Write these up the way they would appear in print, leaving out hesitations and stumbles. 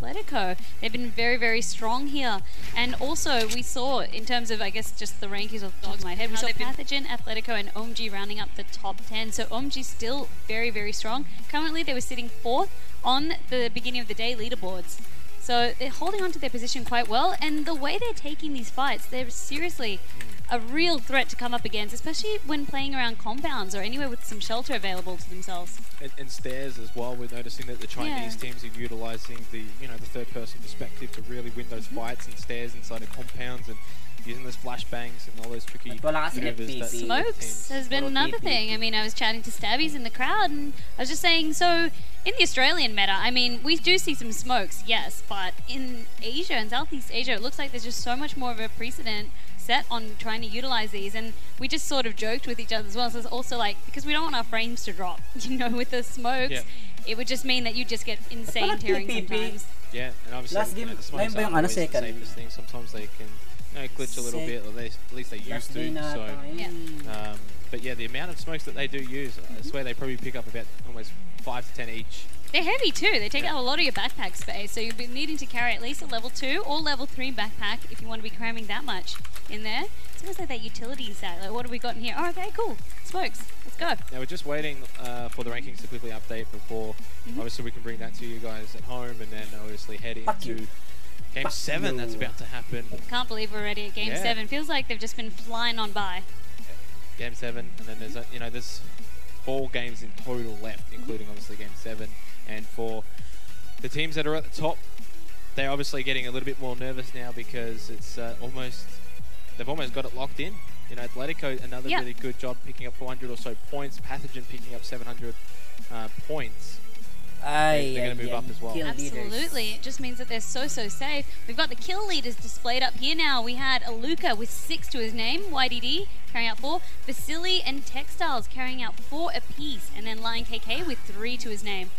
Atletico. They've been very, very strong here. And also, we saw, in terms of, I guess, just the rankings of the top of my head, we saw Pathogen, Atletico, and OMG rounding up the top 10. So OMG still very, very strong. Currently, they were sitting 4th on the beginning of the day leaderboards. So they're holding on to their position quite well. And the way they're taking these fights, they're seriously a real threat to come up against, especially when playing around compounds or anywhere with some shelter available to themselves. And stairs as well. We're noticing that the Chinese teams are utilising the the third-person perspective to really win those fights and stairs inside of compounds and using those flashbangs and all those tricky maneuvers. That Smokes has been another thing. I mean, I was chatting to Stabbies in the crowd, and I was just saying, so in the Australian meta, I mean, we do see some smokes, yes, but in Asia and Southeast Asia, it looks like there's just so much more of a precedent set on trying to utilize these, and we just sort of joked with each other as well. So it's also like, because we don't want our frames to drop, with the smokes, it would just mean that you just get insane tearing sometimes. Yeah, and obviously the smokes aren't always the safest thing. Sometimes they can glitch a little bit, or at least they used to. So, but yeah, the amount of smokes that they do use, I swear they probably pick up about almost 5 to 10 each. They're heavy too. They take out a lot of your backpack space, so you'll be needing to carry at least a level 2 or level 3 backpack if you want to be cramming that much in there. It's almost like that utility set. Like, what have we got in here? Oh, okay, cool. Smokes. Let's go. Now we're just waiting for the rankings to quickly update before, obviously, we can bring that to you guys at home, and then obviously head into Game 7 that's about to happen. Can't believe we're already at Game 7. Feels like they've just been flying on by. Game 7, and then there's there's 4 games in total left, including obviously Game 7. And for the teams that are at the top, they're obviously getting a little bit more nervous now because it's they've almost got it locked in. Atletico, another really good job picking up 400 or so points. Pathogen picking up 700 points. They're going to move up as well. Absolutely. It just means that they're so safe. We've got the kill leaders displayed up here now. We had Aluka with 6 to his name, YDD carrying out 4, Vasily and Textiles carrying out 4 apiece, and then Lion KK with 3 to his name.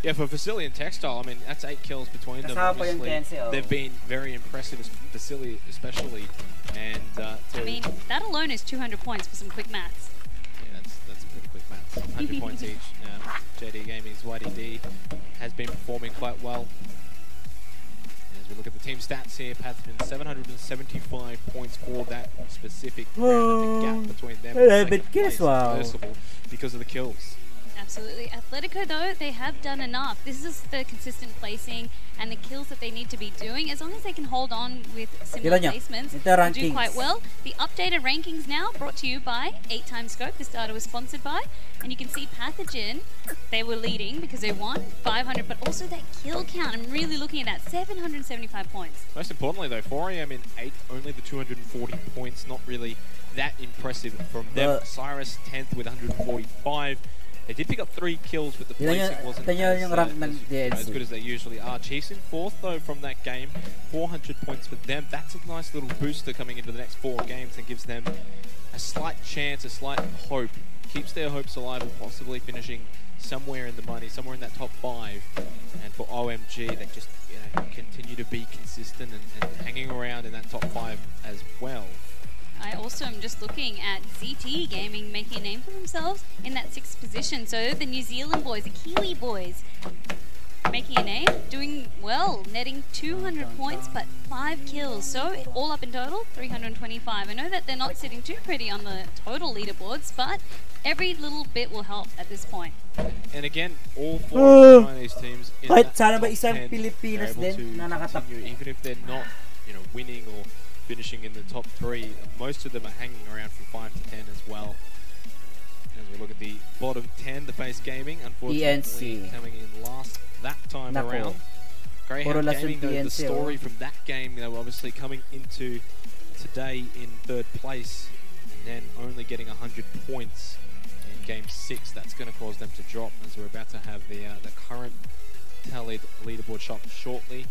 Yeah, for Vasily and Textile, I mean, that's 8 kills between them. Obviously, they've been very impressive, Vasily especially. And I mean, that alone is 200 points for some quick maths. Yeah, that's pretty quick maths. 100 points each. JD Gaming's YDD has been performing quite well. As we look at the team stats here, Pathogen 775 points for that specific round. The gap between them is noticeable because of the kills. Absolutely. Atletico, though, they have done enough. This is the consistent placing and the kills that they need to be doing. As long as they can hold on with similar placements, they do quite well. The updated rankings now brought to you by 8xScope. This data was sponsored by. And you can see Pathogen, they were leading because they won 500, but also that kill count. I'm really looking at that, 775 points. Most importantly, though, 4AM in 8th, only the 240 points. Not really that impressive from them. Cyrus 10th with 145. They did pick up 3 kills, but the placing wasn't as good as they usually are. Chiefs in 4th, though, from that game. 400 points for them. That's a nice little booster coming into the next 4 games and gives them a slight chance, a slight hope. Keeps their hopes alive of possibly finishing somewhere in the money, somewhere in that top 5. And for OMG, they just continue to be consistent and hanging around in that top 5 as well. I also am just looking at ZT Gaming making a name for themselves in that 6th position. So the New Zealand boys, the Kiwi boys, making a name, doing well, netting 200 points but 5 kills. So all up in total, 325. I know that they're not sitting too pretty on the total leaderboards, but every little bit will help at this point. And again, all 4 of the Chinese teams in that top 10 are able to continue, even if they're not winning or finishing in the top 3. Most of them are hanging around from 5 to 10 as well. As we look at the bottom 10, the Face Gaming, unfortunately coming in last that time around. Greyhound Gaming, though, the story from that game, they were obviously coming into today in 3rd place and then only getting 100 points in Game 6. That's going to cause them to drop, as we're about to have the current tallied leaderboard shot shortly.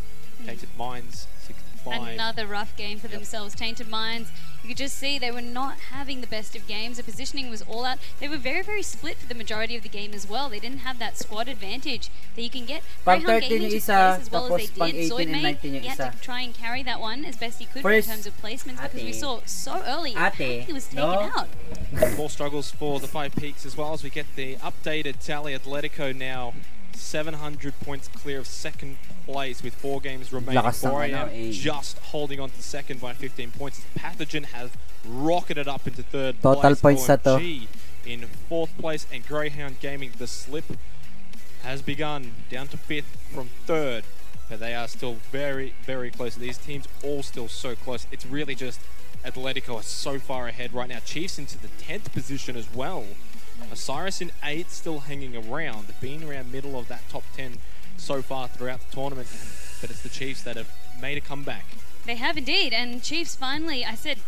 Tainted Minds, 65. Another rough game for themselves. Tainted Minds, you could just see they were not having the best of games. The positioning was all out. They were very, very split for the majority of the game as well. They didn't have that squad advantage that you can get. Greyhound Gaming took place as well as they did. Zoidmate, he had to try and carry that one as best he could in terms of placements, because we saw so early he was taken out. More struggles for the 5 Peaks as well, as we get the updated tally. Atletico now 700 points clear of second place with 4 games remaining. 4AM just holding on to second by 15 points. Pathogen has rocketed up into third total place. Points OMG in fourth place, and Greyhound Gaming, the slip has begun down to 5th from 3rd, but they are still very, very close. These teams all still so close. It's really just Atletico are so far ahead right now. Chiefs into the 10th position as well. Osiris in 8th, still hanging around, being around middle of that top 10 so far throughout the tournament, but it's the Chiefs that have made a comeback. They have indeed, and Chiefs finally, I said,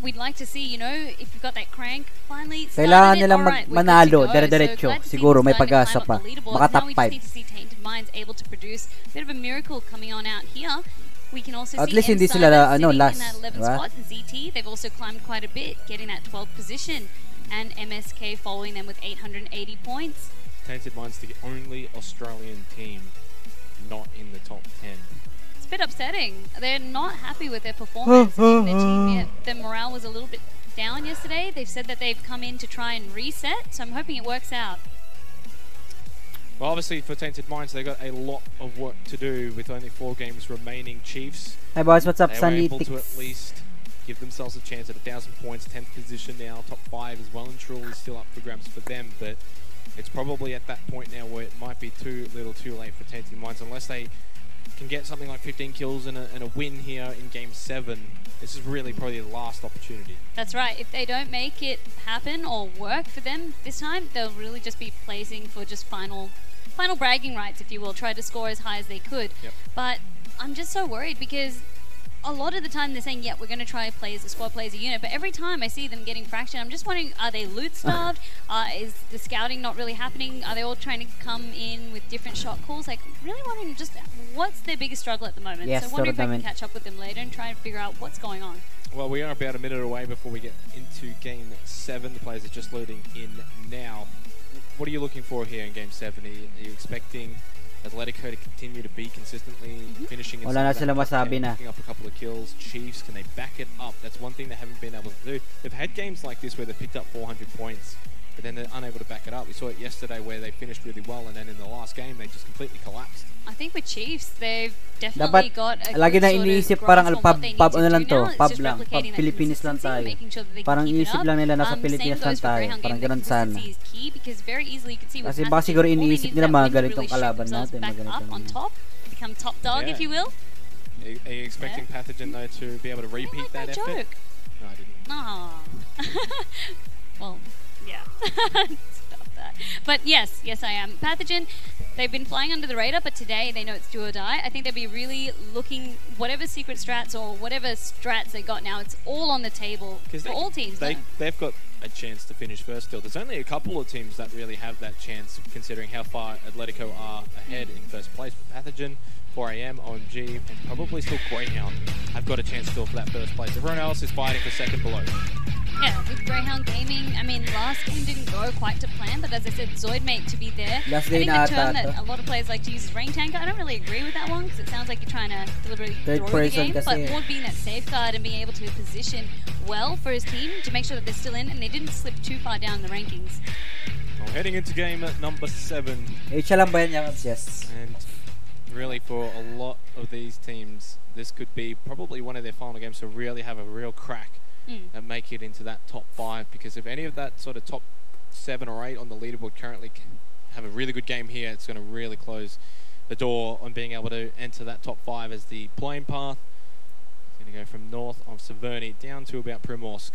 we'd like to see, you know, if you've got that crank, finally kailangan nilang manalo, dire-diretso. Siguro may pag-asa pa. Baka top 5. Now we just need to see Tainted Minds able to produce a bit of a miracle coming on out here. We can also at see least hindi sila last in that 11th spot. ZT, they've also climbed quite a bit, getting that 12th position, and MSK following them with 880 points. Tainted Minds, the only Australian team not in the top 10. Bit upsetting. They're not happy with their performance in their team yet. Their morale was a little bit down yesterday. They've said that they've come in to try and reset, so I'm hoping it works out. Well, obviously for Tainted Minds, they've got a lot of work to do with only 4 games remaining. Chiefs, hey boys, what's up? They were able to at least give themselves a chance at 1,000 points, 10th position now, top 5 is well and truly still up for grabs for them, but it's probably at that point now where it might be too little too late for Tainted Minds, unless they can get something like 15 kills and a win here in Game 7. This is really probably the last opportunity. That's right. If they don't make it happen or work for them this time, they'll really just be placing for just final bragging rights, if you will, try to score as high as they could. Yep. But I'm just so worried because a lot of the time they're saying, yeah, we're going to try play as a squad, play as a unit, but every time I see them getting fractured, I'm just wondering, are they loot starved? Is the scouting not really happening? Are they all trying to come in with different shot calls? Like, really wondering just what's their biggest struggle at the moment. Yes, so wondering if I can catch up with them later and try and figure out what's going on. Well, we are about a minute away before we get into Game 7. The players are just loading in now. What are you looking for here in Game 7? Are you expecting Atletico to continue to be consistently finishing in picking up a couple of kills? Chiefs, can they back it up? That's one thing they haven't been able to do. They've had games like this where they picked up 400 points, but then they're unable to back it up. We saw it yesterday where they finished really well, and then in the last game they just completely collapsed. I think with Chiefs, they've definitely got a lagi na iniisip parang pub ano lang to, pub lang, pub replicating that Philippines lang tayo. sure that they Parang can keep it iisip up. lang nila nasa Same Pilipinas lang goes for tayo. Greyhound Parang Gaming. ganun sana. Consistency is key because very easily you can see with Kasi baka siguro Pathogen, all they iniisip need nila is mga that win to ganitong really kalaban shoot natin, themselves back up on top, become top dog, if you will. Are you expecting Pathogen though to be able to repeat that effort? Joke. No, I didn't. Aww. Well, yeah. Stop that. But yes, I am. Pathogen, they've been flying under the radar, but today they know it's do or die. I think they'll be really looking, whatever secret strats or whatever strats they got now, it's all on the table for all teams. They've got a chance to finish first still. There's only a couple of teams that really have that chance, considering how far Atletico are ahead in first place. But Pathogen, 4AM, OMG, and probably still Greyhound have got a chance still for that first place. Everyone else is fighting for second below. Yeah, with Greyhound Gaming, I mean, last game didn't go quite to plan, but as I said, Zoidmate to be there. I think the term that a lot of players like to use is Rain Tanker. I don't really agree with that one because it sounds like you're trying to deliberately throw the game, but more being that safeguard and being able to position well for his team to make sure that they're still in and they didn't slip too far down the rankings. Well, heading into game number 7. Yes. And really for a lot of these teams, this could be probably one of their final games to really have a real crack and make it into that top 5, because if any of that sort of top 7 or 8 on the leaderboard currently have a really good game here, it's going to really close the door on being able to enter that top 5, as the playing path is going to go from north of Severny down to about Primorsk.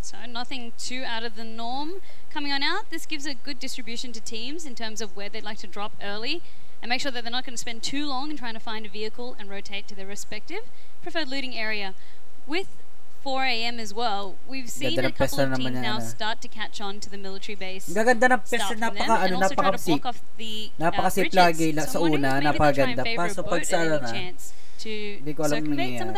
So nothing too out of the norm coming on out. This gives a good distribution to teams in terms of where they'd like to drop early and make sure that they're not going to spend too long in trying to find a vehicle and rotate to their respective preferred looting area. With 4AM as well, we've seen a couple of teams now start to catch on to the military base. Gaganda ng pesta, napaka-safe lagi sa una, napakaganda. Paso pag sa na, hindi ko alam nangyayari.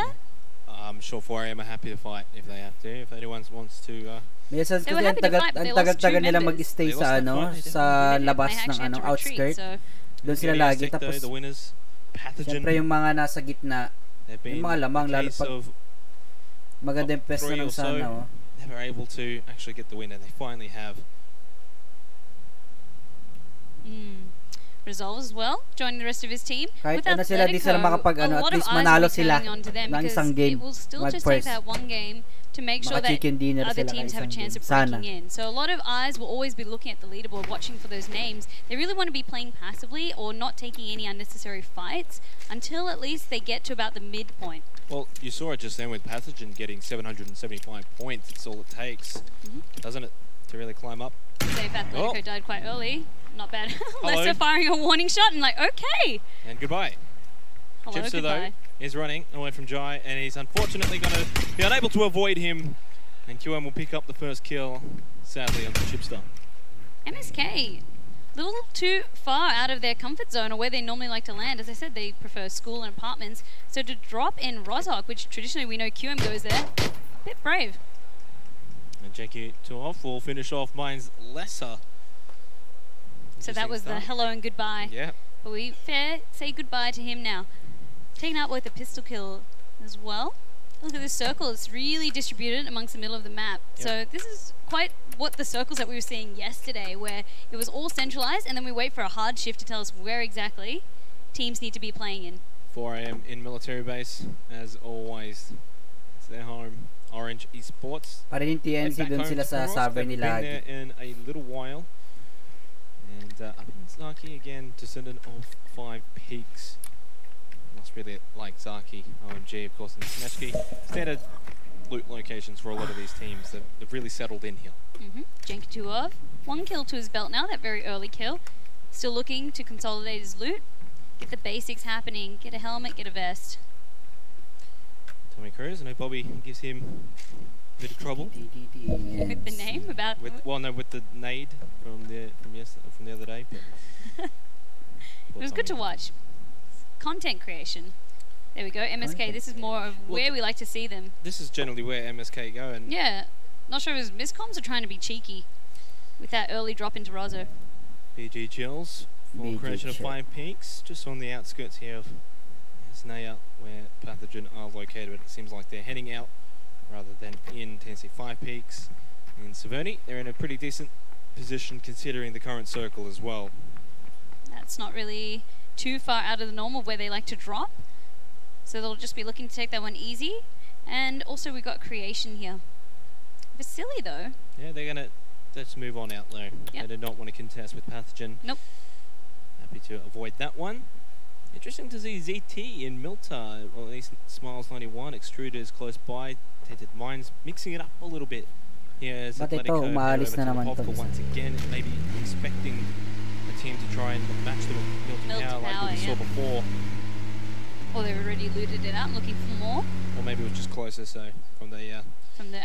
I'm sure 4AM are happy to fight if they have to, if anyone wants to. Minsan kasi ang tagal-tagal nila mag-stay sa sa labas ng outskirt. Doon sila lagi, tapos siyempre yung mga nasa gitna, yung mga lamang, lalo pag maganda yung pesta ng sana. Never able to actually get the win, and they finally have. Resolve as well, joining the rest of his team. Kahit With ano sila, di sila makapag a lot at least of eyes manalo will be sila turning onto them ng isang because game. it will still just take that one game to make sure that other teams have a chance of breaking in. So a lot of eyes will always be looking at the leaderboard, watching for those names. They really want to be playing passively or not taking any unnecessary fights until at least they get to about the midpoint. Well, you saw it just then with Pathogen getting 775 points. It's all it takes, doesn't it, to really climb up? Save Atletico died quite early. Not bad. Lester firing a warning shot and like, okay. And goodbye. Hello, Chipster, goodbye. Though, is running away from Jai, and he's unfortunately going to be unable to avoid him. And QM will pick up the first kill, sadly, on the Chipster. MSK, a little too far out of their comfort zone or where they normally like to land. As I said, they prefer school and apartments. So to drop in Rozhok, which traditionally we know QM goes there, a bit brave. And Jackie Tuoff will finish off Mine's Lesser. So that was the hello and goodbye. Yeah. But we say goodbye to him now. Taking out with a pistol kill as well. Look at this circle. It's really distributed amongst the middle of the map. Yep. So this is quite what the circles that we were seeing yesterday, where it was all centralized and then we wait for a hard shift to tell us where exactly teams need to be playing in. 4 AM in military base, as always. It's their home. Orange Esports. Para yung TNC dun sila sa server nila. Been there in a little while. And up in Zaki again, descendant of 5 peaks. Must really like Zaki, OMG, of course, and Smeshki. Standard loot locations for a lot of these teams. They've really settled in here. Jankituov, 1 kill to his belt now, that very early kill. Still looking to consolidate his loot. Get the basics happening. Get a helmet, get a vest. Tommy Cruz, I know Bobby gives him a bit of trouble. With the name? With the nade from the other day. It was good to watch. Content creation. There we go. MSK, this is more of where we like to see them. This is generally where MSK go. And yeah. Not sure if it was miscoms or trying to be cheeky with that early drop into Rozo. BG Chills for creation of 5 peaks, just on the outskirts here of Snaya, where Pathogen are located. But it seems like they're heading out rather than in Tennessee 5 peaks. In Severny, they're in a pretty decent position considering the current circle as well. That's not really too far out of the norm of where they like to drop. So they'll just be looking to take that one easy. And also we got creation here. Vasily though. Yeah, they're gonna just move on out low. Yep. They do not want to contest with Pathogen. Nope. Happy to avoid that one. Interesting to see ZT in Milta, or at least Smiles 91, Extruders close by, Tainted Minds, mixing it up a little bit. Here's Atletico umaalis na naman to. Once again, maybe expecting a team to try and match them with Milton Power like we saw before. Or they've already looted it out, looking for more. Or maybe it was just closer, so from the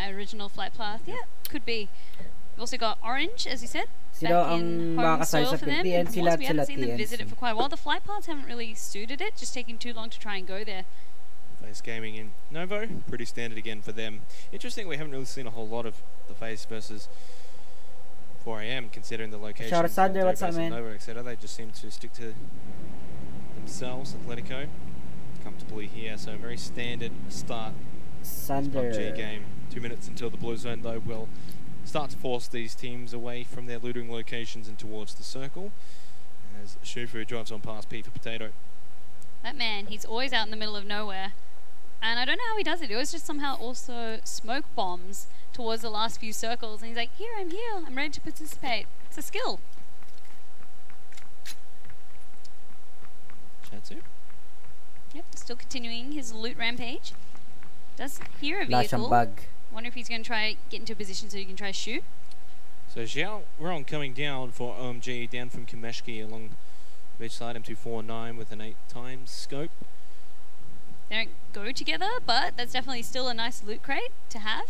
original flight path. Yeah, could be. We've also got Orange, as you said. Back in home soil for them. We haven't seen them visit it for quite a while. The flight paths haven't really suited it, just taking too long to try and go there. Face gaming in Novo, pretty standard again for them. Interesting, we haven't really seen a whole lot of the Face versus 4 AM, considering the location. Shout out Sander, what's up, man? Novo, etc. They just seem to stick to themselves. Atletico comfortably here, so a very standard start. Sander. Pubg game. 2 minutes until the blue zone, though, will start to force these teams away from their looting locations and towards the circle. As Shufu drives on past P for Potato. That man, he's always out in the middle of nowhere. And I don't know how he does it. He always just somehow also smoke bombs towards the last few circles. And he's like, here, I'm here. I'm ready to participate. It's a skill. Chatsu. Yep, still continuing his loot rampage. Does hear a vehicle. Wonder if he's going to try get into a position so he can try shoot. So Xiao Ron coming down for OMG, down from Kameshki along the beach side, M249 with an 8x scope. They don't go together, but that's definitely still a nice loot crate to have.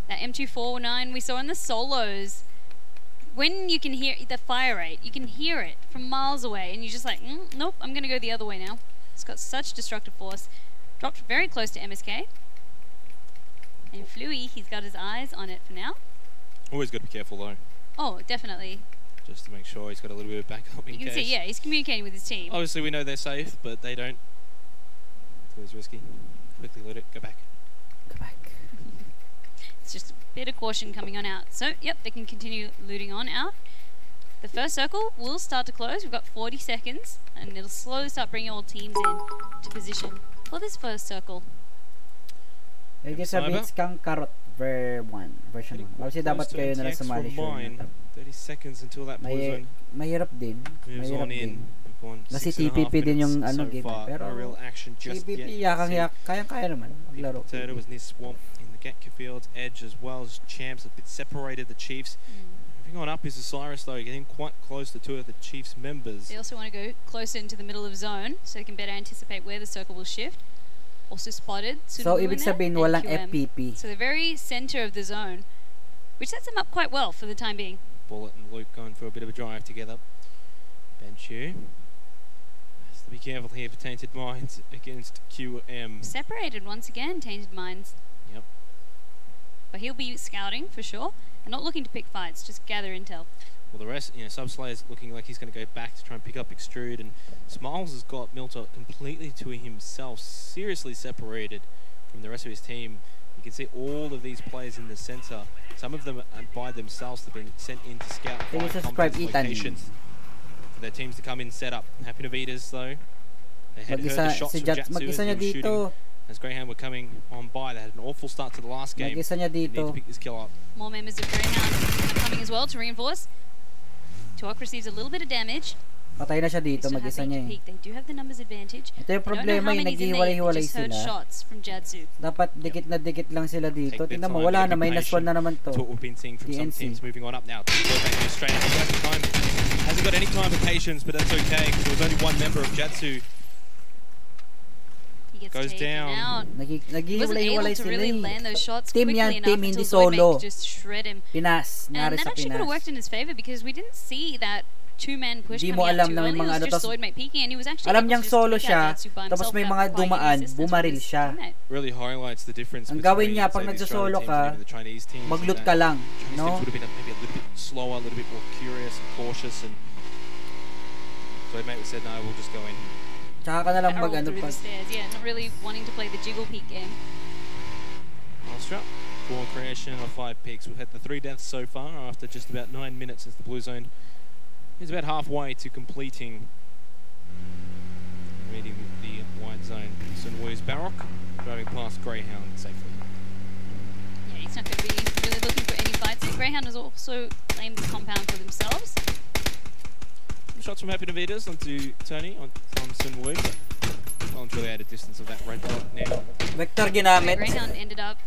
That M249 we saw in the solos. When you can hear the fire rate, you can hear it from miles away, and you're just like, nope, I'm going to go the other way now. It's got such destructive force. Dropped very close to MSK. And Fluey, he's got his eyes on it for now. Always got to be careful though. Oh, definitely. Just to make sure he's got a little bit of backup in case. You can see, yeah, he's communicating with his team. Obviously we know they're safe, but they don't. It's always risky. Quickly loot it, go back. Go back. It's just a bit of caution coming on out. So, yep, they can continue looting on out. the first circle will start to close. We've got 40 seconds, and it'll slowly start bringing all teams in to position for this first circle. Medyo sabihin kang karot version 1. Kasi dapat kayo na lang sumali siya. 30 seconds until that blue zone. Mahirap din. Mahirap din. Kasi TPP din yung game. Pero TPP kaya naman maglaro. Third was near Swamp in the Gatka Fields edge as well as Champs a bit separated the Chiefs. Moving on up is Osiris though, getting quite close to two of the Chiefs members. They also want to go closer into the middle of zone so they can better anticipate where the circle will shift. Also spotted. So ibig sabihin walang FPP. So the very center of the zone, which sets them up quite well for the time being. Bullet and Luke going for a bit of a drive together. Benchu has to be careful here for Tainted Minds against QM. Separated once again, Tainted Minds. Yep. But he'll be scouting for sure and not looking to pick fights, just gather intel. Well, the rest, Subslayer's looking like he's going to go back to try and pick up Extrude, and Smiles has got Milter completely to himself, seriously separated from the rest of his team. You can see all of these players in the center. Some of them by themselves have been sent in to scout locations for their teams to come in set up. Happy Navitas though. They had heard the shots from Jatsu as he was shooting. As Greyhound were coming on by, they had an awful start to the last game. They need to pick this kill up. More members of Greyhound are coming as well to reinforce. Tuok receives a little bit of damage. Patay na siya dito, mag-isa niya eh. They do have the numbers advantage. Ito yung problema yung naghihiwalay-hiwalay sila. Dapat dikit na dikit lang sila dito. Tingnan mo, wala na, minus 1 na naman to. That's what we've been seeing from some teams moving on up now. Straight up, hasn't got any time for patience, but that's okay because there was only one member of Jatsu. Goes down. Naghihiwalay-hiwalay sila eh. Team yan, team hindi solo. Pinas, nari sa Pinas. And that actually could have worked in his favor because we didn't see that two-man push coming out too early. It was just Soydmate peeking and he was actually alam niyang solo siya, tapos may mga dumaan, bumaril siya. Really highlights the difference. Ang gawin niya pag nagsosolo ka, mag-loot ka lang, no? Would have been maybe a little bit slower, a little bit more curious and cautious, and Soydmate said no, we'll just go in. Tsaka ka na lang mag-ano pag... Yeah, not really wanting to play the jiggle peak game. Austria, 4 creation of 5 picks. We've had the 3 deaths so far after just about 9 minutes since the blue zone is about halfway to completing. Reading the wide zone. Sunwoo's Baroque driving past Greyhound safely. Yeah, he's not going to be really looking for any fights. Greyhound has also claimed the compound for themselves. Shots from Happy Navitas onto Tony from Sunwoo. Well, I'm really out of distance of that red dot now. Vector ginamit. Greyhound ended up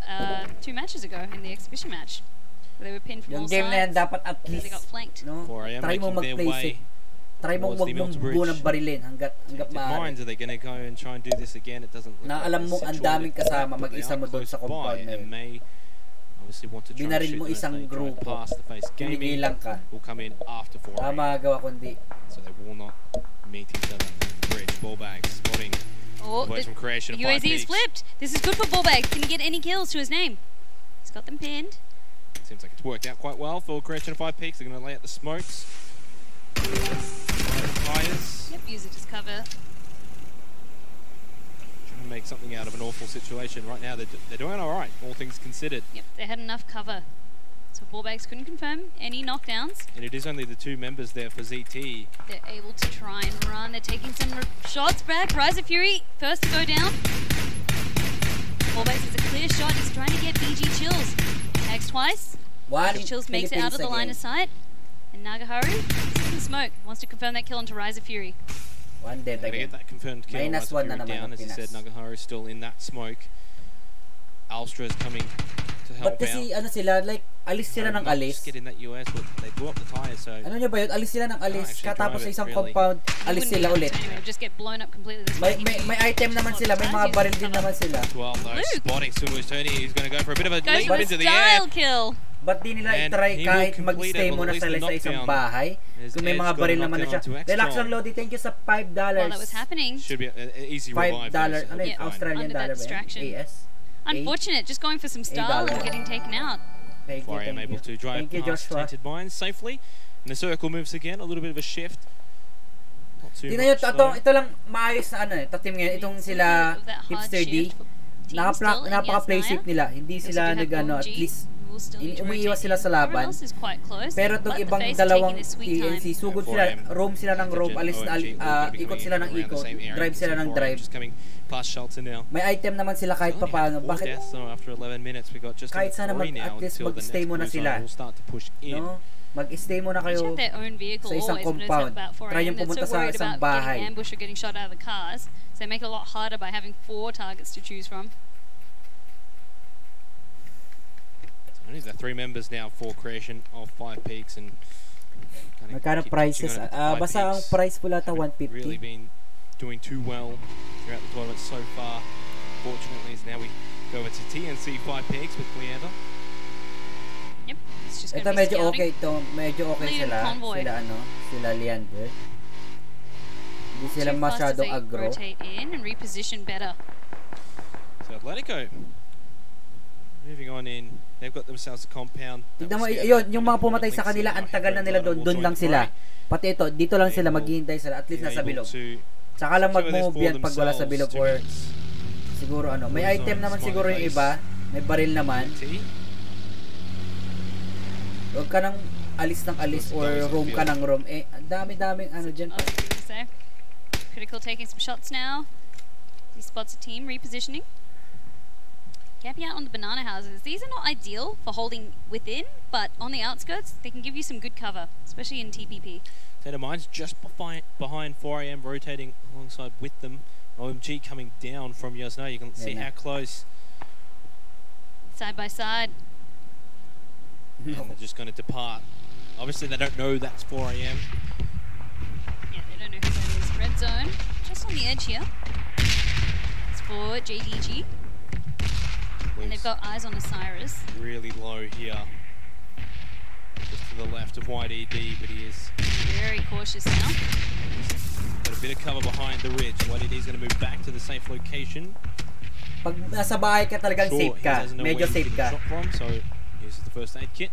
2 matches ago in the exhibition match. They were pinned from all sides. Yung game na yan dapat at least, they got flanked. No? Try mo mag-place it. Try mo wag mong bunang barilin hanggat maaari. Are they going to go and try and do this again? It doesn't look na alam mo ang daming kasama, mag-isa mo doon sa compound na yun. Binaril mo isang grupo, pinigilang ka. Tama gawa kundi. So they will not meet each other. Bridge, Pubg spotting. Oh, the UAZ is flipped. This is good for Pubg. Can he get any kills to his name? He's got them pinned. Seems like it's worked out quite well for creation of 5 peaks. They're going to lay out the smokes. Fires. Yep, use it as cover. Trying to make something out of an awful situation. Right now they're doing all right, all things considered. Yep, they had enough cover. So Ballbags couldn't confirm any knockdowns. And it is only the 2 members there for ZT. They're able to try and run. They're taking some shots back. Rise of Fury, first to go down. Ballbags is a clear shot. He's trying to get BG Chills. Tags twice. Chills makes it out of the line of sight. And Nagaharu is in the smoke. Wants to confirm that kill onto Rise of Fury. One dead again. Get that confirmed kill. Minus 1 na naman down, as he said, Nagaharu is still in that smoke. Alstra is coming to help out. But kasi ano sila, like alis sila ng alis. Get in that US, but they blew up the tire, so. Ano niyo ba yun? Alis sila ng alis. Katapos sa isang compound, alis sila ulit. Just get blown up completely. May item naman sila, may mga baril din naman sila. Well, no, spotting Sunwoo's Tony. He's going to go for a bit of a leap into the air. Kill. Ba't di nila i-try kahit mag-stay muna sa isang bahay? Kung may mga baril naman na siya. Relax lang, Lodi. Thank you sa $5. While that was happening. Should be an easy revive. $5. Ano yung Australian dollar ba yun? AS? Unfortunate, just going for some style and getting taken out. Fire able to drive past Tainted Minds safely. And the circle moves again, a little bit of a shift. Not too much though. Ito lang maayos na ano eh. Tatim ngayon, itong sila Hipster D. Napaka-play safe nila. Hindi sila nag-ano, at least umiiwas sila sa laban. Pero itong ibang dalawang TNC, sugod sila, roam sila ng roam, ikot sila ng ikot, drive sila ng drive. May item naman sila kahit papaano. Bakit? Kahit sana at least mag-stay muna sila. No? Mag-stay muna kayo sa isang compound. Try yung pumunta sa isang bahay. They make it a lot harder by having 4 targets to choose from. So only the 3 members now for creation of 5 peaks and magkano prices? Basta ang price pula ta 150. Really been doing too well throughout the tournament so far. Fortunately, now we go over to TNC 5 peaks with Leander. Yep, it's just ito medyo okay sila. Sila Leander. Hindi sila masyadong aggro. Rotate in and reposition better. So Atletico moving on in. They've got themselves a compound. Tignan mo, yung mga pumatay sa kanila, ang tagal na nila doon lang sila. Pati ito, dito lang sila maghihintay sila, at least nasa bilog. Saka lang mag-move yan pag wala sa bilog or siguro ano. May item naman siguro yung iba, may baril naman. Huwag ka nang alis ng alis or roam ka ng roam. Dami-daming ano dyan. Critical taking some shots now. He spots a team repositioning. Camping out on the banana houses. These are not ideal for holding within, but on the outskirts, they can give you some good cover, especially in TPP. State of Mind's just behind 4am, rotating alongside with them. OMG coming down from Yosno. You can see how close. Side by side. And they're just going to depart. Obviously, they don't know that's 4am. Red zone, just on the edge here. It's for JDG. And they've got eyes on Osiris. Really low here. Just to the left of YDD, but he is very cautious now. Got a bit of cover behind the ridge. YDD is going to move back to the safe location. Pag nasa bahay ka talagang safe ka. Medyo safe ka. From, so here's the first aid kit.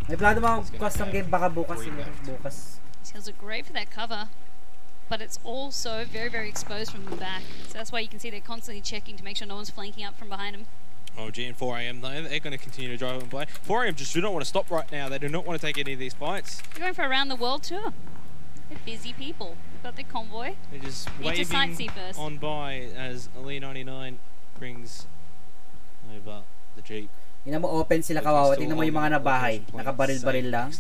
May plano mga custom game baka bukas. These hills are great for that cover. But it's also very, very exposed from the back. So that's why you can see they're constantly checking to make sure no one's flanking up from behind them. OG and 4am, they're going to continue to drive and play. 4am just do not want to stop right now. They do not want to take any of these fights. They're going for a round the world tour. They're busy people. They've got their convoy. They're just waving on by as Ali 99 brings over the Jeep. Tingnan mo, open sila kawawa. Tingnan mo yung mga nabahay. Nakabaril-baril lang.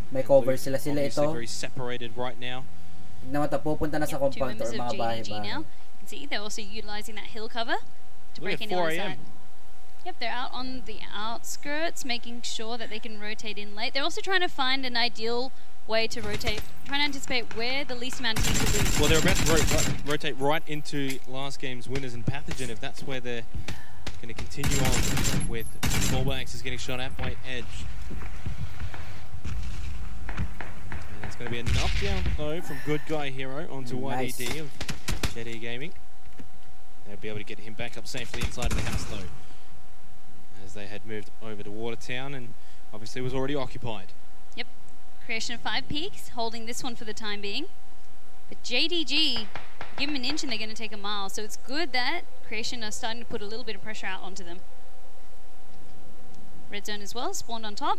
May cover sila ito. Very separated right now. Tignan mo, pupunta na sa compound or mga bahay-bahay. You can see they're also utilizing that hill cover to break any other side. Yep, they're out on the outskirts, making sure that they can rotate in late. They're also trying to find an ideal way to rotate, trying to anticipate where the least amount of teams will be. Well, they're about to rotate right into last game's winners and Pathogen, if that's where they're going to continue on with. Smallbanks is getting shot at by Edge. It's going to be a knockdown though from Good Guy Hero onto YDD of JD Gaming. They'll be able to get him back up safely inside of the house though, as they had moved over to Watertown and obviously was already occupied. Yep, creation of 5 peaks, holding this one for the time being. But JDG, give them an inch and they're going to take a mile, so it's good that creation are starting to put a little bit of pressure out onto them. Red zone as well, spawned on top,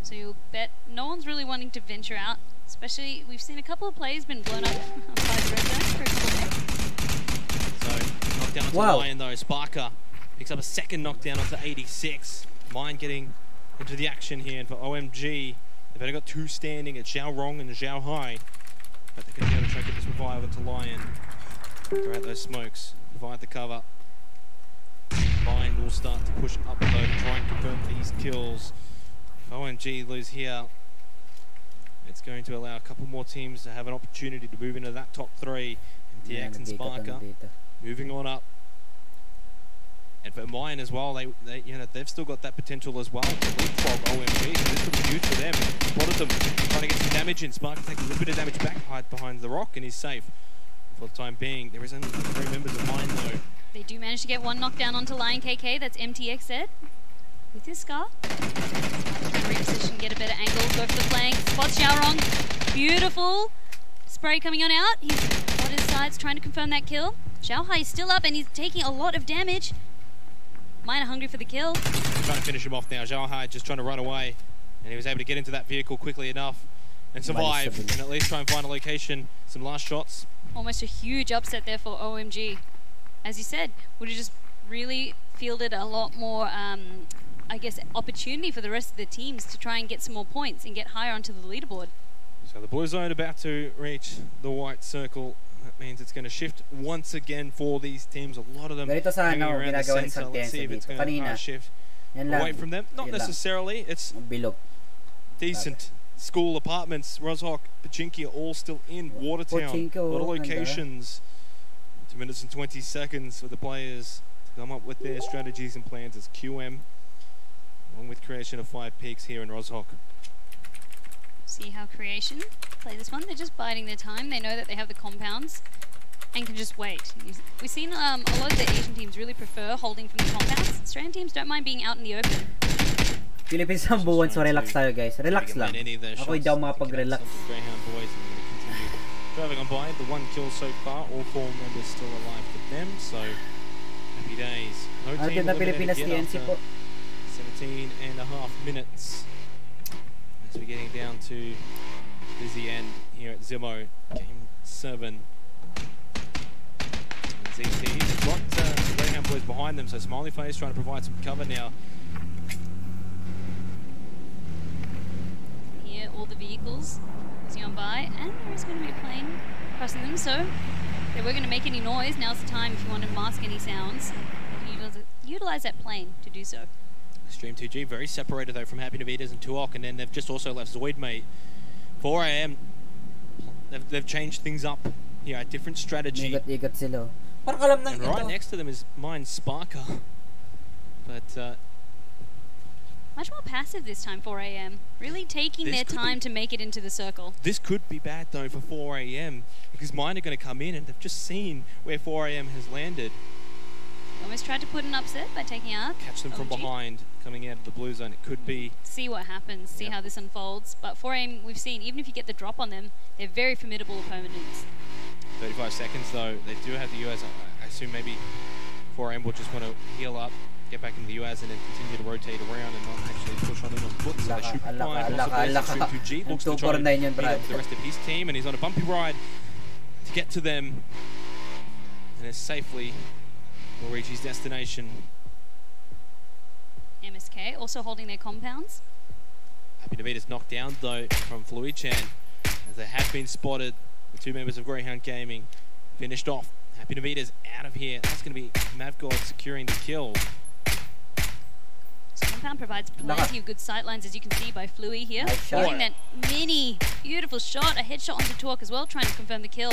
so you'll bet no one's really wanting to venture out. Especially, we've seen a couple of players been blown up by the red zone. So, knockdown onto Lion though. Sparker picks up a second knockdown onto 86. Mine getting into the action here, and for OMG, they've only got 2 standing at Xiao Rong and Xiao Hai. But they're going to be able to try to get this revive into Lion. Throw out those smokes, provide the cover. Mine will start to push up though, to try and confirm these kills. If OMG lose here, it's going to allow a couple more teams to have an opportunity to move into that top 3. MTX and Sparker moving on up. And for Mayan as well, they've still got that potential as well to leapfrog OMG. So this will be huge for them. Spotted them trying to get some damage in. Sparker takes a little bit of damage back, hide behind the rock, and he's safe for the time being. There is only 3 members of Mayan though. They do manage to get 1 knockdown onto Lion KK. That's MTX said. With his scar. Reposition, get a better angle, go for the flank. Spots Xiaorong. Beautiful. Spray coming on out. He's on his sides trying to confirm that kill. Xiao Hai is still up and he's taking a lot of damage. Mine are hungry for the kill. Trying to finish him off now. Zimoau just trying to run away. And he was able to get into that vehicle quickly enough and survive. And at least try and find a location. Some last shots. Almost a huge upset there for OMG. As you said, would have just really fielded a lot more, I guess, opportunity for the rest of the teams to try and get some more points and get higher onto the leaderboard. So the blue zone about to reach the white circle. That means it's going to shift once again for these teams. A lot of them hanging around the center. Let's see if it's going to shift away from them. Not necessarily. It's decent school apartments. Rozhok, Pubg are all still in Watertown. A lot of locations. 2 minutes and 20 seconds for the players to come up with their strategies and plans as QM, along with creation of 5 peaks here in Rozhok. See how Creation play this one. They're just biding their time. They know that they have the compounds and can just wait. We've seen a lot of the Asian teams really prefer holding from the compounds. Australian teams don't mind being out in the open. Philippines ang buwan, so relax tayo guys. Relax lang. Ako hindi ako makapag-relax. Driving on by, the 1 kill so far. All 4 members still alive for them, so happy days. No team eliminated yet after 17.5 minutes. As we're getting down to busy end here at Zimoau, game 7. And ZT got Greyhound boys behind them, so Smiley Face trying to provide some cover now. Here, all the vehicles zipping on by, and there is going to be a plane crossing them, so if they were going to make any noise, now's the time if you want to mask any sounds. You can utilize that plane to do so. Stream 2G very separated though from Happy Navitas and Tuok, and then they've just also left Zoidmate. 4 AM, they've changed things up here, a different strategy. And right next to them is Mine Sparker. But much more passive this time, 4 AM. Really taking their time to make it into the circle. This could be bad though for 4 AM because Mine are going to come in and they've just seen where 4 AM has landed. Almost tried to put an upset by taking out. Catch them from behind, coming out of the blue zone. It could be. See what happens, see how this unfolds. But 4AM, we've seen, even if you get the drop on them, they're very formidable opponents. 35 seconds though. They do have the US. I assume maybe 4AM will just want to heal up, get back into the US, and then continue to rotate around and not actually push on in on foot. So they should be fine. G looks to try to beat up the rest of his team, and he's on a bumpy ride to get to them. And as safely will reach his destination. MSK also holding their compounds. Happy Navitas knocked down though from Fluichan as they have been spotted. The 2 members of Greyhound Gaming finished off. Happy Navitas out of here. That's going to be Mavgod securing the kill. This compound provides plenty of good sightlines, as you can see by Flui here. Getting that mini beautiful shot, a headshot onto Torque as well, trying to confirm the kill.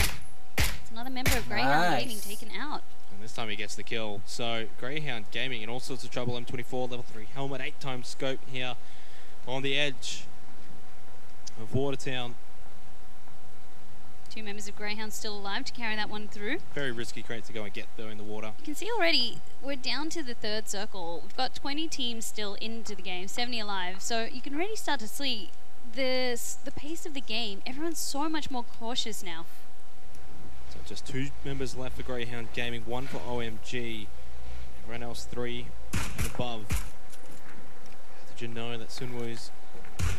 It's another member of Greyhound Gaming taken out. This time he gets the kill. So Greyhound Gaming in all sorts of trouble. M24 level 3 helmet, 8x scope here on the edge of Watertown. 2 members of Greyhound still alive to carry that one through. Very risky crate to go and get though in the water. You can see already we're down to the 3rd circle. We've got 20 teams still into the game, 70 alive. So you can already start to see the pace of the game. Everyone's so much more cautious now. Just 2 members left for Greyhound Gaming, 1 for OMG. Everyone else 3 and above. Did you know that Sunwoo's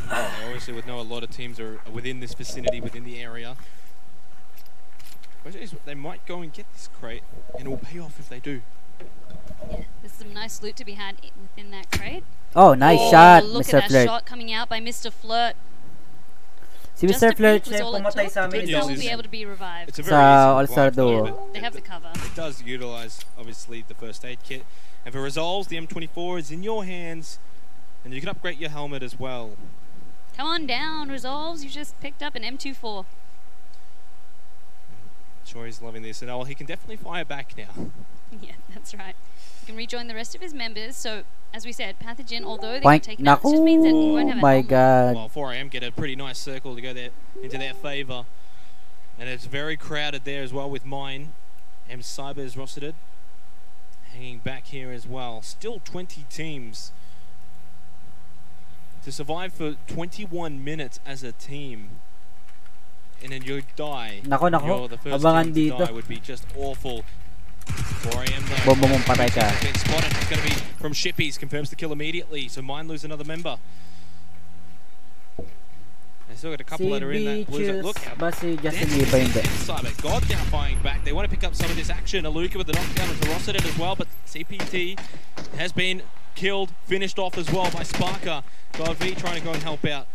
obviously would know a lot of teams are within this vicinity, within the area. They might go and get this crate, and it will pay off if they do. Yeah, there's some nice loot to be had within that crate. Oh, nice shot, look Mr. at that Flirt. Shot coming out by Mr. Flirt. Si Mr. Flirt siya pumatay sa amin will be able to be revived. It's a very All-Star Duo. They have the cover. It does utilize, obviously, the first aid kit. And for Resolves, the M24 is in your hands, and you can upgrade your helmet as well. Come on down, Resolves. You just picked up an M24. Sure, he's loving this. And oh, he can definitely fire back now. Yeah, that's right. He can rejoin the rest of his members, so as we said, Pathogen, although they can take it out, it just means that we won't have my God. Well, 4AM get a pretty nice circle to go there into their favour. And it's very crowded there as well with Mine. M Cyber is rostered. Hanging back here as well. Still 20 teams. To survive for 21 minutes as a team. And then you die. You're the first team to die would be just awful. 4AM though. Bombo mong patay ka. Been spotted. It's going to be from Shippies, confirms the kill immediately, so Mine lose another member. They still got a couple that are in that blue zone. Look out. Cyber, God now firing back. They want to pick up some of this action. Aluka with the knockdown onto Rossiter as well, but CPT has been killed, finished off as well by Sparker. God V trying to go and help out.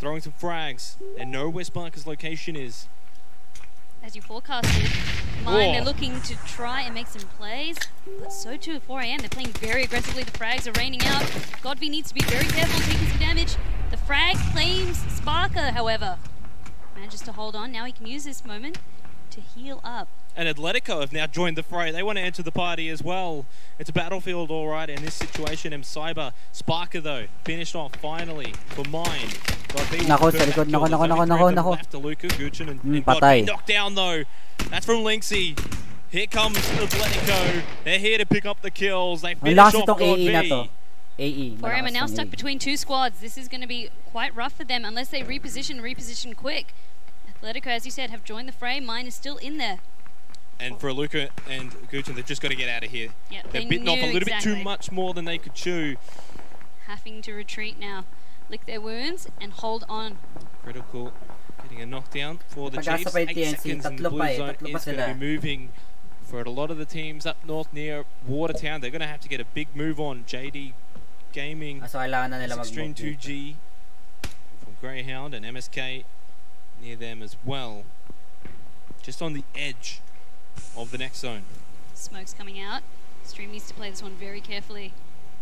Throwing some frags. They know where Sparker's location is. As you forecasted, Mine, they're looking to try and make some plays, but so too at 4 AM. They're playing very aggressively. The frags are raining out. Godv needs to be very careful, taking some damage. The frag claims Sparker, however. Manages to hold on. Now he can use this moment to heal up. And Atletico have now joined the fray. They want to enter the party as well. It's a battlefield, all right, in this situation. Cyber, Sparker, though, finished off finally for Mine. Nako, sa likod. Nako. Left to Luka, Guchin, and Godby knocked down, though. That's from Linksy. Here comes Atletico. They're here to pick up the kills. They finish off Godby. 4AM are now stuck between two squads. This is going to be quite rough for them unless they reposition quick. Atletico, as you said, have joined the fray. Mine is still in there. And for Luka and Guchin, they've just got to get out of here. Yep, they're bitten off a little bit too much more than they could chew. Having to retreat now. Lick their wounds and hold on. Critical. Getting a knockdown for the Chiefs. 8 seconds and the blue zone is going to be moving for a lot of the teams up north near Watertown. They're going to have to get a big move on. JD Gaming, Extreme 2G from Greyhound, and MSK near them as well. Just on the edge of the next zone. Smoke's coming out. Stream needs to play this one very carefully.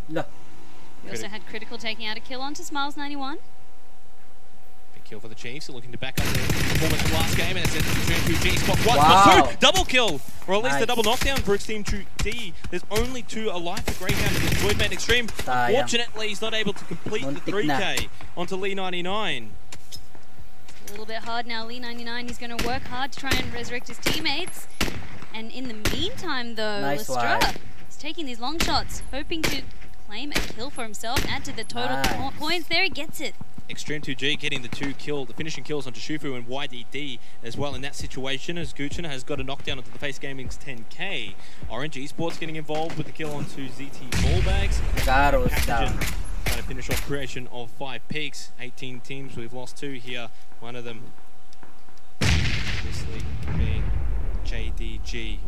No. We also had Critical taking out a kill onto Smiles 91. Big kill for the Chiefs. They're looking to back up their performance from last game, and it's Extreme 2G spot 1, spot 2, double kill, or at least a double knockdown for Extreme 2D. There's only 2 alive for Greyhound and Void Man Extreme. Unfortunately, he's not able to complete the 3K onto Lee 99. A little bit hard now. Lee 99, he's going to work hard to try and resurrect his teammates. And in the meantime, though, Lestra is taking these long shots, hoping to claim a kill for himself, add to the total points. There he gets it. Extreme 2G getting the finishing kills onto Shufu and YDD as well in that situation, as Guchin has got a knockdown onto the Face Gaming's 10K. Orange Esports getting involved with the kill onto ZT Ballbags. Trying to finish off creation of 5 peaks. 18 teams, we've lost 2 here. One of them obviously being JDG.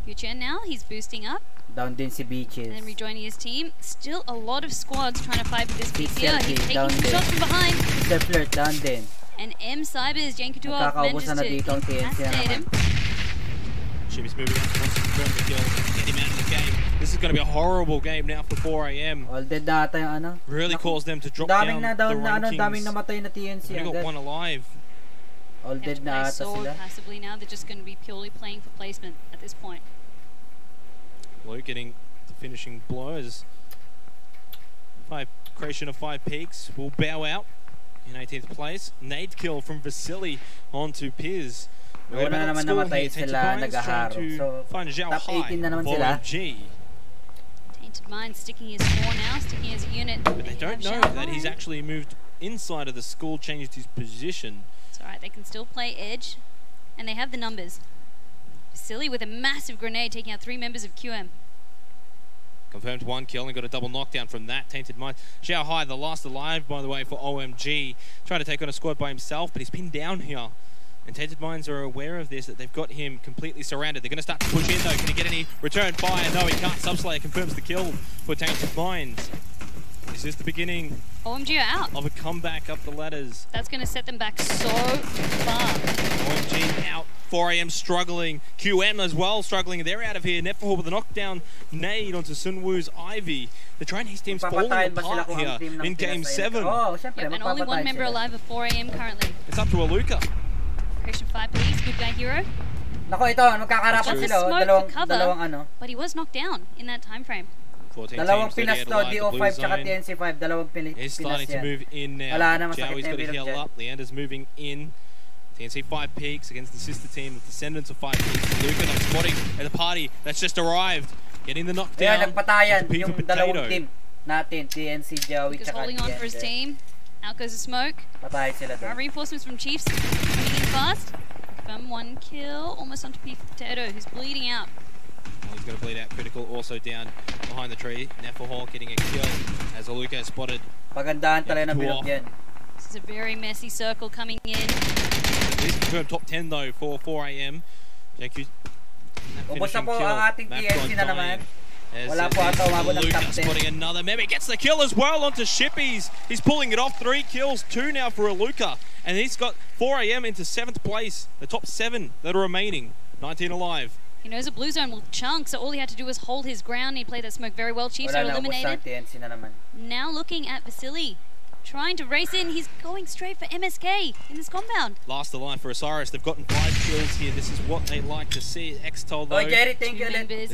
Guchin now, he's boosting up. Down din si Beaches. And then rejoining his team. Still a lot of squads trying to fight for this PCR. He's taking some shots from behind. Mr. Flirt, down din. And M Cybers, Jankutuov manages to incapacitate him. Shibby's moving up, wants to confirm the kill, get him out of the game. This is going to be a horrible game now for 4 AM. All dead na ata yung ano. Really caused them to drop down the rankings. Daming namatay na TNC. Only got 1 alive. All dead na ata sila. Passively now, they're just going to be purely playing for placement at this point. Blue getting the finishing blows. Creation of 5 peaks will bow out in 18th place. Nade kill from Vasily onto Piz. Wala na naman namatay sila nagaharo. So, top 18 na naman sila. Tainted Mind sticking his 4 now, sticking his unit. But they don't know that he's actually moved inside of the school, changed his position. It's alright, they can still play edge, and they have the numbers. Silly with a massive grenade taking out 3 members of QM. Confirmed 1 kill and got a double knockdown from that. Tainted Mind. Xiao Hai, the last alive, by the way, for OMG. Trying to take on a squad by himself, but he's pinned down here. And Tainted Minds are aware of this, that they've got him completely surrounded. They're going to start to push in, though. Can he get any return fire? No, he can't. Subslayer confirms the kill for Tainted Minds. Is this the beginning OMG are out of a comeback up the ladders? That's going to set them back so far. OMG out. 4 AM struggling. QM as well struggling. They're out of here. Neferhor with a knockdown nade onto Sunwoo's Ivy. They're trying his team's falling apart here in Game 7. Yep, and only 1 member alive of 4 AM currently. It's up to Aluka. Creation 5 piece, good guy hero. Nako, ito, magkakarapan sila. Dalawang ano. But he was knocked down in that time frame. Dalawang Pinas to, DO5 tsaka TNC5, dalawang Pinas yan. He's starting to move in now. Joey's got to heal up. Leander's moving in. TNC 5 peaks against the sister team, the Descendants of 5 peaks. Luka not spotting at the party that's just arrived. Getting the knockdown. Ayan, nagpatayan yung dalawang team natin, TNC, Joey, tsaka holding on for his team. Out goes the smoke. Patay sila doon. Reinforcements from Chiefs coming in fast. Confirm 1 kill, almost onto P Potato, who's bleeding out. Well, he's going to bleed out. Critical also down behind the tree. Neferhawk getting a kill as Aluka spotted. Pagandahan talaga ng bilog yan. This is a very messy circle coming in. This confirmed top 10 though for 4 AM. Ubos na po ang ating TNC na naman. Wala po ata umabot ng top 10. Spotting another. Meme gets the kill as well onto Shippies. He's pulling it off. 3 kills, 2 now for Aluka. And he's got 4 AM into 7th place. The top 7 that are remaining. 19 alive. He knows a blue zone will chunk, so all he had to do was hold his ground. He played that smoke very well. Chiefs are eliminated. Now looking at Vasily, trying to race in. He's going straight for MSK in this compound. Last alive for Osiris. They've gotten 5 kills here. This is what they like to see. Xtol though. Oh, Jerry, thank you.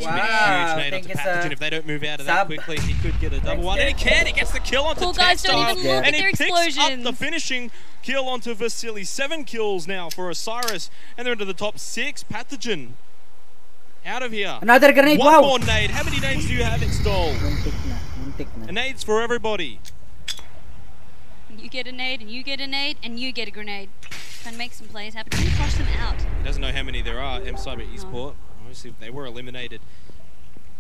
Wow. Huge nade onto Pathogen. If they don't move out of that quickly, he could get a double one. And he can. He gets the kill onto cool guys don't even look at their explosions. And he picks up the finishing kill onto Vasily. 7 kills now for Osiris. And they're into the top 6. Pathogen. Out of here. Another grenade. One more nade. How many nades do you have, Xtol? A nades for everybody. You get a nade, and you get a nade, and you get a grenade. Trying to make some plays happen. Can you flush them out? He doesn't know how many there are. M-Cyber Esport. Obviously, they were eliminated.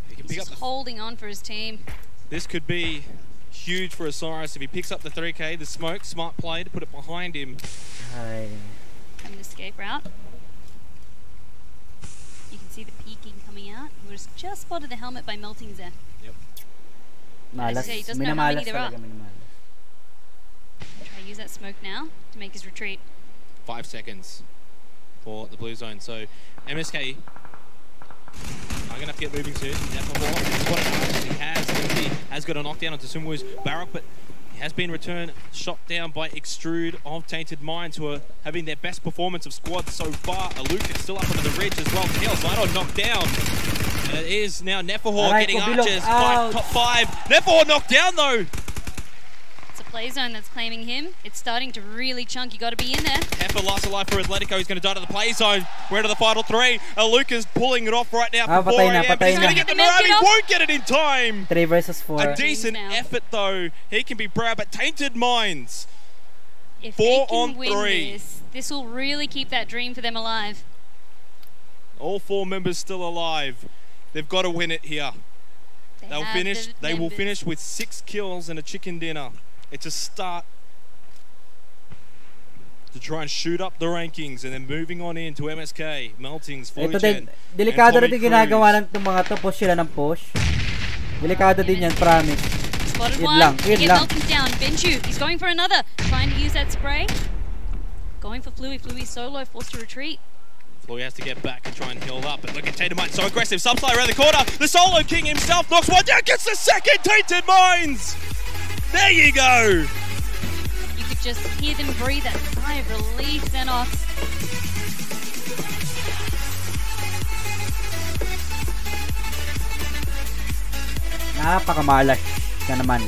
He can pick up holding on for his team. This could be huge for Osiris if he picks up the 3K, the smoke. Smart play to put it behind him. An escape route. You can see the peeking coming out. He was just spotted the helmet by melting there. Yep. Malas. He doesn't know how many there are. Try to use that smoke now to make his retreat. 5 seconds for the blue zone. So MSK are going to have to get moving soon. He has got a knockdown onto Zimau's Barak, but he has been returned, shot down by Extrude of Tainted Minds, who are having their best performance of squad so far. Aluka is still up onto the ridge as well. Tails Zidon knocked down. And it is now Neferhawk getting archers. Top 5. Neferhawk knocked down though. Play zone that's claiming him. It's starting to really chunk. You got to be in there. Heifer last alive for Atletico. He's going to die to the play zone. We're into the final 3. Aluka's pulling it off right now for 4 AM. He's going to get the Mirab. He won't get it in time. 3 versus 4. A decent effort though. He can be proud, but Tainted Minds. If 4 they can on win 3. This will really keep that dream for them alive. All 4 members still alive. They've got to win it here. They will finish with 6 kills and a chicken dinner. It's a start to try and shoot up the rankings and then moving on into MSK, Meltings, Flugen, delikado rin ginagawa ng mga to, push sila ng push. Delikado din yan, promise. Spotted one, Meltings down, Benchu, he's going for another, trying to use that spray. Going for Fluey, Fluey solo, forced to retreat. Fluey has to get back and try and heal up, but look at Tainted Minds, so aggressive, subslide around the corner, the Solo King himself knocks one down, gets the second, Tainted Minds! There you go! You could just hear them breathe that sigh of relief, Xenos. Napakamalas na naman.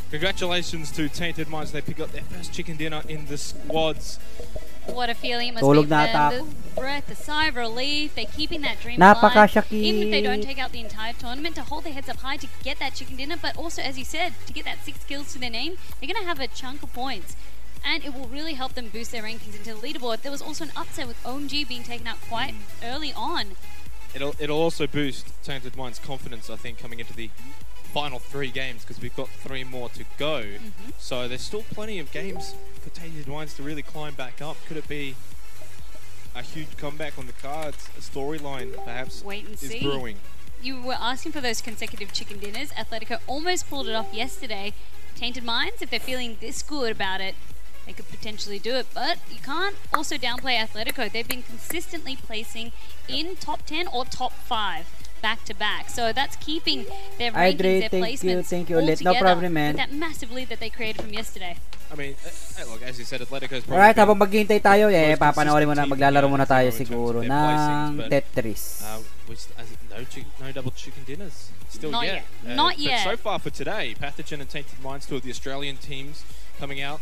Congratulations to Tainted Minds. They pick up their first chicken dinner in the squads. What a feeling it must be for them. The breath, the sigh of relief. They're keeping that dream alive. Even if they don't take out the entire tournament, to hold their heads up high to get that chicken dinner, but also, as you said, to get that 6 kills to their name, they're going to have a chunk of points. And it will really help them boost their rankings into the leaderboard. There was also an upset with OMG being taken out quite early on. It'll also boost Tainted Minds' confidence, I think, coming into the final 3 games, because we've got 3 more to go. So there's still plenty of games for Tainted Minds to really climb back up. Could it be a huge comeback on the cards? A storyline perhaps is brewing. You were asking for those consecutive chicken dinners. Atletico almost pulled it off yesterday. Tainted Minds, if they're feeling this good about it, they could potentially do it, but you can't also downplay Atletico. They've been consistently placing in top 10 or top 5 back to back, so that's keeping their rankings, their placements all together. No problem, man. With that massive lead that they created from yesterday. I mean, look, as you said, Atletico's probably... Alright, habang maghihintay tayo, papanoorin mo na, maglalaro muna tayo siguro ng Tetris. no double chicken dinners. Still Not yet. Not yet. But so far for today, Pathogen and Tainted Minds, two of the Australian teams coming out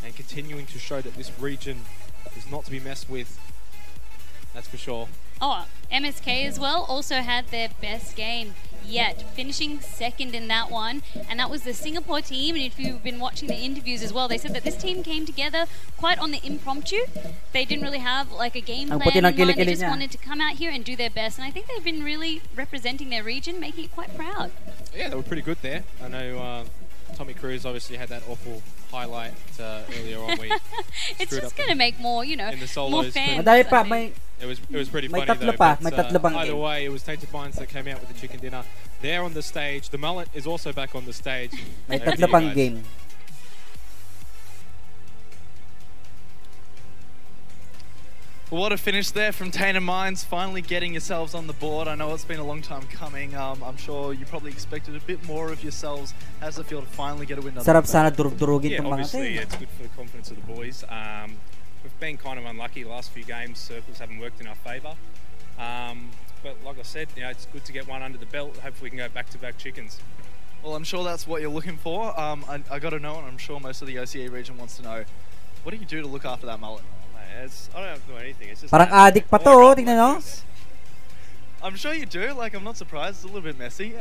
and continuing to show that this region is not to be messed with. That's for sure. Oh, MSK as well also had their best game yet, finishing second in that one, and that was the Singapore team. And if you've been watching the interviews as well, they said that this team came together quite on the impromptu. They didn't really have like a game plan in mind. They just wanted to come out here and do their best, and I think they've been really representing their region, making it quite proud. Yeah, they were pretty good there. I know Tommy Cruz obviously had that awful highlight earlier on. It's just going to make more, you know, in the solos, more fans. It was pretty funny though. Either way, it was Tainted Minds that came out with the chicken dinner. They're on the stage. The mullet is also back on the stage. May tatlo pang game. Well, what a finish there from Tainted Minds, finally getting yourselves on the board. I know it's been a long time coming. I'm sure you probably expected a bit more of yourselves. How's it feel to finally get a win? Sarap sana durug-durugin tong mga obviously, it's good for the confidence of the boys. We've been kind of unlucky the last few games. Circles haven't worked in our favour. But like I said, you know, it's good to get one under the belt. Hopefully we can go back-to-back chickens. Well, I'm sure that's what you're looking for. I got to know, and I'm sure most of the OCA region wants to know, what do you do to look after that mullet? I don't have to do anything. It's just parang addict pa to, tingnan no? I'm sure you do. Like, I'm not surprised. It's a little bit messy.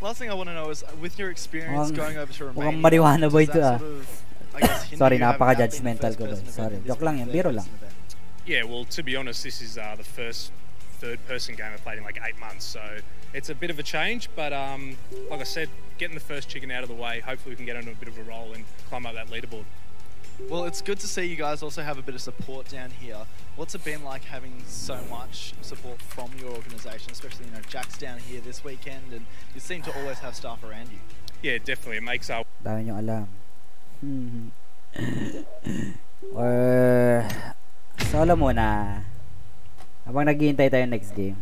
Last thing I want to know is, with your experience going over to Romania, marijuana boy to Sorry, napaka-judgmental ko. Sorry, joke lang yan, biro lang. Yeah, well, to be honest, this is the first third-person game I've played in like 8 months, so it's a bit of a change. But like I said, getting the first chicken out of the way, hopefully we can get onto a bit of a roll and climb up that leaderboard. Well, it's good to see you guys also have a bit of support down here. What's it been like having so much support from your organisation, especially, you know, Jack's down here this weekend, and you seem to always have staff around you? Yeah, definitely. It makes our... Dami nyo alam. Solo muna. Habang naghihintay tayo next game.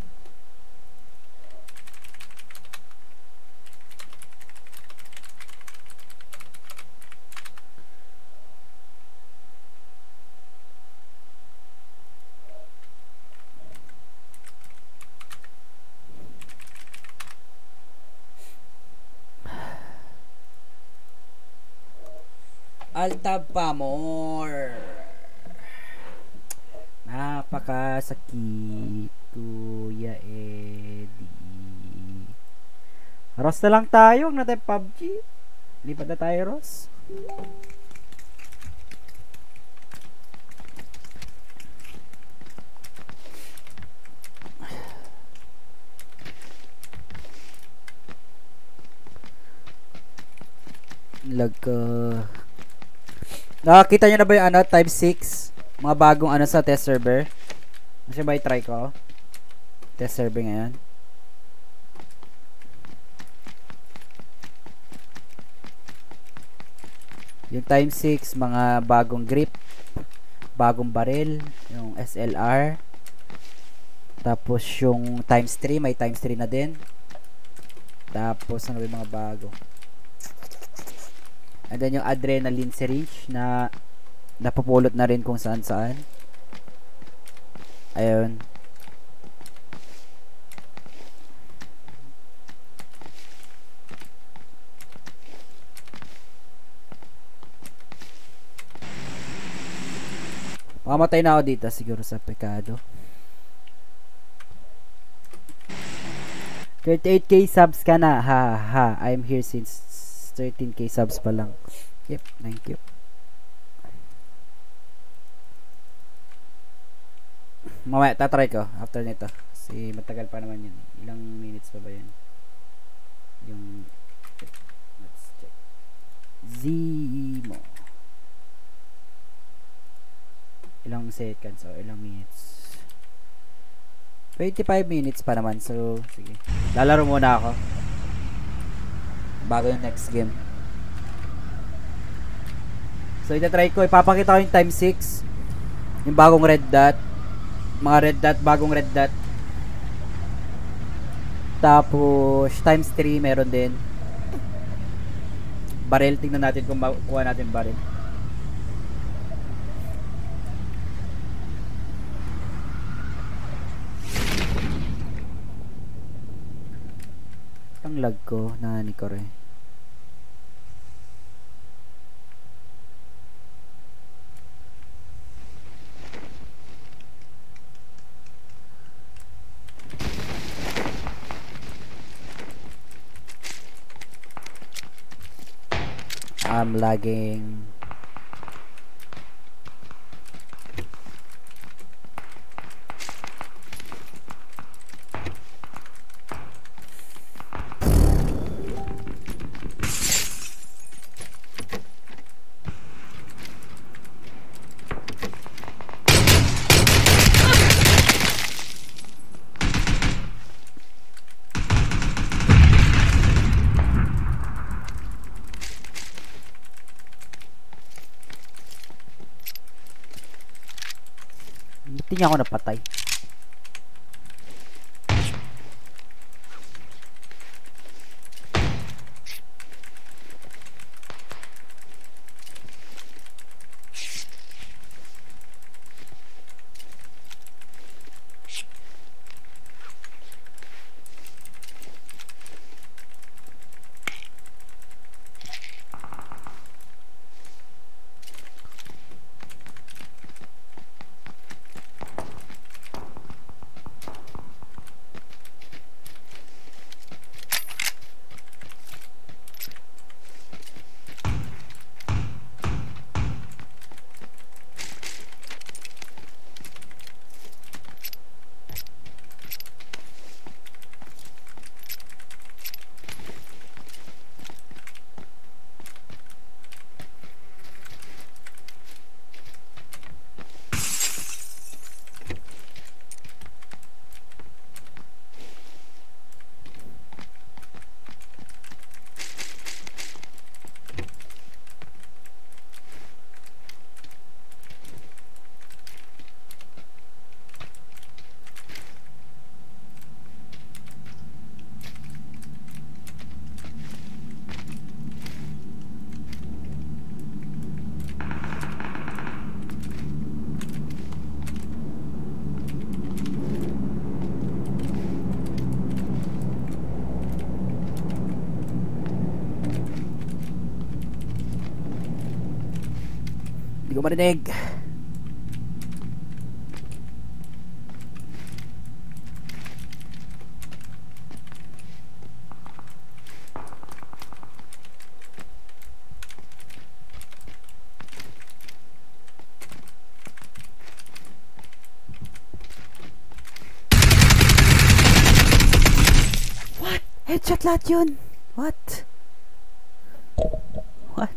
Altab pa more. Napakasakit, Kuya Eddie. Ross na lang tayo, huwag na tayo PUBG. Lipat na tayo, Ross. Nakakita nyo na ba yung ano, type 6? Mga bagong ano sa test server? Kasi ba i-try ko? Test server ngayon. Yung time 6, mga bagong grip, bagong barrel, yung SLR. Tapos yung times 3, may times 3 na din. Tapos ano ba yung mga bago? And then yung adrenaline syringe na napupulot na rin kung saan saan. Ayun. Mamatay na ako dito siguro sa pekado. 38k subs ka na. Ha ha. I'm here since 13k subs pa lang. Yep, thank you. Mamaya, tatry ko after nito. Kasi matagal pa naman yun. Ilang minutes pa ba yun? Yung... Let's check. Zimoau. Ilang seconds o ilang minutes? 25 minutes pa naman. So, sige. Lalaro muna ako bago yung next game. So itatry ko, ipapakita ko yung time 6, yung bagong red dot, mga red dot, bagong red dot. Tapos times 3 meron din. Barrel, tingnan natin kung kuha natin barrel. lag ko? Nani ko rin. I'm lagging. Hindi niya ako napatay. Hindi ko marinig. What? Headshot lahat yun. What? What?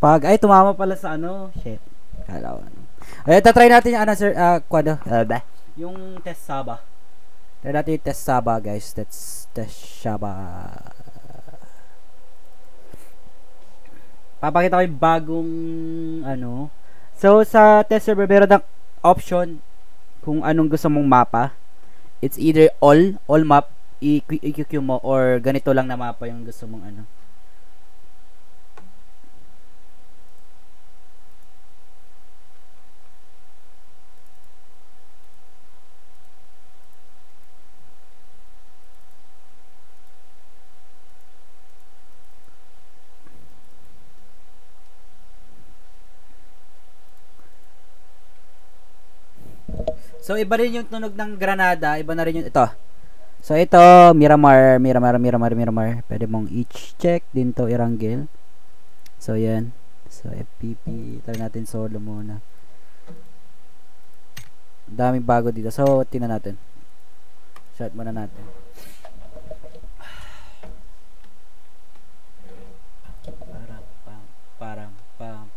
Pag ay tumama pala sa ano, shit. Kala ko ano. Ay, try natin yung ano sir, kwado. Yung test Saba. Try natin yung test Saba, guys. That's test Saba. Papakita ko yung bagong ano. So sa test server meron ng option kung anong gusto mong mapa. It's either all map i-QQ mo or ganito lang na mapa yung gusto mong ano. So iba rin yung tunog ng granada, iba na rin yung ito. So ito, Miramar. Pwede mong each check din to iranggil. So yan. So FPP, try natin solo muna. Daming bago dito. So tingnan natin. Shot muna natin. Parang pam.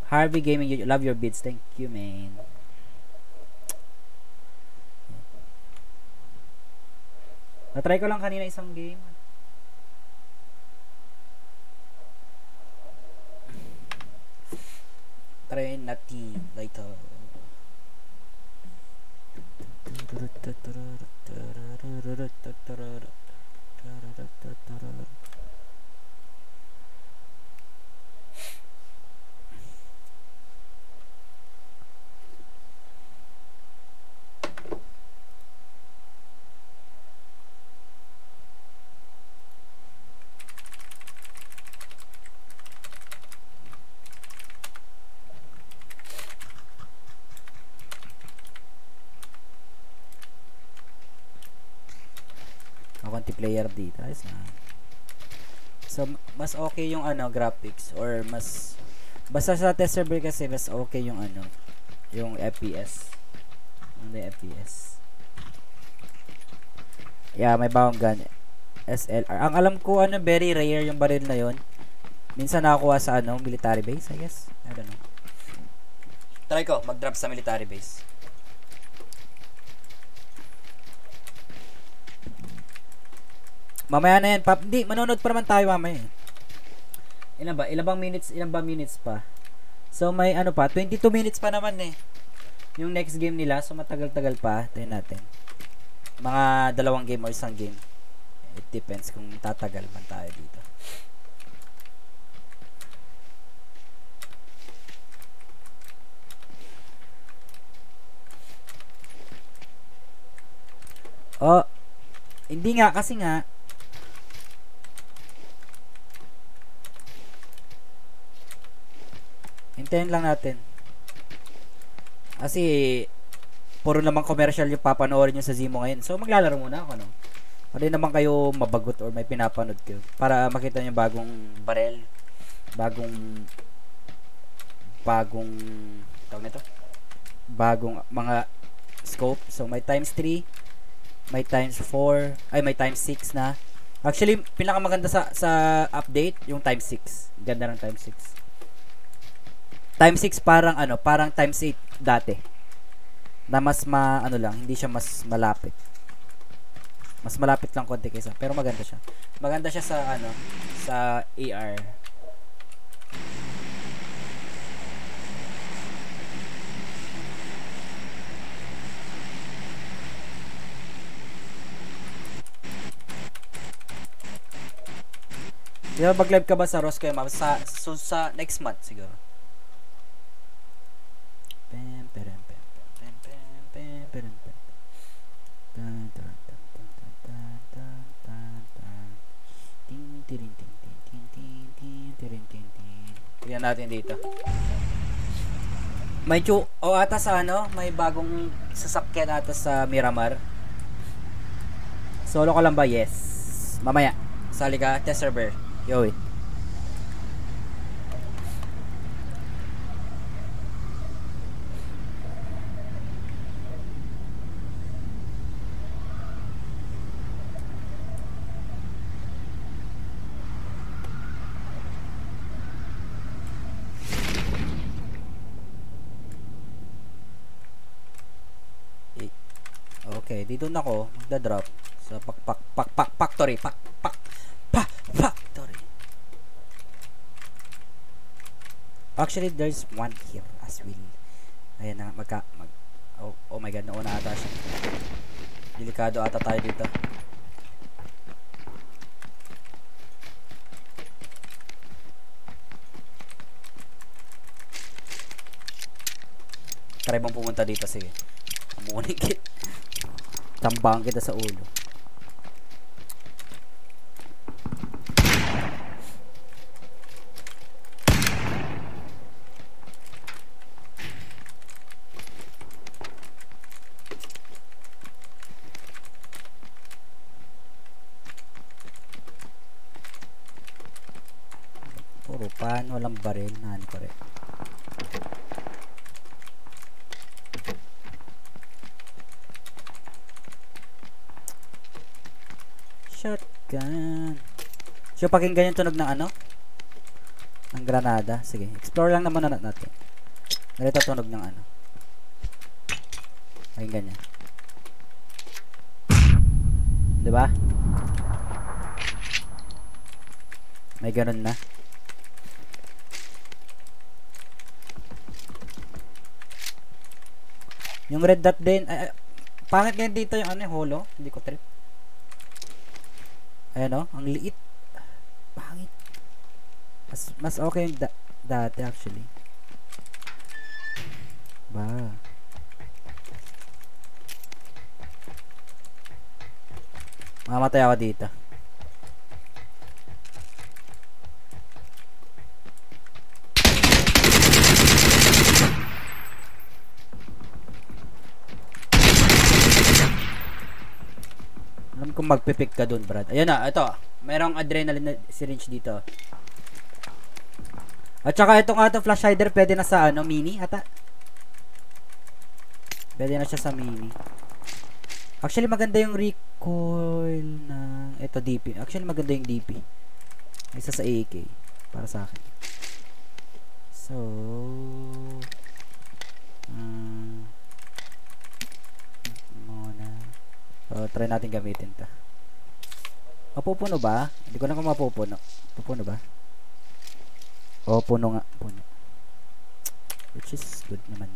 Harvey Gaming, you love your beats. Thank you, man. Na-try ko lang kanina isang game. Try natin later. Kakunti player dito. Ayos na. So, mas okay yung graphics or mas basta sa test server kasi mas okay yung yung FPS. Yung FPS. Yeah, may bagong gun. SLR. Ang alam ko very rare yung baril na yon. Minsan nakakuha sa military base, I guess. I don't know. Try ko mag-drop sa military base. Mamaya na yan, Pap. Hindi, manonood pa naman tayo mamaya. Ilan ba? Ilan ba minutes pa? So, may pa, 22 minutes pa naman eh. Yung next game nila, so matagal-tagal pa. Tayo natin. Mga 2 game or 1 game. It depends kung tatagal man tayo dito. Oh, hindi nga kasi nga hintayin lang natin. Kasi puro naman commercial yung papanoorin nyo sa Zimoau ngayon. So maglalaro muna ako, no? Hindi naman kayo mabagot or may pinapanood kayo para makita nyo bagong barrel, bagong tawag nito, bagong mga scope. So may times 3, may times 4, ay may times 6 na. Actually, pinakamaganda sa update yung times 6. Ganda ng times 6. Times 6 parang parang times 8 dati. Na mas lang, hindi siya mas malapit. Mas malapit lang konti kaysa, pero maganda siya. Maganda siya sa sa AR. Mag-live ka ba sa Roscoe, ma'am? Sa next month siguro. Tignan natin dito. May ata sa may bagong sasakyan ata sa Miramar. Solo ko lang ba? Yes. Mamaya. Sali ka, test server. Yo. Okay, dito na ako magda-drop sa factory. Factory. Actually, there's one here as well. Ayan na, oh my god, nauna ata siya. Delikado ata tayo dito. Try mong pumunta dito, sige. Amunikit. Tambang kita sa ulo. Puro pan, walang baril. Nani ko rin. Shotgun. So, pakinggan yung tunog ng ng granada. Sige, explore lang naman natin. Narito tunog ng pakinggan niya. Diba? May ganun na. Yung red dot din. Pangit ganyan dito yung holo. Hindi ko trip. Ayan ang liit. Pangit. Mas okay yung dati actually. Ba. Mamatay ako dito. Alam ko kung magpipick ka dun, Brad. Ayan na, ito. Merong adrenaline syringe dito. At saka ito nga ito, flash hider, pwede na sa ano, mini, ata. Pwede na siya sa mini. Actually, maganda yung recoil ng ito, DP. Actually, maganda yung DP. Isa sa AK. Para sa akin. So, muna. So, try natin gamitin to. Mapupuno ba? Hindi ko na kung mapupuno. Pupuno ba? Oo, puno nga. Puno. Which is good naman.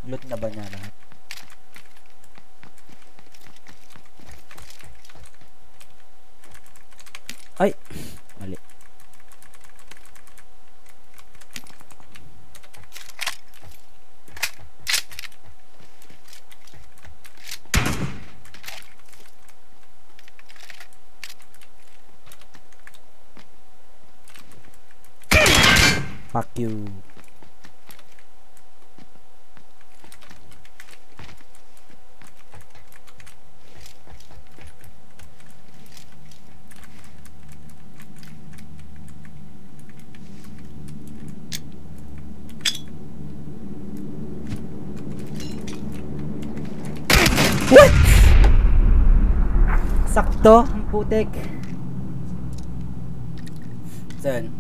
Loot na ba niya lahat? Ay! Mali. Fuck you. What? Sakto, ang putik. Saan?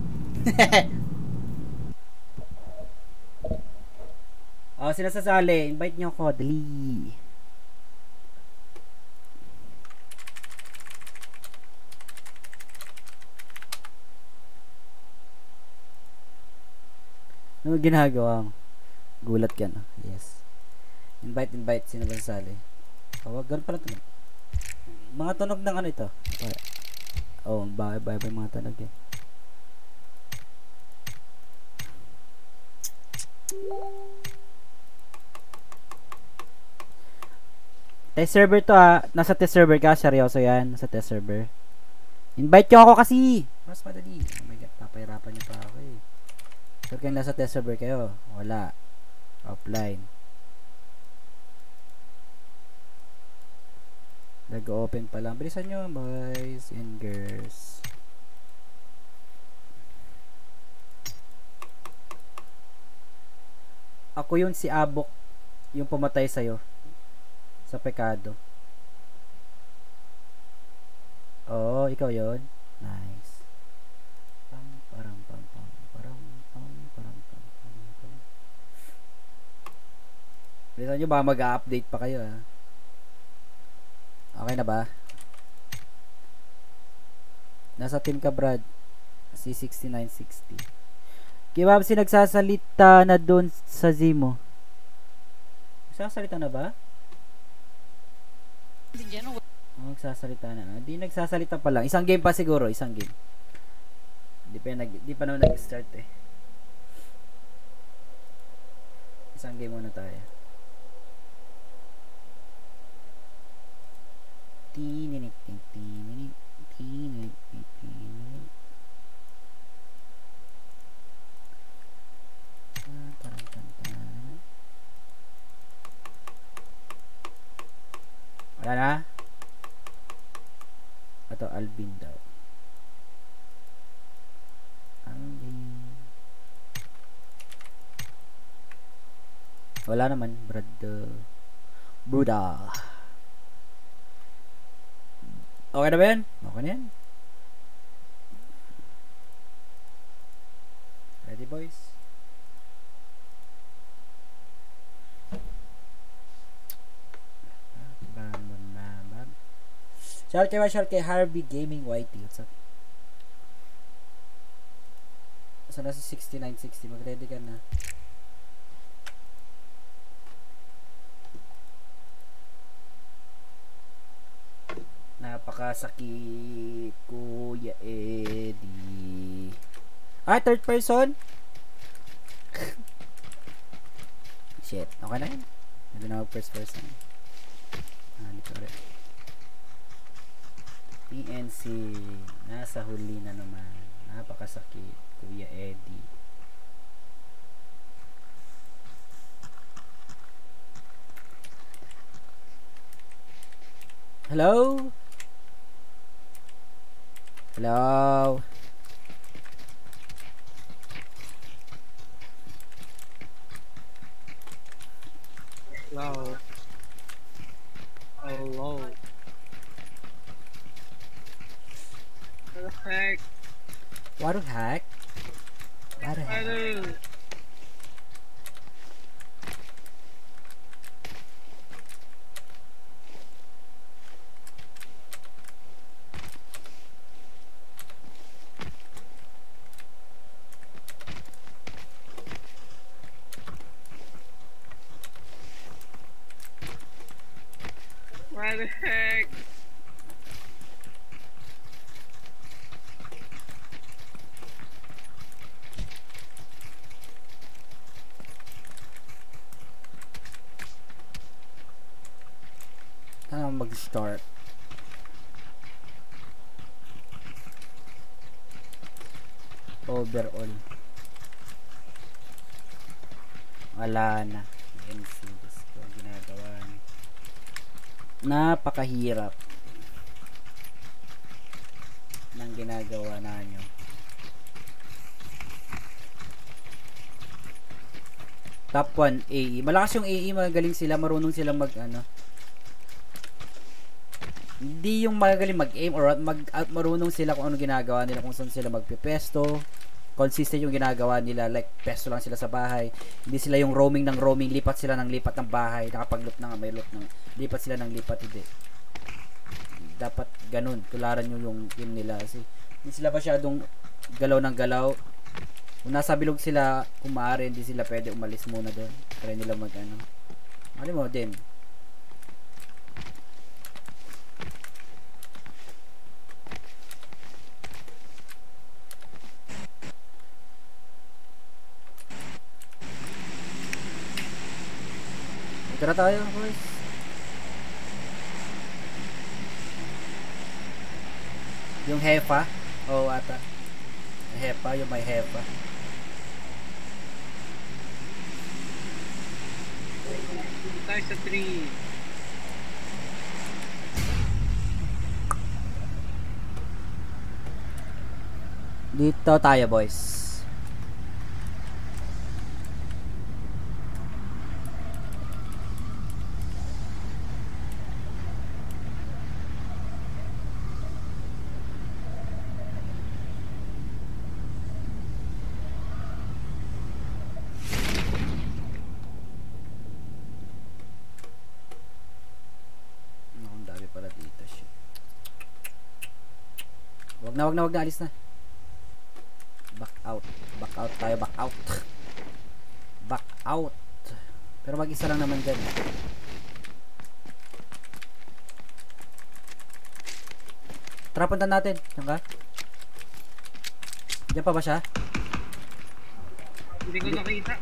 Oh, sila sasali. Invite nyo ako. Dali. Ano ginagawa mo? Gulat ka na. Yes. Invite. Sino ba sasali? Oh, ganun pala tunog. Mga tunog ng ano ito? Oh, bye mga tunog eh. Test server to ah. Nasa test server ka. Seryoso yan. Nasa test server. Invite nyo ako kasi. Mas madali. Oh my god. Papahirapan nyo pa ako eh. Sure kayong nasa test server kayo. Wala. Offline. Nag-open pa lang. Bilisan nyo boys and girls. Ako yun si Abok. Yung pumatay sa'yo. Sa pekado. Oo, ikaw yun. Nice. Bilisan nyo ba mag-update pa kayo ah. Okay na ba? Nasa team ka Brad. C6960. Kibab si nagsasalita na doon sa Zimoau. Nagsasalita na ba? Oh, nagsasalita na. Di nagsasalita pa lang. Isang game pa siguro. Isang game. Di pa naman nag-start eh. Isang game muna tayo. Tininik. Wala na? Ito, Alvin daw. Alvin. Wala naman, Brad. Buddha. Okay na ba yan? Okay na yan. Ready, boys? Shout kay Harvey Gaming YT. What's up? So, nasa 6960. Mag-ready ka na. Napakasakit, Kuya Eddie. Ah, third person? Shit. Okay na yun. Hindi na first person. Dito rin. PNC. Nasa huli na naman. Napakasakit, Kuya Eddie. Hello? Hello? Hello. Hello. What the heck? What the heck? What the heck? What the heck? Ano mag-start? Overall. Wala na. MC. Gusto ginagawa niyo. Napakahirap ng ginagawa nanyo. Top 1 AE. Malakas yung AE, magaling sila, marunong silang mag ano. Hindi yung magaling mag-aim or marunong sila kung ano ginagawa nila, kung saan sila magpepesto. Consistent yung ginagawa nila, like pesto lang sila sa bahay. Hindi sila yung roaming ng roaming, lipat sila ng lipat ng bahay, nakapag-loop na may loop ng lipat sila ng lipat, hindi. Dapat ganun, tularan nyo yung game nila kasi hindi sila masyadong galaw ng galaw. Kung nasa bilog sila, kung maaari, hindi sila pwede umalis muna doon. Try nila mag ano. Ano mo din? Tara tayo, boys. Yung hepa? Oo, ata. Hepa, yung may hepa. Tayo sa 3. Dito tayo, boys. Wag na, alis na. Back out tayo, back out. Back out. Pero mag-isa lang naman dyan. Tara, punta natin. Diyan ka? Diyan pa ba siya? Hindi ko nakita.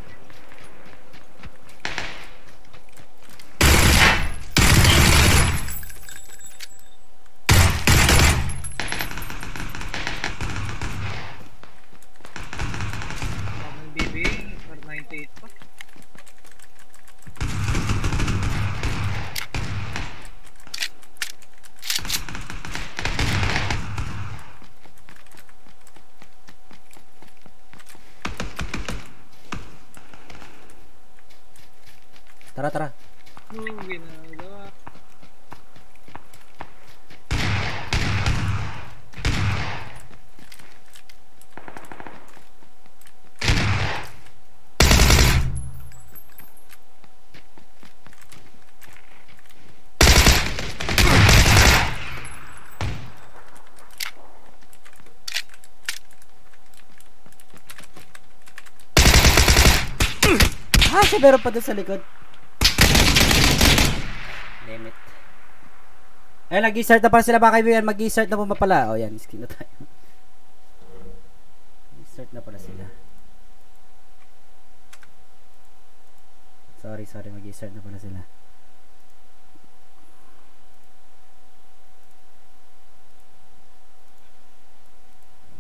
Tara. Ginagawa. Siya meron pa doon sa likod. Limit. Eh, nag-start na pala sila mga kaibigan. Mag-start na po pala. O, yan. Skin na tayo. Nag-start na pala sila. Sorry. Mag-start na pala sila.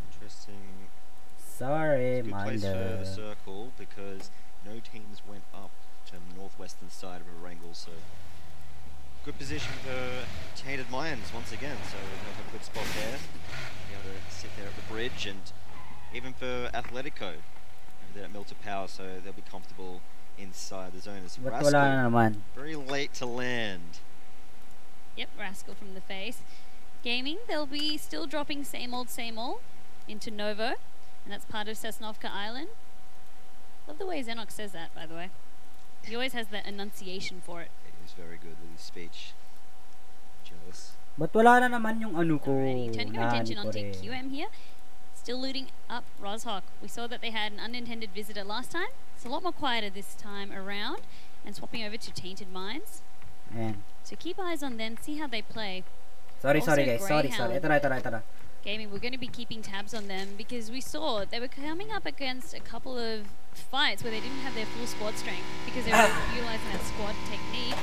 Interesting. Sorry, Mind. Good place for the circle because no teams went up to the northwestern side of Erangel, so good position for Tainted Minds once again, so they'll have a good spot there. Be able to sit there at the bridge, and even for Atletico, they're at Milton Power, so they'll be comfortable inside the zone. As Rascal, very late to land. Yep, Rascal from the face. Gaming, they'll be still dropping same old into Novo, and that's part of Sosnovka Island. Love the way Xenox says that, by the way. He always has that enunciation for it. He's very good with his speech. Jealous. But wala na naman yung ano ko. Alrighty, turning our attention onto QM here. Still looting up Rozhok. We saw that they had an unintended visitor last time. It's a lot more quieter this time around. And swapping over to Tainted Minds. Ayan. So keep eyes on them, see how they play. Sorry guys. Sorry. Ito na. Gaming, we're going to be keeping tabs on them because we saw they were coming up against a couple of fights where they didn't have their full squad strength because they were utilizing that squad technique,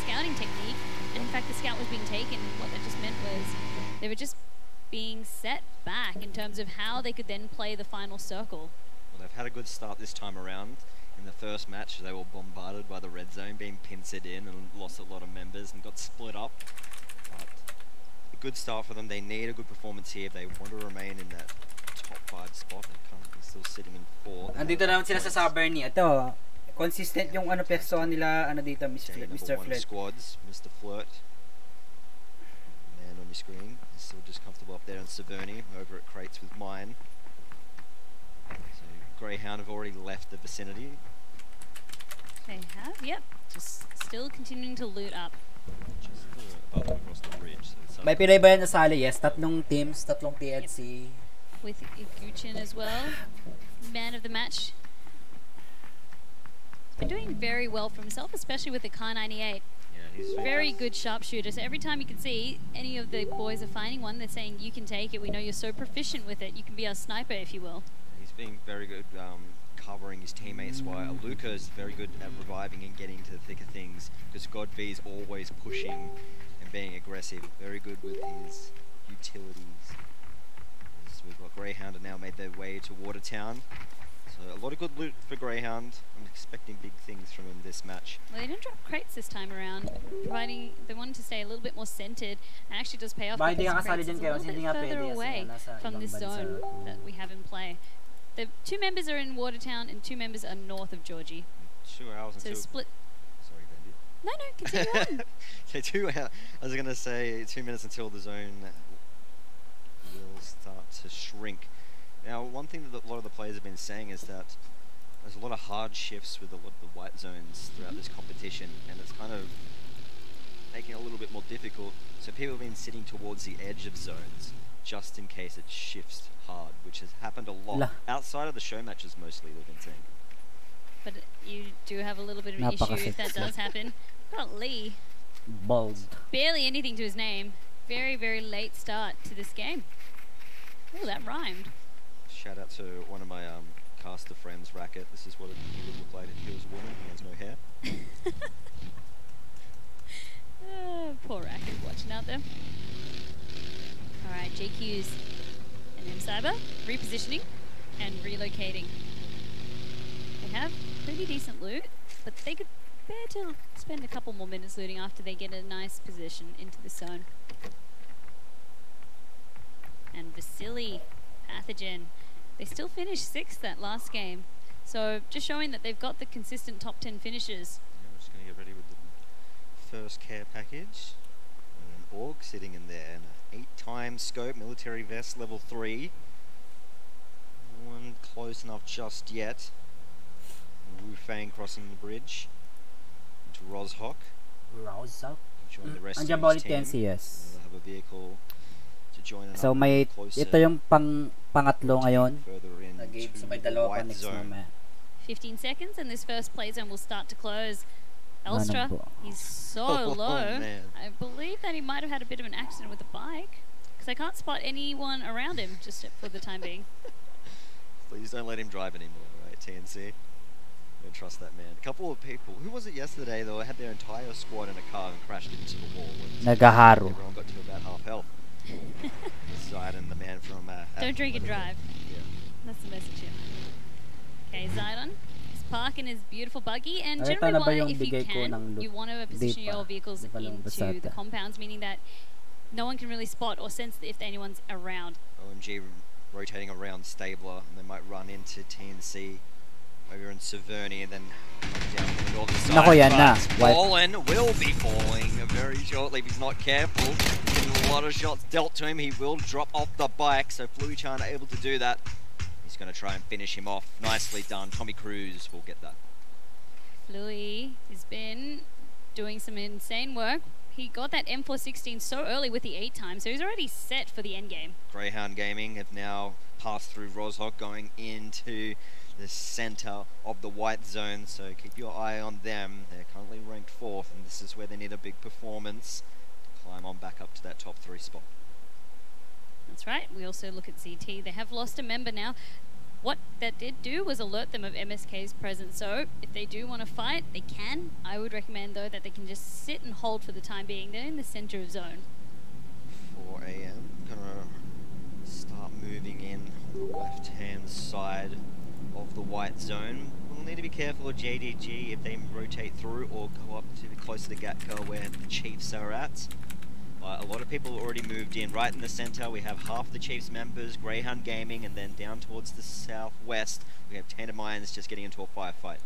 scouting technique. And in fact, the scout was being taken. What that just meant was they were just being set back in terms of how they could then play the final circle. Well, they've had a good start this time around. In the first match, they were bombarded by the red zone, being pincered in and lost a lot of members and got split up. But a good start for them. They need a good performance here if they want to remain in that top 5 spot. They're currently still sitting in 4th. Andito naman sila sa Saberni. Ito, consistent yung ano person nila, ano dito, Mr. Flirt. Squads, Mr. Flirt. Man on your screen is still just comfortable up there in Saverni, over at Crates with Mine. So Greyhound have already left the vicinity. They have, yep. Just still continuing to loot up. Just above and across the bridge. So May Pinoy ba yan nasali? Yes, tatlong teams, tatlong TNC. Yep. With Iguchin as well. Man of the match. He's been doing very well for himself, especially with the Kar 98. yeah, he's Very good sharpshooter. So every time you can see any of the boys are finding one, they're saying, you can take it. We know you're so proficient with it. You can be our sniper, if you will. He's being very good covering his teammates, while Luca is very good at reviving and getting to the thick of things, because God V is always pushing and being aggressive. Very good with his utilities. So we've got Greyhound have now made their way to Watertown. So a lot of good loot for Greyhound. I'm expecting big things from him this match. Well, they didn't drop crates this time around, providing they wanted to stay a little bit more centered, and actually does pay off because crates is a little bit further away from this zone that we have in play. The 2 members are in Watertown and 2 members are north of Georgie. 2 hours so until... split. Sorry, Bendy. No, continue on. So 2 hours. I was going to say 2 minutes until the zone will start to shrink. Now, one thing that a lot of the players have been saying is that there's a lot of hard shifts with a lot of the white zones throughout this competition, and it's kind of making it a little bit more difficult. So people have been sitting towards the edge of zones just in case it shifts hard, which has happened a lot. Outside of the show matches mostly, they've been saying. But you do have a little bit of an issue if that does happen. Got Lee. Bold. Barely anything to his name. Very, very late start to this game. Oh, that rhymed. Shout out to one of my caster friends, Racket. This is what he would look like if he was a woman. He has no hair. Poor Racket watching out there. Alright, JQ's and M-Cyber repositioning and relocating. They have pretty decent loot, but they could bear to spend a couple more minutes looting after they get a nice position into the zone. And Vasily, Pathogen, they still finished 6th that last game. So just showing that they've got the consistent top 10 finishes. Yeah, we're just going to get ready with the first care package. And an AUG sitting in there, and an 8-time scope, military vest, level 3. No one close enough just yet. Wu Fang crossing the bridge into Rozhok. Join the rest of his team. Yes. We'll have a vehicle to join. So may ito yung pangatlo ngayon. Na game, so may dalawa pa next mamaya. 15 seconds and this first play zone will start to close. Elstra, he's so low. I believe that he might have had a bit of an accident with the bike, because I can't spot anyone around him just for the time being. Please don't let him drive anymore, right, TNC? Don't trust that man. A couple of people, who was it yesterday though, had their entire squad in a car and crashed into the wall. Nagaharo. Everyone got to about half health. Zidon, the man from... don't drink and drive. Yeah. That's the message here. Okay, Zidon is park in his beautiful buggy, and generally why, if you can, you want to position your vehicles into the compounds, meaning that no one can really spot or sense if anyone's around. OMG rotating around Stabler, and they might run into TNC over in Severny, and then down the northern side. Fallen will be falling very shortly if he's not careful. Getting a lot of shots dealt to him. He will drop off the bike, so Fluichan able to do that. He's going to try and finish him off. Nicely done. Tommy Cruz will get that. Flui has been doing some insane work. He got that M416 so early with the 8 times, so he's already set for the end game. Greyhound Gaming have now passed through Roshok, going into the center of the white zone, so keep your eye on them. They're currently ranked 4th, and this is where they need a big performance to climb on back up to that top 3 spot. That's right. We also look at ZT. They have lost a member now. What that did do was alert them of MSK's presence, so if they do want to fight, they can. I would recommend, though, that they can just sit and hold for the time being. They're in the center of zone. 4 AM, gonna start moving in on the left-hand side of the white zone. We'll need to be careful of JDG if they rotate through or go up to close to the Gatka where the Chiefs are at. A lot of people already moved in. Right in the center, we have half the Chiefs members, Greyhound Gaming, and then down towards the southwest, we have Tandem Irons just getting into a firefight.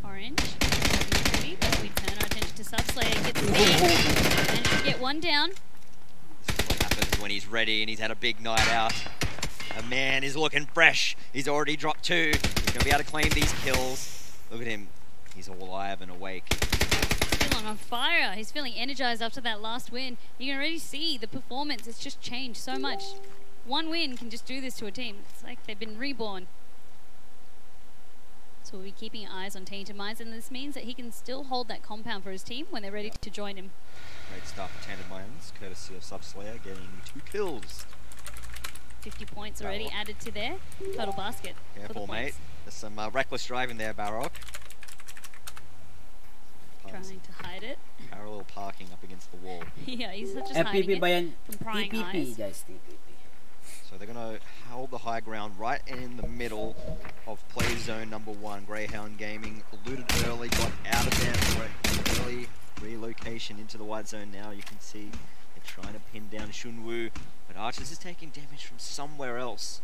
Orange, pretty, but we turn our attention to Subslayer, gets the lead, and to get one down. This is what happens when he's ready and he's had a big night out. A man is looking fresh. He's already dropped 2. He's going to be able to claim these kills. Look at him. He's alive and awake. On fire. He's feeling energized after that last win. You can already see the performance. It's just changed so much. One win can just do this to a team. It's like they've been reborn. So we'll be keeping eyes on Tainted Minds, and this means that he can still hold that compound for his team when they're ready to join him. Great start for Tainted Minds, courtesy of Subslayer, getting 2 kills. 50 points already added to their total basket. Careful, mate. There's some reckless driving there, Barrock. Trying to hide it. Parallel parking up against the wall. Yeah, he's just hiding it from prying eyes. Guys, so they're going to hold the high ground right in the middle of play zone number 1. Greyhound Gaming looted early, got out of there for early relocation into the white zone. Now you can see they're trying to pin down Shunwu, but Archers is taking damage from somewhere else.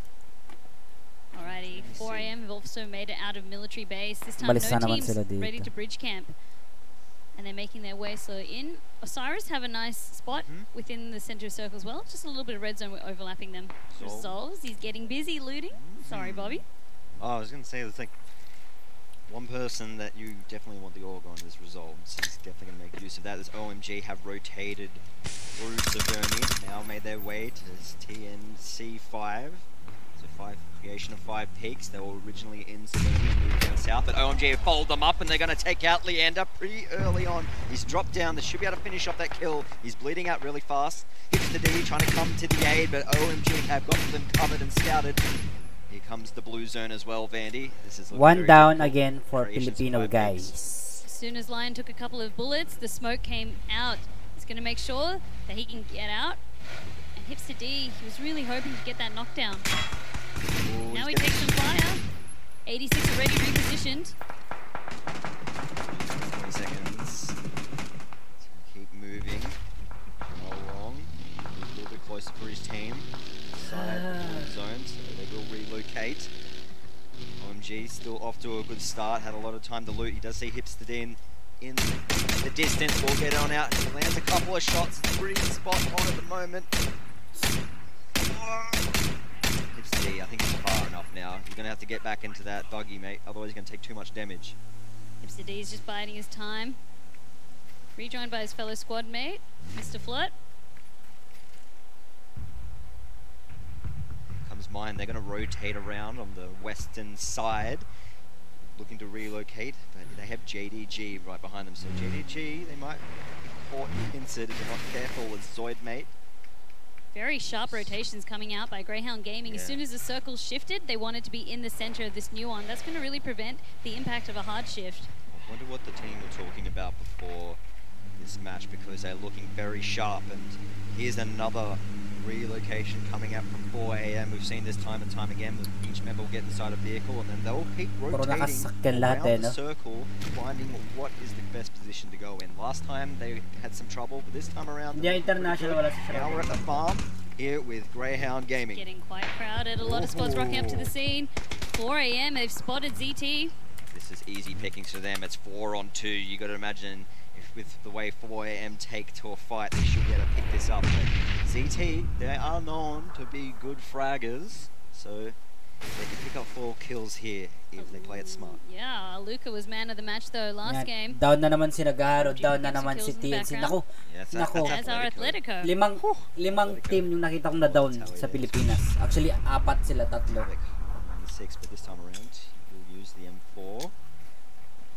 Alrighty, 4 AM have also made it out of military base. This time no teams ready to bridge camp. And they're making their way, so in. Osiris have a nice spot within the center of circle as well. Just a little bit of red zone overlapping them. Resolves, he's getting busy looting. Sorry, Bobby. Oh, I was going to say, there's like one person that you definitely want the org on is Resolves. He's definitely going to make use of that. As OMG have rotated through Severny, now made their way to TNC5. Creation of 5 peaks. They were originally in Severny, moved down south, but OMG have followed them up and they're going to take out Leander pretty early on. He's dropped down. They should be able to finish off that kill. He's bleeding out really fast. Hits the D, trying to come to the aid, but OMG have got them covered and scouted. Here comes the blue zone as well, Vandy. This is one down again for Filipino guys. As soon as Lion took a couple of bullets, the smoke came out. He's going to make sure that he can get out. And Hipster D, he was really hoping to get that knockdown. Ooh, now he takes some fire. 86 already repositioned. 20 seconds. So keep moving. Not long. A little bit closer for his team. Side of the zone, so they will relocate. OMG still off to a good start. Had a lot of time to loot. He does see Hipster D in the distance. Will get on out. He lands a couple of shots. Pretty spot on at the moment. I think it's far enough now. You're going to have to get back into that buggy, mate. Otherwise you're going to take too much damage. Hipster D is just biding his time. Rejoined by his fellow squad mate, Mr. Flirt. Comes mine. They're going to rotate around on the western side. Looking to relocate, but they have JDG right behind them. So JDG, they might be caught inside if they're not careful with Zoid, mate. Very sharp rotations coming out by Greyhound Gaming. As soon as the circle shifted, they wanted to be in the center of this new one. That's going to really prevent the impact of a hard shift. I wonder what the team were talking about before this match, because they're looking very sharp. And here's another relocation coming out from 4 a.m. We've seen this time and time again. Each member will get inside a vehicle and then they'll keep rotating around the circle, finding what is the best position to go in. Last time they had some trouble, but this time around, now we're at the farm here with Greyhound Gaming. Getting quite crowded. A lot of squads rocking up to the scene. 4 a.m. They've spotted ZT. This is easy pickings for them. It's 4 on 2. You got to imagine if with the way 4 a.m. take to a fight, they should be able to pick this up. But ZT, they are known to be good fraggers, so they can pick up 4 kills here if they play it smart. Yeah, Luca was man of the match though last game. Down na naman si Nagaro, down na naman si TNC. Naku, as our Atletico. Limang team yung nakita kong na down sa Pilipinas. Actually, 4 sila, 3. 6, but this time around, we'll use the M4.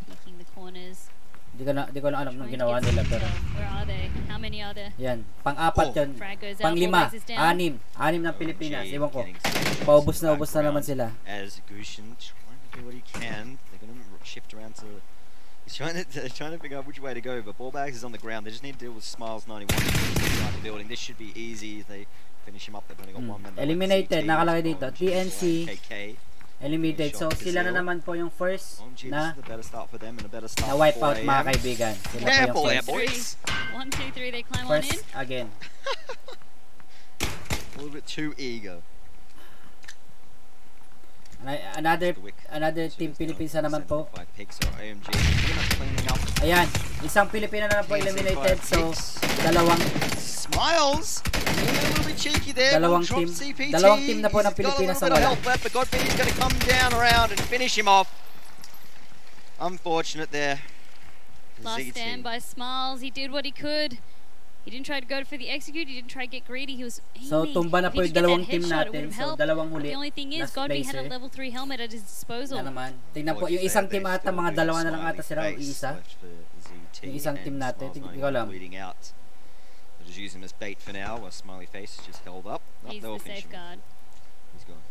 Peeking the corners. Di ko lang alam nung ginawa nila pero. Where are they? How many are there? Yan, pang-4 yun. Pang-5, 6 ng Pilipinas. Ewan ko. Paubos na naman sila. As Gushin trying to do what he can, they're going to shift around to. He's trying to figure out which way to go, but Ballbags is on the ground. They just need to deal with Smiles 91 inside the building. This should be easy. They finish him up. They've only got 1 member. Eliminated, nakalagay dito. TNC. Eliminated. So sila na naman po yung first na wipe out mga kaibigan. Sila po yung first. 1, 2, 3, they climb first on in. Again. A little bit too eager. Another team Philippines na naman po. Ayan, isang Pilipino na po eliminated. So dalawang Smiles. A little bit cheeky there. Dalawang team na po ng Pilipinas na wala. But Godfrey's going to come down around and finish him off. Unfortunate there. Last stand by Smiles. He did what he could. He didn't try to go for the execute. He didn't try to get greedy. He was aiming. So tumba na po yung dalawang team natin. So dalawang huli. The only thing is, Godfrey had a level 3 helmet at his disposal. Na naman. Tingnan po yung isang team ata, mga dalawa na lang ata sila o isa. Yung isang team natin. Tingnan ko lang. Just use him as bait for now, while Smiley Face is just held up. He's the safeguard. He's gone.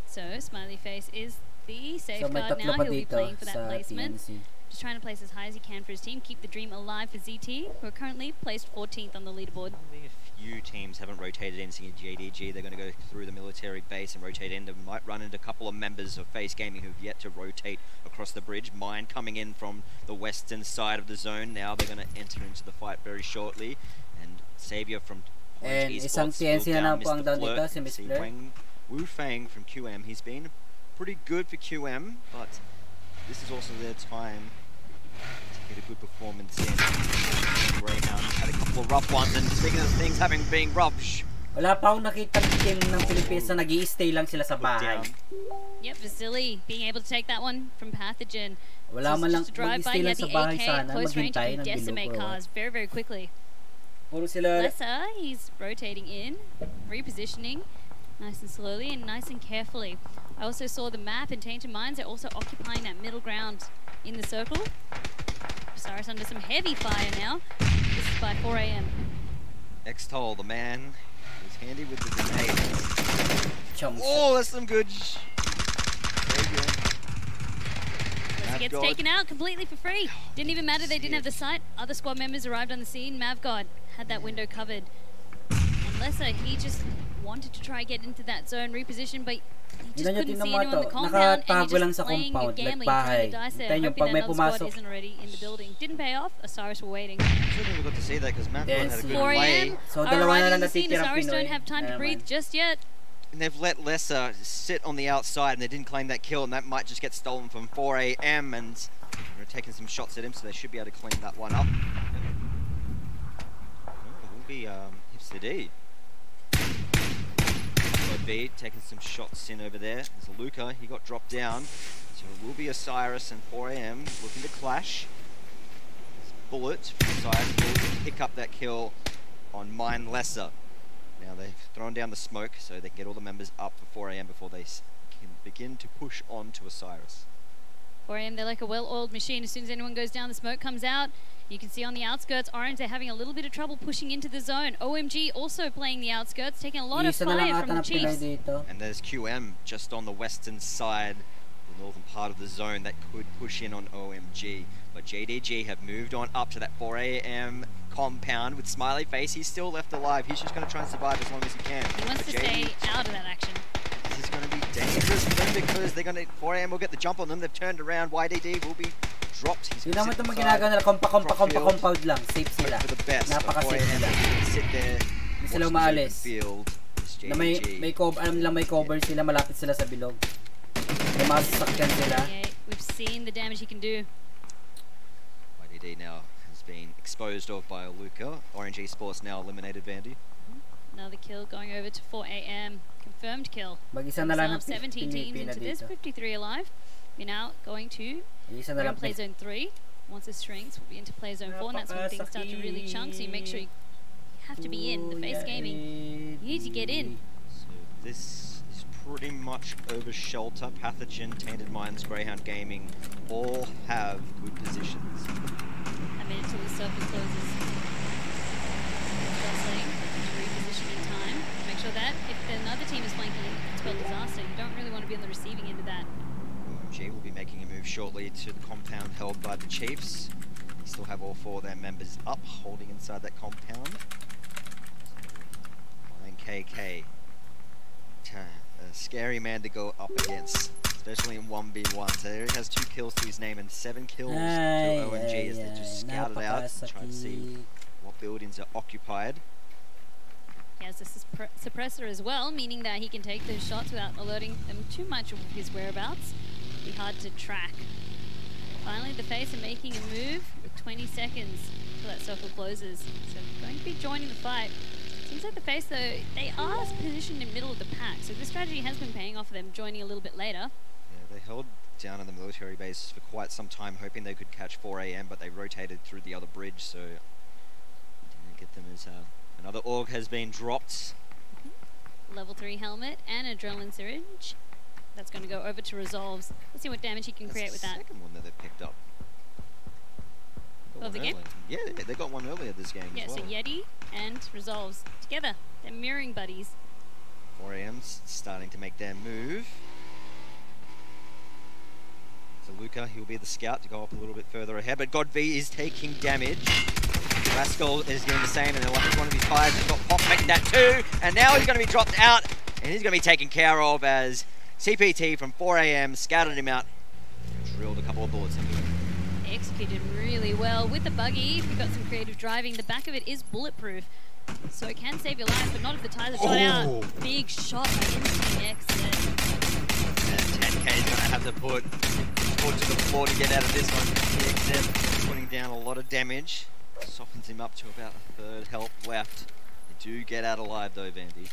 So Smiley Face is the safeguard now. He'll be playing for that placement. Just trying to place as high as he can for his team, keep the dream alive for ZT, who are currently placed 14th on the leaderboard. I think a few teams haven't rotated in, seeing JDG. They're going to go through the military base and rotate in. They might run into a couple of members of FaZe Gaming who've yet to rotate across the bridge. Mine coming in from the western side of the zone. Now they're going to enter into the fight very shortly. And Savior from and isang TNC na lang po ang down dito, si Miss Blair. Wu Fang from QM. He's been pretty good for QM, but this is also their time to get a good performance in. Greyhound had a couple of rough ones, and speaking of things having been rough, wala pa akong nakita ng team ng Philippines na nag-i-stay lang sila sa bahay. Yep, Vasily being able to take that one from Pathogen. Wala man lang mag-i-stay lang sa bahay sana, maghintay ng decimate cars very, very quickly. Puro sila. Lesser, he's rotating in, repositioning, nice and slowly and nice and carefully. I also saw the map and Tainted Minds. They're also occupying that middle ground in the circle. Osiris under some heavy fire now. This is by 4 a.m. X-Toll, the man, is handy with the grenades. Oh, that's some good. He gets taken out completely for free. Didn't even matter, they didn't have the sight. Other squad members arrived on the scene. Mavgod had that window covered. And Lesser, he just wanted to try get into that zone, reposition, but he just couldn't see anyone in the compound, and he just playing your gambling, trying to dice there, hoping that another squad isn't already in the building. Didn't pay off. Osiris were waiting. I don't think we got to see that because Mavgod had a good 4 play. So arriving on the scene, Osiris don't have time to breathe just yet. And they've let Lesser sit on the outside and they didn't claim that kill, and that might just get stolen from 4 a.m. and they're taking some shots at him, so they should be able to clean that one up. Oh, it will be Hipster D. B taking some shots in over there. There's a Luca, he got dropped down. So it will be Osiris and 4 a.m. looking to clash. Bullet from Osiris will pick up that kill on Mine Lesser. Now they've thrown down the smoke so they can get all the members up for 4 a.m. before they can begin to push on to Osiris. 4 a.m. they're like a well-oiled machine. As soon as anyone goes down, the smoke comes out. You can see on the outskirts, Orange, they're having a little bit of trouble pushing into the zone. OMG also playing the outskirts, taking a lot of fire from the Chiefs. And there's QM just on the western side. northern part of the zone that could push in on OMG. But JDG have moved on up to that 4 a.m. compound with Smiley Face. He's still left alive. He's just going to try and survive as long as he can. He wants to stay out of that action. This is going to be dangerous for them because they're going to 4 a.m. will get the jump on them. They've turned around. YDD will be dropped. He's going to sit inside. Compound lang. Safe sila. For the best. Napaka-safe nila. Sit there. Hindi sila umaalis. Field. Na may cover, alam nilang may cover sila, malapit sila sa bilog. May mga sasakyan sila. Yeah, we've seen the damage he can do. YDD now has been exposed of by Luca. Orange Esports now eliminated Vandy. Another kill going over to 4 a.m. Confirmed kill. Mag-isa na lang ng 17 teams into this, 53 alive. We're now going to play zone 3. Once this shrinks, we'll be into play zone 4, and that's when things start to really chunk, so you make sure you have to be in. The Face Gaming, you need to get in. So this is pretty much over Shelter, Pathogen, Tainted Minds, Greyhound Gaming all have good positions. A minute till the surface closes. Jostling to reposition in time. Make sure that if another team is flanking, it's spelled disaster. You don't really want to be on the receiving end of that. OMG will be making a move shortly to the compound held by the Chiefs. They still have all 4 of their members up, holding inside that compound. KK, a scary man to go up against, especially in 1v1. So he has 2 kills to his name and 7 kills to OMG as they just scouted out and try to see what buildings are occupied. He has a suppressor as well, meaning that he can take those shots without alerting them too much of his whereabouts. Be hard to track. Finally, the Face are making a move with 20 seconds till that circle closes. So going to be joining the fight. Seems like the Face, though, they are positioned in the middle of the pack, so this strategy has been paying off for them, joining a little bit later. Yeah, they held down on the military base for quite some time, hoping they could catch 4 a.m., but they rotated through the other bridge, so didn't get them as another AUG has been dropped. Level 3 helmet and adrenaline syringe. That's going to go over to Resolves. Let's see what damage he can create with that. That's the second one that they've picked up. Of the game? Yeah, they got one earlier this game as well. So Yeti and Resolves together. They're mirroring buddies. 4 a.m.'s starting to make their move. So Luca, he'll be the scout to go up a little bit further ahead, but God V is taking damage. Rascal is doing the same, and like one of his fires has got Pop making that too, and now he's going to be dropped out, and he's going to be taken care of as CPT from 4 a.m. scouted him out, drilled a couple of bullets into him. Executed really well with the buggy. If you've got some creative driving, the back of it is bulletproof, so it can save your life, but not if the tires are shot out. Big shot into the exit. And 10K is going to have to put foot to the floor to get out of this one. The exit putting down a lot of damage, softens him up to about a third health left. They do get out alive though, Vandy.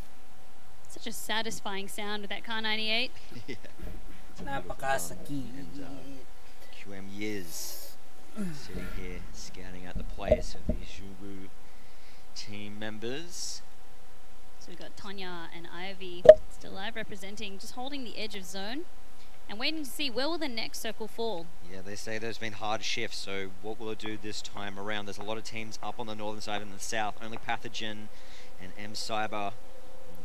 Such a satisfying sound with that Car 98. Yeah. Napakasakit. And QM Yiz sitting here scouting out the players of these Jubu team members. So we've got Tanya and Ivy still alive, representing, just holding the edge of zone and waiting to see where will the next circle fall. Yeah, they say there's been hard shifts, so what will it do this time around? There's a lot of teams up on the northern side and the south. Only Pathogen and M Cyber.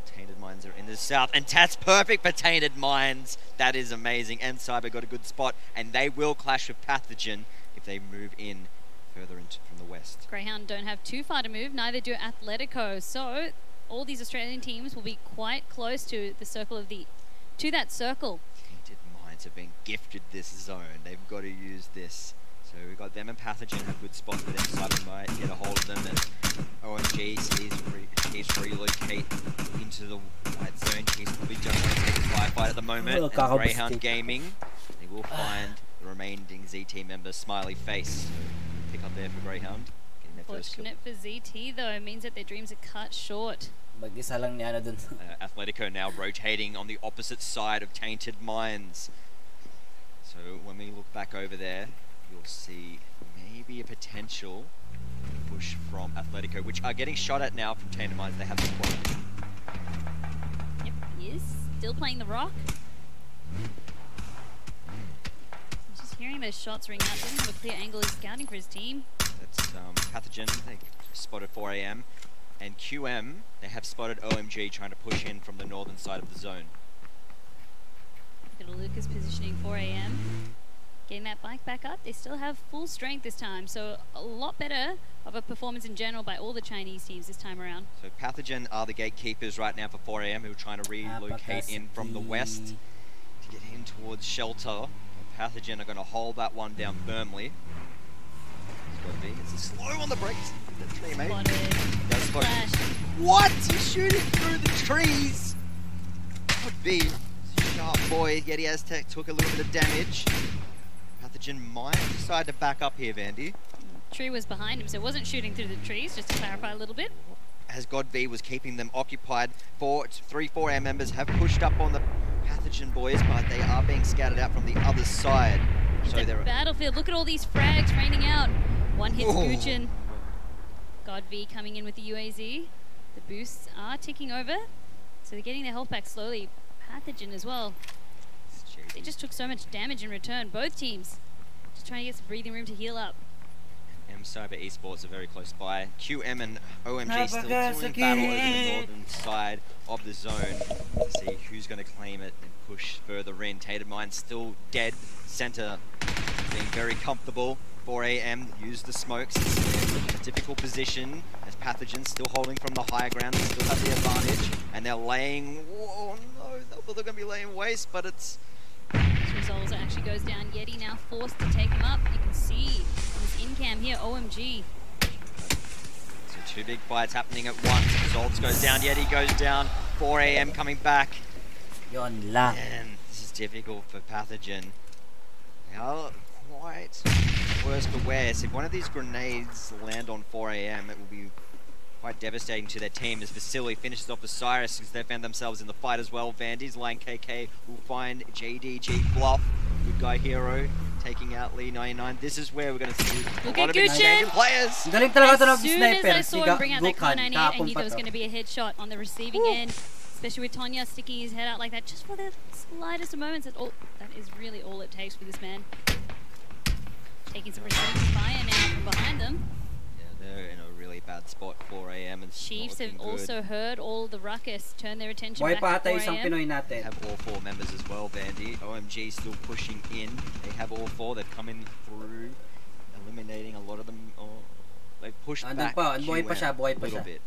Tainted Minds are in the south, and that's perfect for Tainted Minds. That is amazing. M Cyber got a good spot, and they will clash with Pathogen if they move in further into from the west. Greyhound don't have too far to move, neither do Atletico, so all these Australian teams will be quite close to the circle of that circle. Tainted Minds have been gifted this zone. They've got to use this. So we've got them and Pathogen have good spots, but M Cyber might get a hold of them, and OMG sees relocate into the white zone. He's probably just going to take his firefight at the moment. And Greyhound Gaming, they will find the remaining ZT member Smiley Face. So pick up there for Greyhound. Fortunate for ZT though, means that their dreams are cut short. Atletico now rotating on the opposite side of Tainted Minds. So when we look back over there, you'll see maybe a potential push from Atletico, which are getting shot at now from Tainted Minds. They have the point. Yep, he is. Still playing the rock. Just hearing those shots ring out. Doesn't have a clear angle. He's scouting for his team. That's Pathogen. They spotted 4 a.m. And QM, they have spotted OMG trying to push in from the northern side of the zone. Bit of Lucas positioning 4 AM. Getting that bike back up. They still have full strength this time, so a lot better of a performance in general by all the Chinese teams this time around. So Pathogen are the gatekeepers right now for 4 AM, who are trying to relocate in from the west to get in towards shelter. Pathogen are going to hold that one down firmly. It's a slow on the brakes. The tree, mate. What? He's shooting through the trees. Could be. Sharp boy. Yeti Aztec took a little bit of damage. Pathogen might decide to back up here, Vandy. Tree was behind him, so it wasn't shooting through the trees, just to clarify a little bit. As God V was keeping them occupied. 3-4 members have pushed up on the Pathogen boys, but they are being scattered out from the other side. It's a battlefield. Look at all these frags raining out. One hits Guchin. God V coming in with the UAZ. The boosts are ticking over, so they're getting their health back slowly. Pathogen as well. They just took so much damage in return, both teams. Just trying to get some breathing room to heal up. Cyber Esports are very close by. QM and OMG still doing battle over the northern side of the zone to see who's going to claim it and push further in. Tated Mine still dead. Center being very comfortable. 4 AM use the smokes. A difficult position as Pathogen still holding from the higher ground. They still have the advantage. And they're laying... Oh no, they're going to be laying waste, but it's... Resolves actually goes down. Yeti now forced to take him up. You can see this in-cam here, OMG. So 2 big fights happening at once. Resolves goes down, Yeti goes down. 4 AM coming back. Yon lang. And this is difficult for Pathogen. They are quite worse for wear. So if one of these grenades land on 4 AM, it will be quite devastating to their team as Vasily finishes off Osiris because they found themselves in the fight as well. Vandy's Line KK will find JDG Bluff. Good guy hero taking out Lee 99. This is where we're going to see a lot of Canadian players. As soon as I saw him bring out that Car 98, I knew there was going to be a headshot on the receiving end, especially with Tonya sticking his head out like that just for the slightest of moments. That is really all it takes for this man. Taking some restraining fire now from behind them. They're in a really bad spot, 4 AM, and Chiefs have also heard all the ruckus, turn their attention back to 4 AM. They have all 4 members as well, Vandy. OMG still pushing in. They have all 4. They've come in through, eliminating a lot of them. They've pushed back QM a little bit.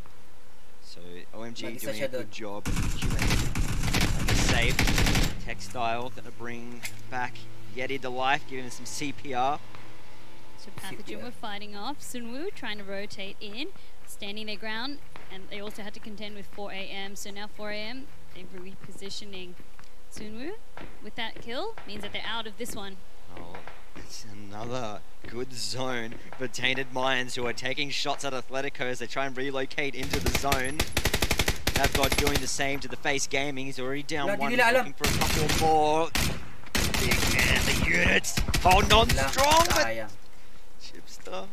So OMG doing a good job. QM safe. Textile gonna bring back Yeti to life, giving him some CPR. So Pathogen were fighting off. Sunwoo trying to rotate in, standing their ground, and they also had to contend with 4 AM. So now 4 AM, they're repositioning. Sunwoo, with that kill, means that they're out of this one. Oh, it's another good zone for Tainted Minds, who are taking shots at Atletico as they try and relocate into the zone. Navgod doing the same to the Face Gaming. He's already down one, he's looking for a couple more. Big man, the units holding on strong, but Chipster,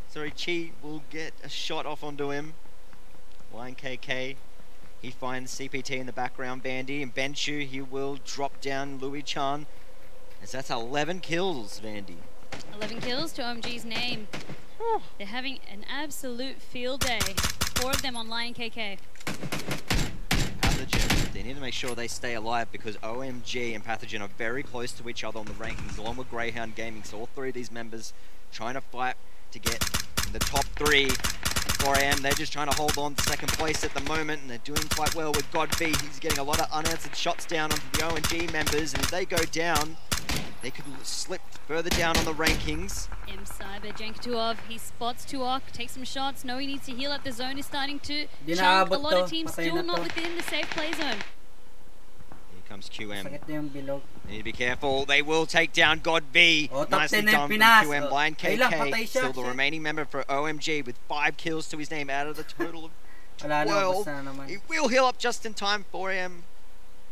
sorry, Chi will get a shot off onto him. Line KK, he finds CPT in the background, Vandy, and Benchu, he will drop down Louis Chan. As that's 11 kills, Vandy. 11 kills to OMG's name. They're having an absolute field day. 4 of them on Line KK. Pathogen, they need to make sure they stay alive because OMG and Pathogen are very close to each other on the rankings, along with Greyhound Gaming. So all 3 of these members trying to fight to get in the top 3. 4 AM, they're just trying to hold on to second place at the moment, and they're doing quite well with God V. He's getting a lot of unanswered shots down onto the OMG members, and if they go down, they could slip further down on the rankings. Cyber Jankatuov, he spots Tuok, takes some shots. No, he needs to heal up. The zone is starting to chunk. A lot of teams still not within the safe play zone. Here comes QM. They need to be careful. They will take down God V. Nicely done from QM. Line KK, still the remaining member for OMG with 5 kills to his name out of the total of 12. He will heal up just in time. 4 AM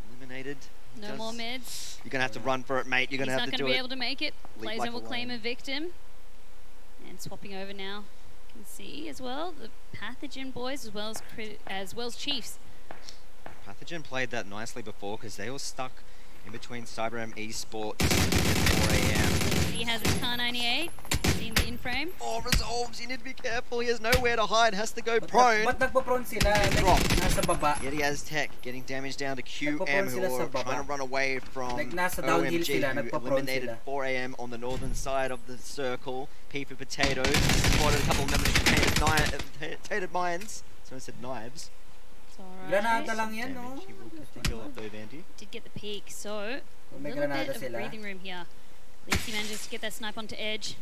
eliminated. No more mids. You're going to have to run for it, mate. You're going to have to do it. He's not going to be able to make it. Playzone will claim a victim. And swapping over now. You can see as well the Pathogen boys as well as Chiefs. Pathogen played that nicely before because they were stuck in between CyberM Esports and 4 AM. He has his Car 98. Seeing the in frame. Oh, resolves. You need to be careful. He has nowhere to hide. Has to go prone. Ba't nagpo-prone sila? Drop. Nasa baba. Yeti Aztec getting damage down to QM, who are trying to run away from nasa downhill OMG, sila, who eliminated 4am on the northern side of the circle. P for potatoes. Spotted a couple of members of Tated Mines. Someone said knives. Granada lang yan, no? Did get the peak, so a little bit of breathing room here. Lacey manages to get that snipe onto edge.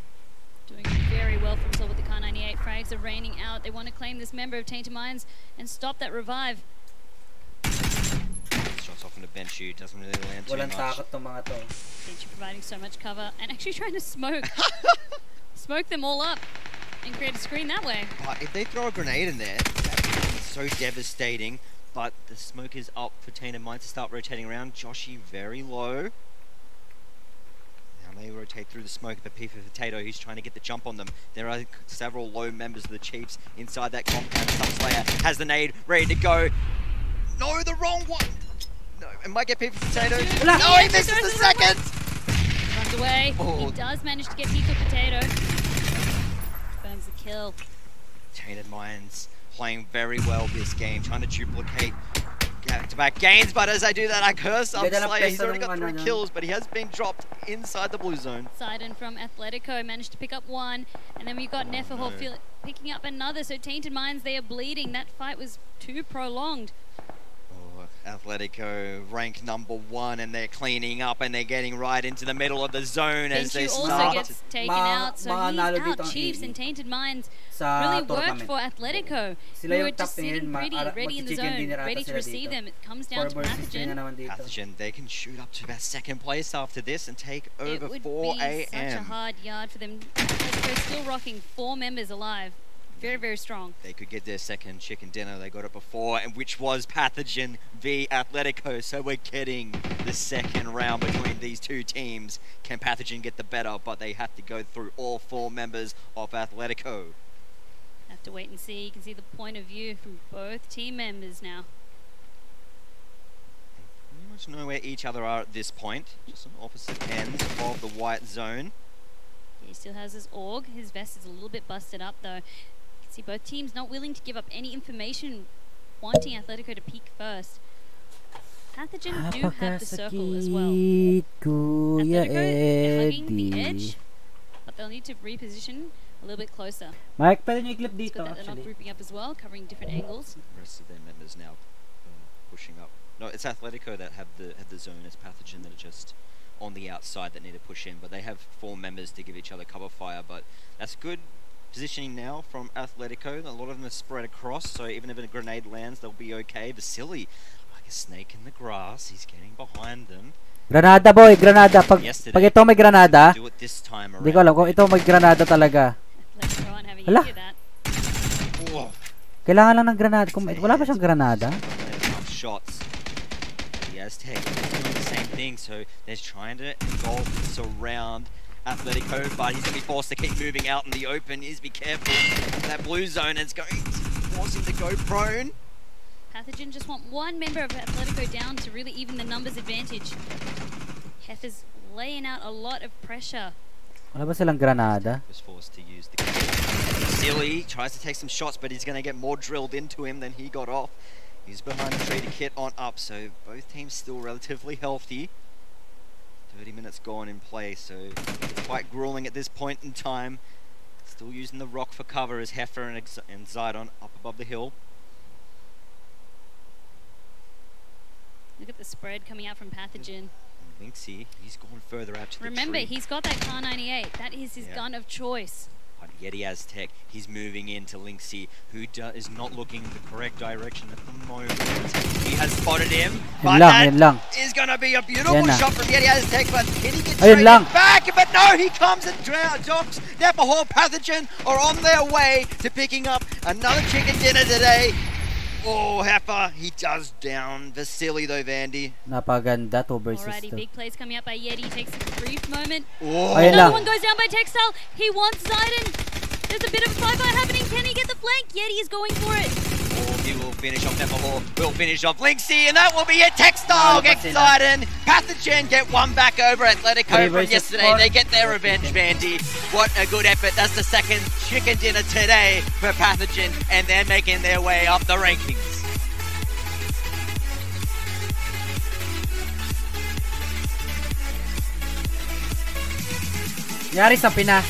Doing very well for himself with the Kar98. Frags are raining out. They want to claim this member of Tainted Minds and stop that revive. Shots off on the bench shoot, doesn't really land too much. Takot tong mga to. Bench providing so much cover and actually trying to smoke. Smoke them all up and create a screen that way. But if they throw a grenade in there, that's so devastating. But the smoke is up for Tainted Minds to start rotating around. Joshy very low. Now they rotate through the smoke, but P for Potato, who's trying to get the jump on them. There are several low members of the Chiefs inside that compound. Subslayer has the nade ready to go. No, the wrong one. No, it might get P for Potato. No, he misses the second. Runs away. He does manage to get P for Potato. Burns the kill. Tainted Minds playing very well this game, trying to duplicate back-to-back gains, but as I do that, I curse Slayer. He's already got 3 kills, but he has been dropped inside the blue zone. Sidon from Athletico managed to pick up 1, and then we've got Neferhor picking up another, so Tainted Minds, they are bleeding. That fight was too prolonged. Athletico ranked #1, and they're cleaning up, and they're getting right into the middle of the zone as they start. Also gets taken out, so he's out. Chiefs and Tainted Minds really worked for Atletico, who are just sitting pretty, ready in the zone, ready to receive them. It comes down to Pathogen. Pathogen, they can shoot up to about 2nd place after this and take over 4 AM. It would be such a hard yard for them. Atletico still rocking 4 members alive. Very, very strong. They could get their 2nd chicken dinner. They got it before, and which was Pathogen v Atletico. So we're getting the 2nd round between these 2 teams. Can Pathogen get the better? But they have to go through all 4 members of Atletico. Have to wait and see. You can see the point of view from both team members now. Pretty much know where each other are at this point. Just on opposite ends of the white zone. He still has his AUG. His vest is a little bit busted up though. See both teams not willing to give up any information, wanting Atletico to peak first. Pathogen do have the circle as well. Atletico, they're hugging the edge, but they'll need to reposition a little bit closer. Mike, pwede nyo i-clip dito actually. They're not grouping up as well, covering different angles. The rest of their members now pushing up. No, it's Atletico that have the zone. It's Pathogen that are just on the outside that need to push in, but they have 4 members to give each other cover fire. But that's good positioning now from Atletico. A lot of them are spread across, so even if a grenade lands, they'll be okay. Vasily, like a snake in the grass, he's getting behind them. Granada boy, Granada. Pag ito may Granada, hindi ko alam kung ito may Granada talaga. Hala? Kailangan lang ng Granada. Kung wala pa siyang Granada? Shots. The Aztec doing the same thing, so they're trying to engulf, surround Atletico, but he's going to be forced to keep moving out in the open. He's be careful. That blue zone is going to force him to go prone. Pathogen just want 1 member of Atletico down to really even the numbers advantage. Hef is laying out a lot of pressure. Wala ba silang Granada? Was forced to use the Silly tries to take some shots, but he's going to get more drilled into him than he got off. He's behind the tree to kit on up, so both teams still relatively healthy. 30 minutes gone in play, so it's quite grueling at this point in time. Still using the rock for cover as Heifer and Zidon up above the hill. Look at the spread coming out from Pathogen. Lynxy, he's gone further out to the tree. Remember, he's got that Kar98. That is his gun of choice. But Yeti Aztec, he's moving into Lynxy, who is not looking in the correct direction at the moment. He has spotted him, but that is going to be a beautiful shot from Yeti Aztec, but can he get straight back? But no, he comes and drops. Neferhor, Pathogen are on their way to picking up another chicken dinner today. Oh, Heifer, he does down Vasily though, Vandy. Napaganda, 2 versus 2. Alrighty, big plays coming up by Yeti. Takes a brief moment. Oh. Another one goes down by Textile. He wants Zidon. There's a bit of a flyby happening. Can he get the flank? Yeti is going for it. He will finish off Neverhall, will finish off Linksy, and that will be it. Textile exciting. Pathogen get one back over Atletico from yesterday. They get their revenge, Vandy. What a good effort. That's the second chicken dinner today for Pathogen, and they're making their way up the rankings. Nyari sa Pinas.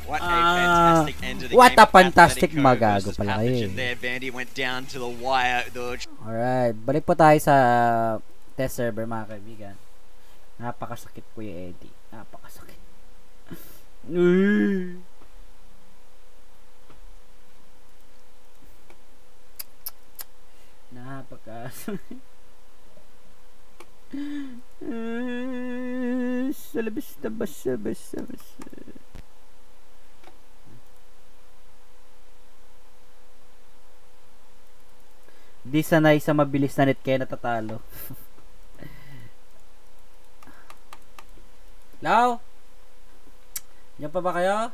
What a fantastic end to the what game. a fantastic Atletico magago versus pala kayo. Pathogen there. Vandy went down to the wire. Alright, balik po tayo sa test server mga kaibigan. Napakasakit po yung Eddie. Napakasakit. Napakasakit. Salabas na basa. Di sanay sa mabilis na net kaya natatalo. Lao? Yan pa ba kayo?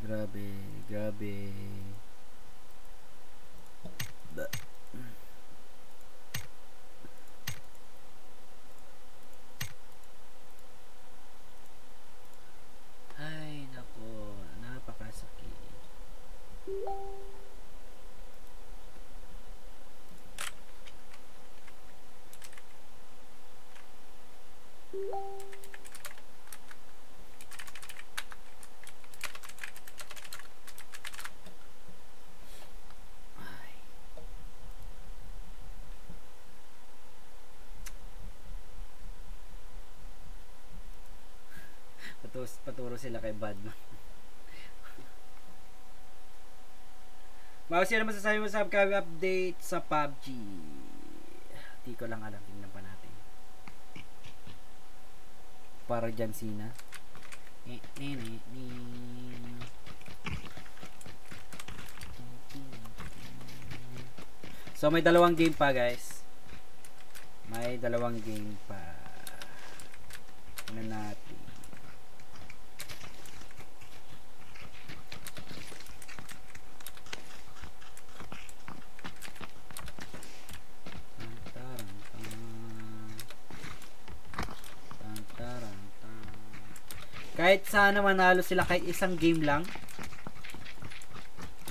Grabe. Ay, nako, napakasakit. Paturo sila kay Badman. Mao siya naman masasabi mo sa upcoming update sa Pubg. Di ko lang alam, tingnan pa natin. Para dyan sina. So may dalawang game pa guys. May dalawang game pa. Ano natin? Kahit sana manalo sila kahit isang game lang,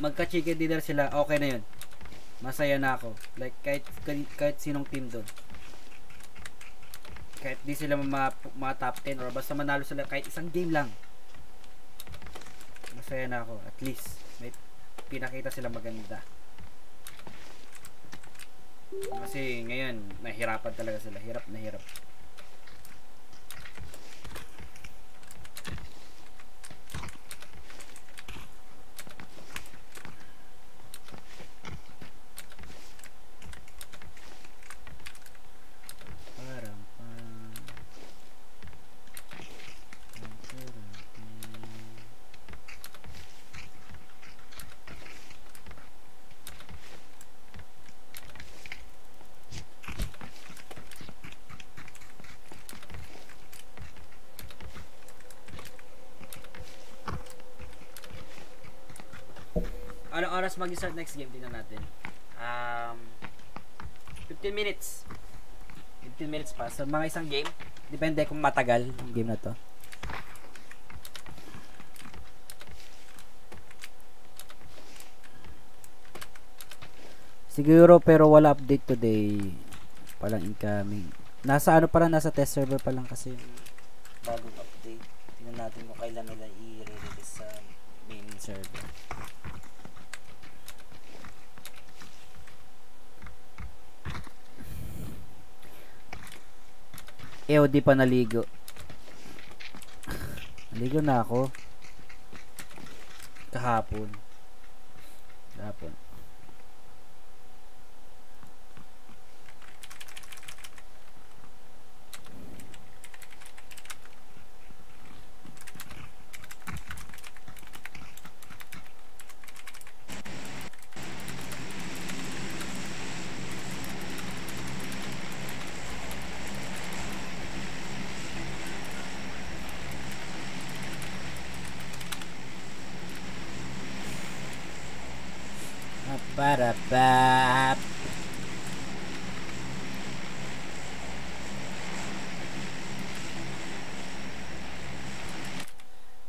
magka-chicken dinner sila, okay na yun. Masaya na ako. Like kahit sinong team doon. Kahit di sila mga top 10 or basta manalo sila kahit isang game lang. Masaya na ako. At least may pinakita sila maganda. Kasi ngayon nahirapan talaga sila. Hirap na hirap. Anong oras mag-start next game? Tingnan natin. 15 minutes. 15 minutes pa. So, mga isang game. Depende kung matagal yung game na to. Siguro, pero wala update today. Palang incoming. Nasa ano pa lang, nasa test server pa lang kasi yung bagong update. Tingnan natin kung kailan nila i-release sa main server. Di pa naligo. Naligo na ako. Kahapon. Para pap.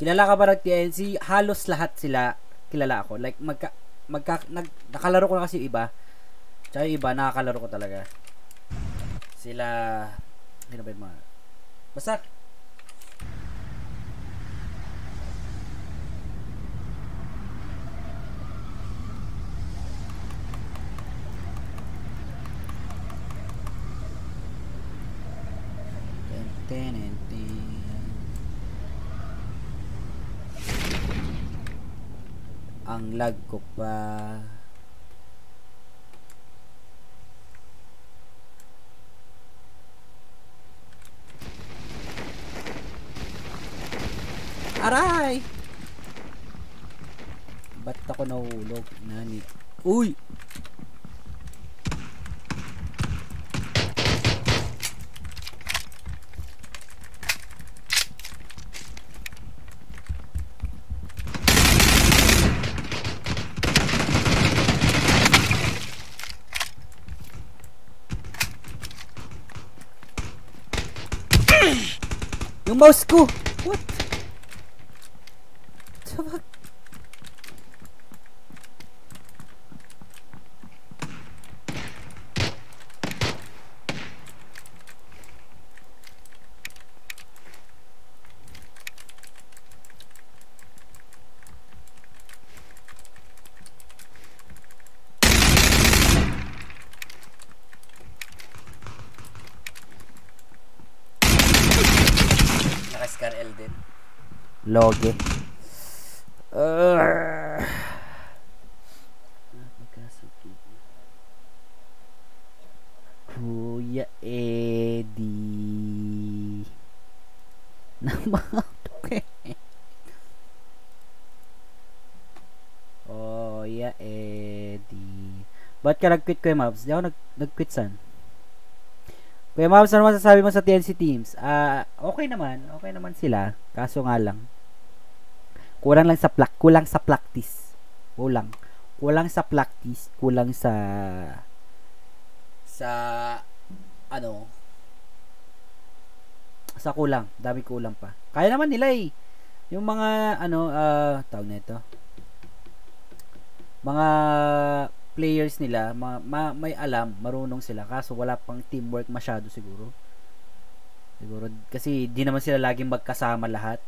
Kilala ka ba ng TNC? Halos lahat sila kilala ako. Like nakalaro ko na kasi yung iba. Tsaka yung iba nakakalaro ko talaga. Sila ano ba yung mga basta ang lag ko pa. Aray! Ba't ako nahulog? Nani? Uy! Yung mouse ko! What? Sabag? Naka-scar L din. Loge. Kuya Eddie. Oh, yeah, Eddie. Ba't ka nag-quit, Kuya Mabs? Di ako nag-quit san. Kuya Mabs, ano masasabi mo sa TNC teams? Okay naman sila. Kaso nga lang, kulang sa practice. Kulang sa practice, kulang sa ano, sa kulang, dami kulang pa. Kaya naman nila eh. Yung mga tawag nito. Mga players nila, may alam, marunong sila, kaso wala pang teamwork masyado siguro. Kasi di naman sila laging magkasama lahat.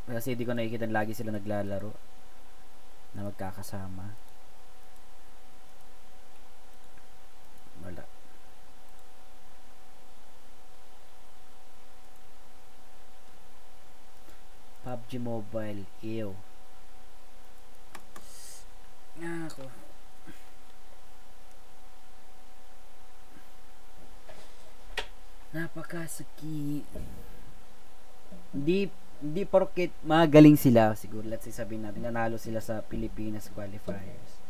Kasi di ko nakikita lagi sila naglalaro na magkakasama. Wala. PUBG Mobile, ew. Ako. Napakasakit. Hindi porket magaling sila, siguro let's say sabihin natin nanalo sila sa Pilipinas qualifiers.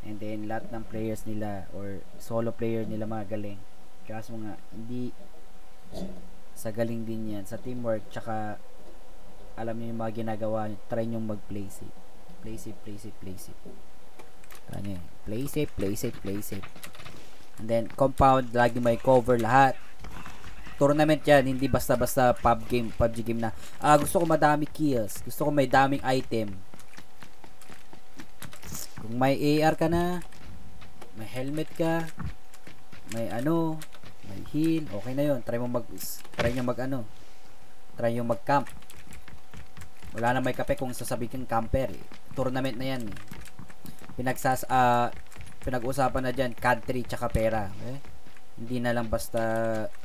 And then lahat ng players nila or solo player nila magaling. Kaso nga hindi sa galing din yan, sa teamwork, tsaka alam niyo yung mga ginagawa niyo, try niyo mag-play safe. Play safe. Ano yun? Play safe. And then compound, lagi may cover lahat. Tournament yan, hindi basta-basta PUBG game na gusto ko madami kills, gusto ko may daming item. Kung may AR ka na, may helmet ka, may may heal, okay na yun. Try nyo mag-camp. Wala na may kape kung sasabihin kang camper eh. Tournament na yan eh. Pinag-usapan na dyan country tsaka pera, okay? Hindi na lang basta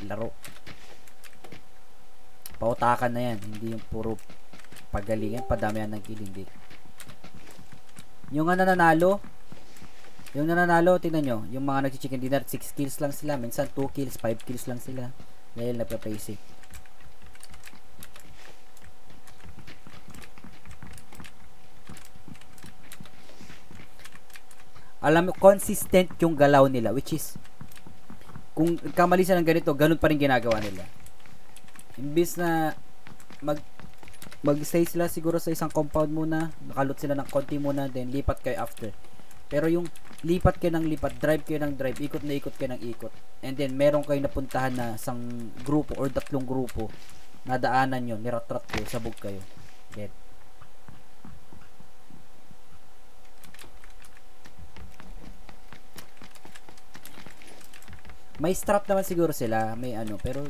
laro. Pautakan na yan, hindi yung puro pagalingan, padamihan ng kill, hindi. Yung nananalo, tingnan nyo, yung mga nag-chicken dinner, 6 kills lang sila, minsan 2 kills, 5 kills lang sila, dahil nagpa-play safe. Alam mo, consistent yung galaw nila, which is kung kamali sila ng ganito, ganun pa rin ginagawa nila. Imbis na mag-stay sila siguro sa isang compound muna, nakalot sila ng konti muna, then lipat kayo after. Pero yung lipat kayo ng lipat, drive kayo ng drive, ikot na ikot kayo ng ikot. And then, meron kayo napuntahan na isang grupo or tatlong grupo na daanan nyo, niratrat kayo, sabog kayo. Get. May strap naman siguro sila, may ano, pero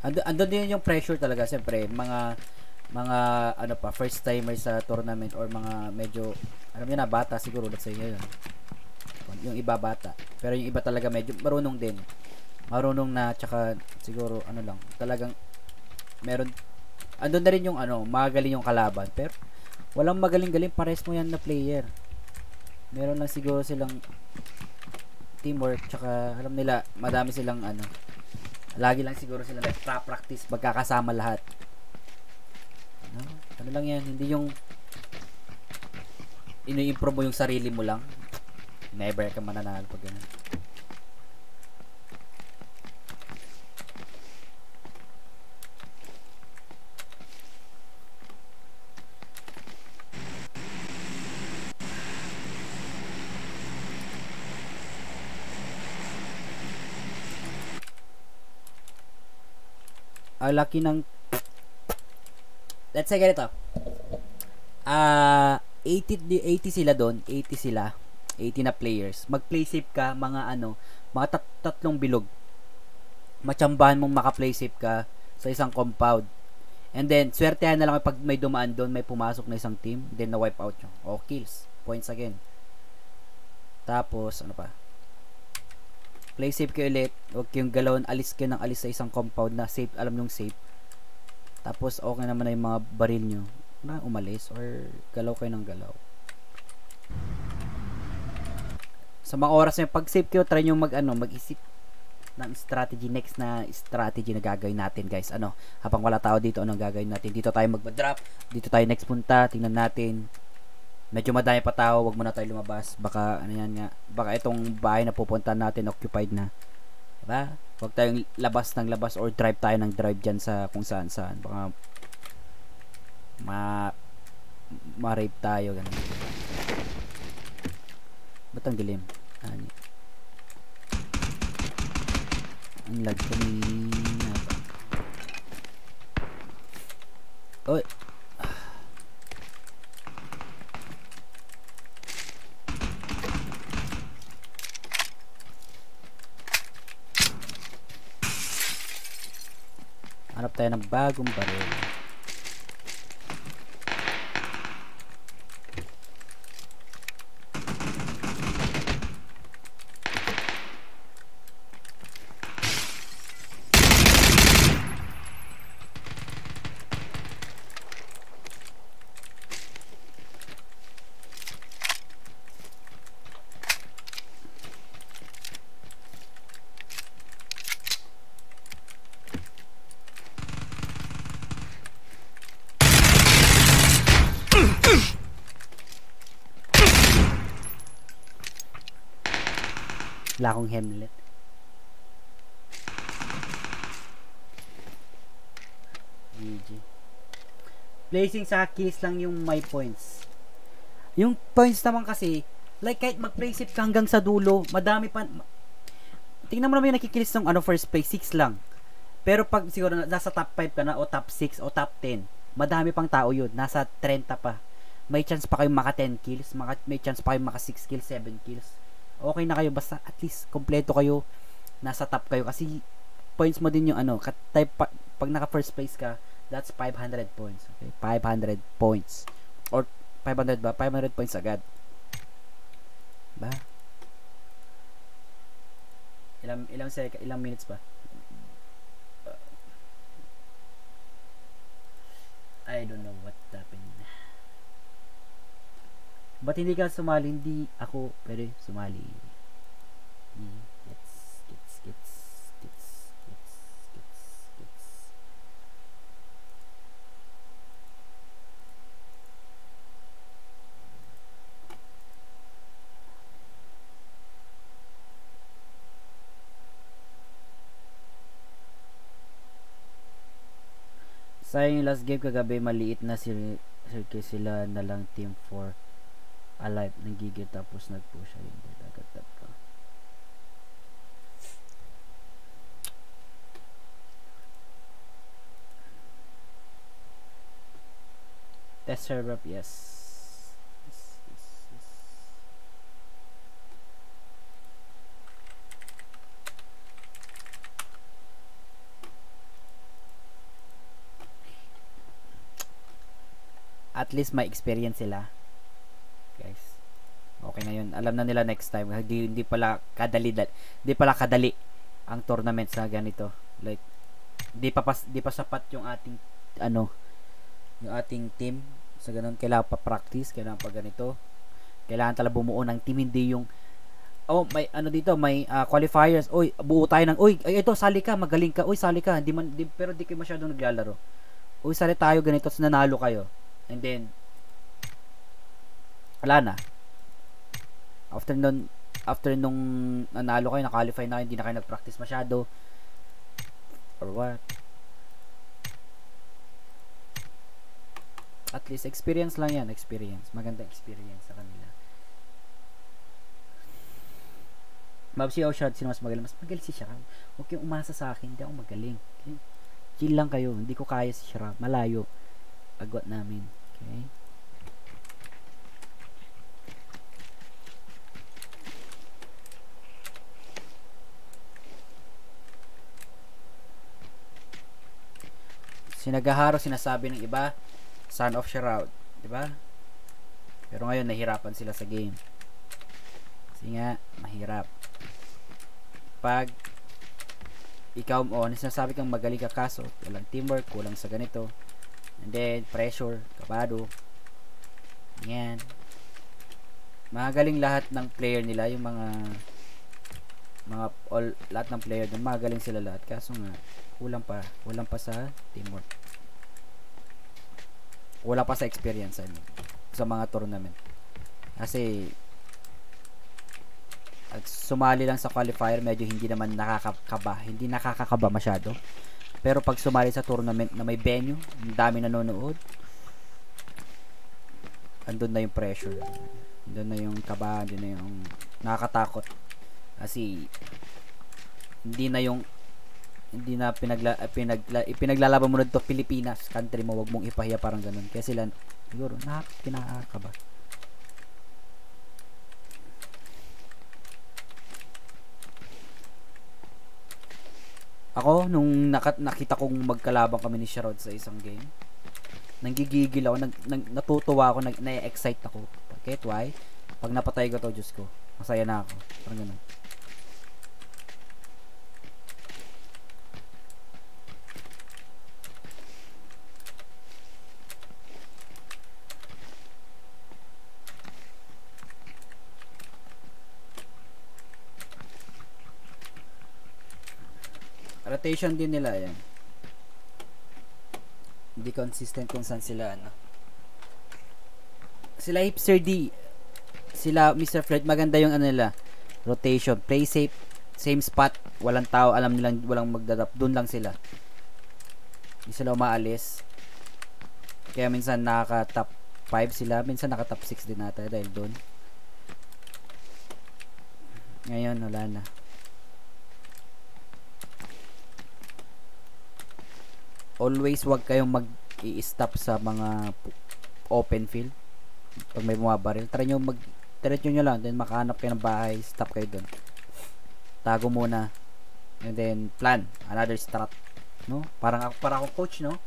andun din yung pressure talaga, siyempre, mga ano pa, first timer sa tournament or mga medyo, alam niyo na, bata siguro, let's say ngayon. Yung iba bata, pero yung iba talaga medyo marunong din. Marunong na, tsaka siguro, ano lang, talagang meron, andun na rin yung ano, magaling yung kalaban, pero walang magaling-galing, pares mo yan na player. Meron lang siguro silang teamwork, tsaka alam nila, madami silang ano, lagi lang siguro sila nag-practice, magkakasama lahat. Ano lang yan, hindi yung ini-improve mo yung sarili mo lang. Never ka mananalo pag ganun. Laki ng, let's say ganito, 80 sila doon, 80 sila, 80 na players. Mag-play safe ka, mga ano, mga tatlong bilog. Matsambahan mong maka-play safe ka sa isang compound. And then, swertehan na lang pag may dumaan doon, may pumasok na isang team, then na-wipe out nyo. O, kills. Points again. Tapos, ano pa? Play safe kayo ulit. Huwag kayong galawin. Alis kayo ng alis sa isang compound na safe. Alam nyong safe. Tapos, okay naman na yung mga baril nyo na umalis or galaw kayo ng galaw. Sa mga oras na pag safe kayo, try nyo mag-isip ng strategy. Next na strategy na gagawin natin, guys. Habang wala tao dito, anong gagawin natin? Dito tayo mag-drop. Dito tayo next punta. Tingnan natin. Medyo madami pa tao, wag muna tayo lumabas. Baka baka itong bahay na pupuntahan natin occupied na. Diba? Wag tayong labas ng labas or drive tayo ng drive diyan sa kung saan. Baka ma-rape tayo ganun. Ba't ang dilim? Ang lag kanina. Oy. Hanap tayo ng bagong baril. Wala akong helmet. GG. Placing sa kills lang yung my points. Yung points naman kasi, like kahit mag-place it ka hanggang sa dulo, madami pa. Tingnan mo naman yung nakikills ng first place, 6 lang. Pero pag siguro nasa top 5 ka na, o top 6, o top 10, madami pang tao yun. Nasa 30 pa. May chance pa kayong maka 10 kills, may chance pa kayong maka 6 kills, 7 kills. Okay na kayo, basta at least kompleto kayo, nasa top kayo, kasi points mo din yung pag naka first place ka, that's 500 points. Okay, 500 points or 500 ba? 500 points agad ba? Ilang minutes ba? I don't know what happened. Ba't hindi ka sumali? Hindi ako pwede sumali. Gets. Sayang yung last game kagabi, maliit na sila na lang team 4. alive, nagigil tapos nag-push ayun, agad ka. Test server up, yes. At least may experience sila, guys. Okay na yun, alam na nila next time. Hindi pala kadali ang tournament sa ganito. Like di pa sapat yung ating yung ating team sa ganun. Kailangan pa practice, kailangan pa ganito, kailangan talaga bumuo ng team. Hindi yung may dito, may qualifiers. Oy, buo tayo ng ito, sali ka, magaling ka. Oy, sali ka. Pero di kayo masyadong naglalaro. Oy, sali tayo ganito, tapos nanalo kayo. And then wala na. After nung nanalo kayo, na-qualify na kayo, hindi na kayo nag-practice masyado or what. At least experience lang yan, magandang experience sa kanila. Mabsi o shot, sino mas magaling? Mas magaling si Shara. Huwag kayong umasa sa akin, hindi ako magaling. Okay? Chill lang kayo, hindi ko kaya si Shara, malayo agwat namin. Okay? Sinagaharo, sinasabi ng iba, son of Shroud, di ba? Pero ngayon nahirapan sila sa game. Kasi nga mahirap. Pag ikaw sinasabi kang magaling ka, kaso walang teamwork, kulang sa ganito, and then pressure, kabado. Yan. Magaling lahat ng player nila, yung lahat ng player doon, magaling sila lahat, kaso nga kulang pa sa teamwork, wala pa sa experience sa mga tournament. Kasi at sumali lang sa qualifier, medyo hindi nakakakaba masyado. Pero pag sumali sa tournament na may venue, ang dami nanonood, andun na yung pressure, andun na yung kaba, andun na yung nakakatakot. Kasi hindi na pinaglalaban mo na dito Pilipinas, country mo, wag mong ipahiya, parang ganun. Kaya sila siguro pinakakaba. Ako nung nakita kong magkalaban kami ni Sharod sa isang game, nanggigigil ako, natutuwa ako, na-excite ako. Bakit? Why? Pag napatay ko to, Diyos ko, masaya na ako, parang ganun. Rotation din nila yan. Hindi consistent kung saan sila sila Hipster D, sila Mr. Fred, maganda yung nila, rotation, play safe, same spot, walang tao, alam nilang walang magdadrop, dun lang sila, hindi sila umaalis. Kaya minsan naka top 5 sila, minsan naka top 6 din nata dahil dun. Ngayon wala na. Always wag kayong mag-i-stop sa mga open field. Pag may bumabaril, try nyo diretso nyo lang, then makahanap kayo ng bahay, stop kayo dun, tago muna, and then plan another strat, no? Parang akong coach, no?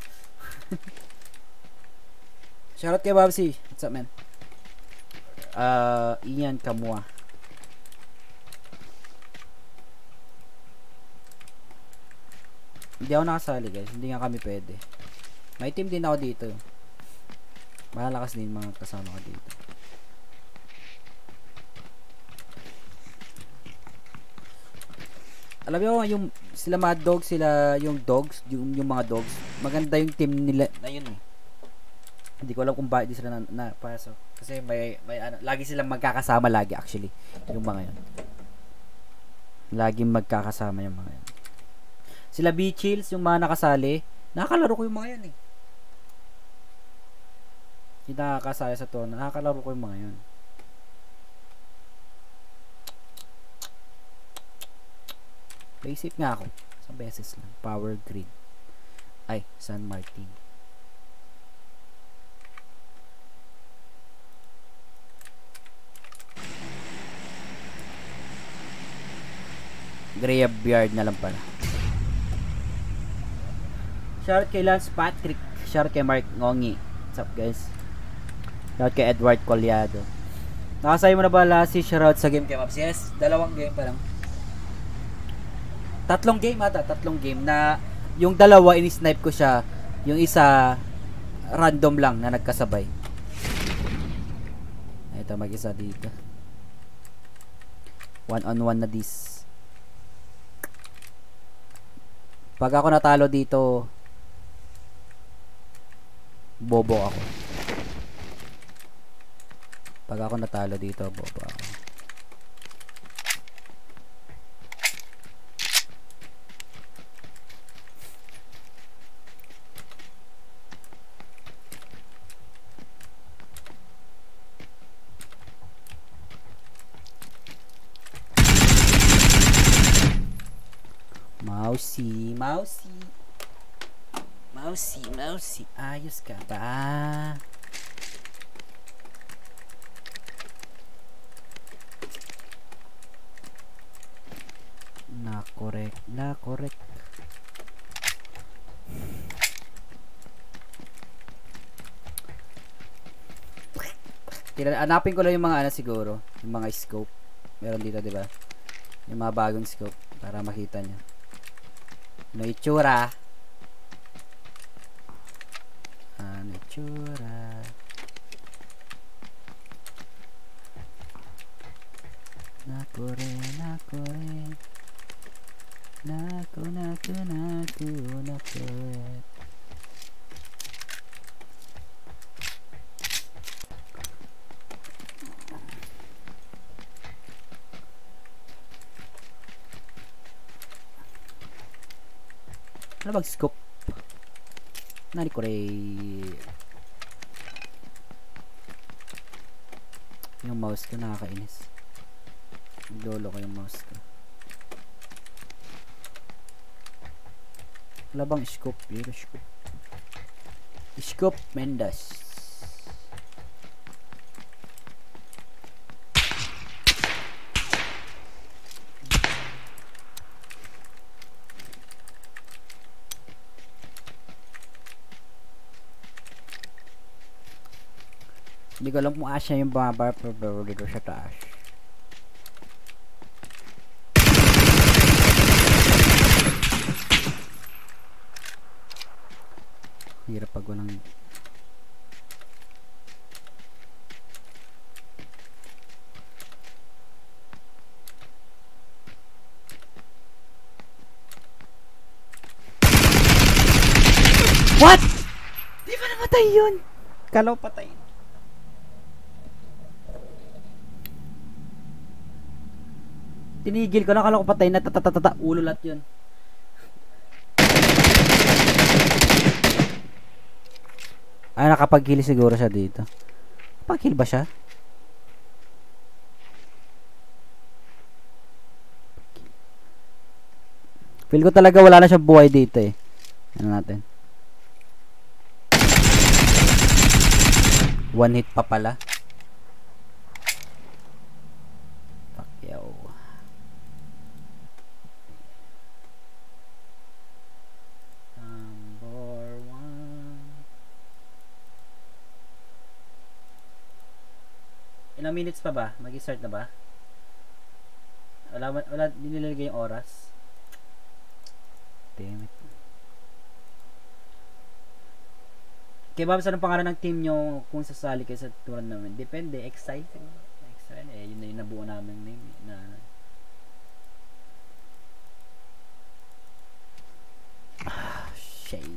Shoutout kay Babsi, what's up, man? Iyan Kamua. Hindi ako nakasali, guys. Hindi nga kami pwede. May team din ako dito. Malalakas din mga kasama ko dito. Alam mo yung sila Mad Dogs, sila yung dogs, yung mga dogs. Maganda yung team nila na yun eh. Hindi ko alam kung bakit di sila napasok. Kasi may lagi silang magkakasama lagi actually. Yung mga yun. Laging magkakasama yung mga yun. Sila B-Chills, yung mga nakasali, nakakalaro ko yung mga yan eh. Yung nakakasali sa tono, nakakalaro ko yung mga yun. Basic nga ako. Isang beses lang. Power grid. Ay, San Martin. Graveyard na lang pala. Shout kay Lance Patrick. Shout kay Mark Ngongi. What's up guys? Shout kay Edward Colyado. Nakasay mo na ba last si shoutout sa game kay Maps? Yes, 2 game pa lang. 3 game ata, 3 game na yung 2 ini-snipe ko siya, yung isa random lang na nagkasabay. Ito mag-isa dito. 1-on-1 na this. Pag ako natalo dito, bobo ako. Pag ako natalo dito, bobo ako. Mousy, ayos ka ba? Na correct. Hanapin ko lang yung mga siguro, yung mga scope. Meron dito, 'di ba? Yung mga bagong scope para makita nyo. Ano itsura? Nakore. Ano mag-scope? Nakore. Yung mouse ko nakakainis. Lolo ko yung mouse ko. Wala bang scope? Scope Mendes. Hindi ko alam kung asya yung bumaba pero dito sa taas. Hirap pag walang What? Di ba namatay yun? Kalaw patay. Tinigil ko na, kala ko patay na, ulo lahat yun. Ay, nakapag-kill siguro siya dito. Nakapag-kill ba siya? Feel ko talaga wala na siyang buhay dito eh. Ano natin? 1 hit pa pala. Pacquiao. Number 1. Ilang minutes pa ba? Mag-start na ba? Wala nilalagay yung oras. Damn it. Kaya ba saan ang pangalan ng team nyo kung sasali kayo sa tournament? Depende. Excite. Excite. Eh, yun na yung nabuo namin name. Shit.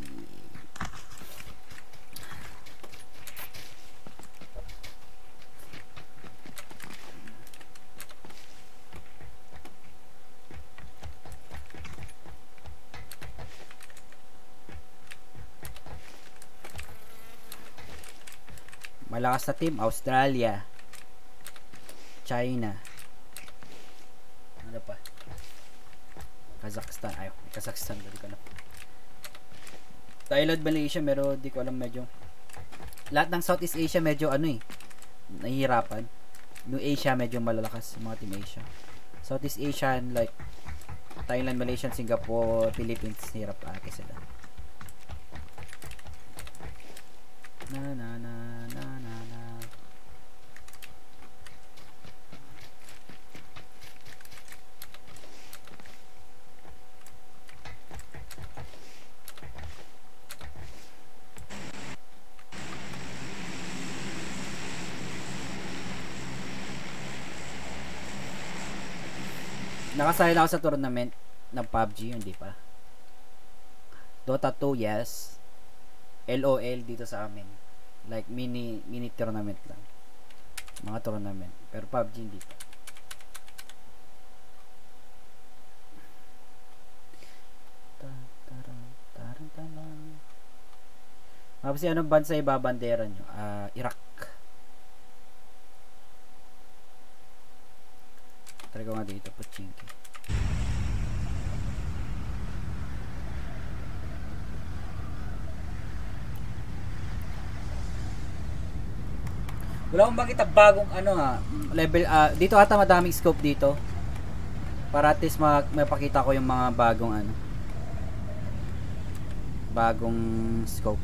Malakas na team, Australia, China. Ano pa? Kazakhstan. Ay, Kazakhstan. Dali ko na. Thailand, Malaysia, pero di ko alam medyo. Lahat ng Southeast Asia medyo ano eh. Nahihirapan. Yung Asia medyo malalakas. Mga Team Asia. Southeast Asian like Thailand, Malaysia, Singapore, Philippines. Hirap ate sila. Na na na na na na. Nakasali na ako sa tournament ng Pubg, hindi pa. Dota 2, yes. LOL dito sa amin. Like mini tournament lang. Mga tournament. Pero Pubg hindi pa. Tapos anong bansa ibabandera nyo? Iraq. Try ko nga dito, Pachinki. Wala akong makita bagong ano level, dito ata madaming scope dito. Para at least mapakita ko yung mga bagong ano. Bagong scope.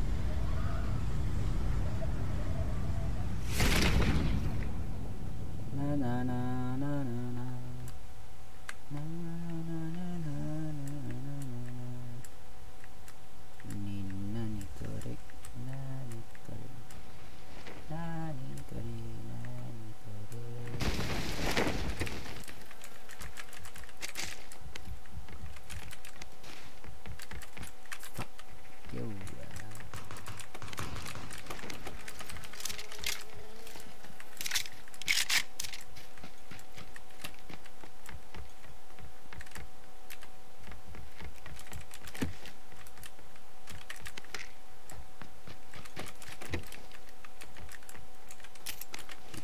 Na na na na na.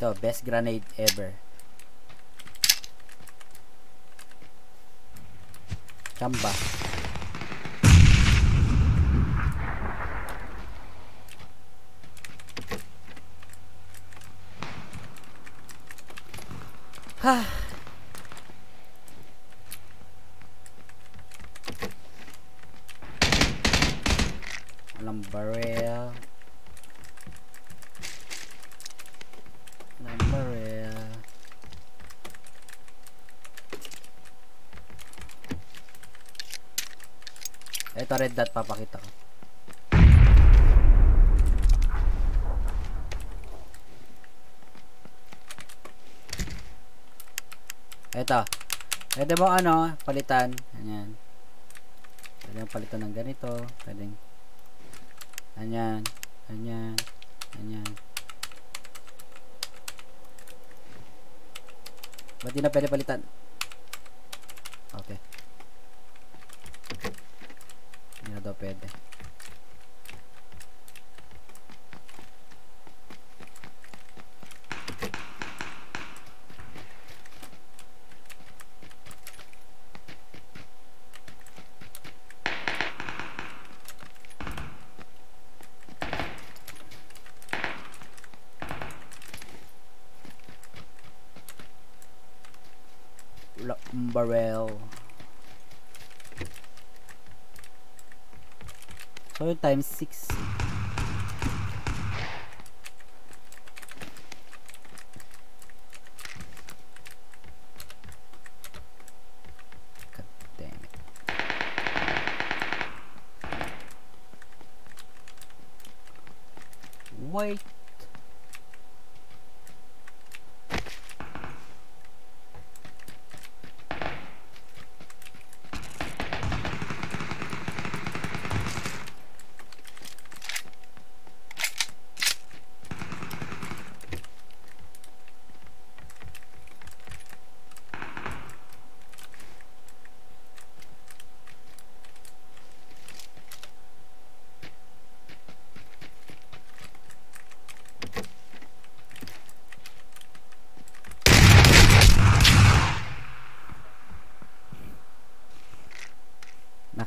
Ito, best grenade ever. Chamba. Ha. Walang barrel. Ito red dot papakita ko. Ito. Pwede mo ano, palitan. Ganyan. Pwede mo palitan ng ganito. Pwedeng ganyan. Ganyan. Ganyan. Ba't di na pwede palitan? Okay. Hindi na daw pwede. Barrel. So times 6. God damn it. Wait.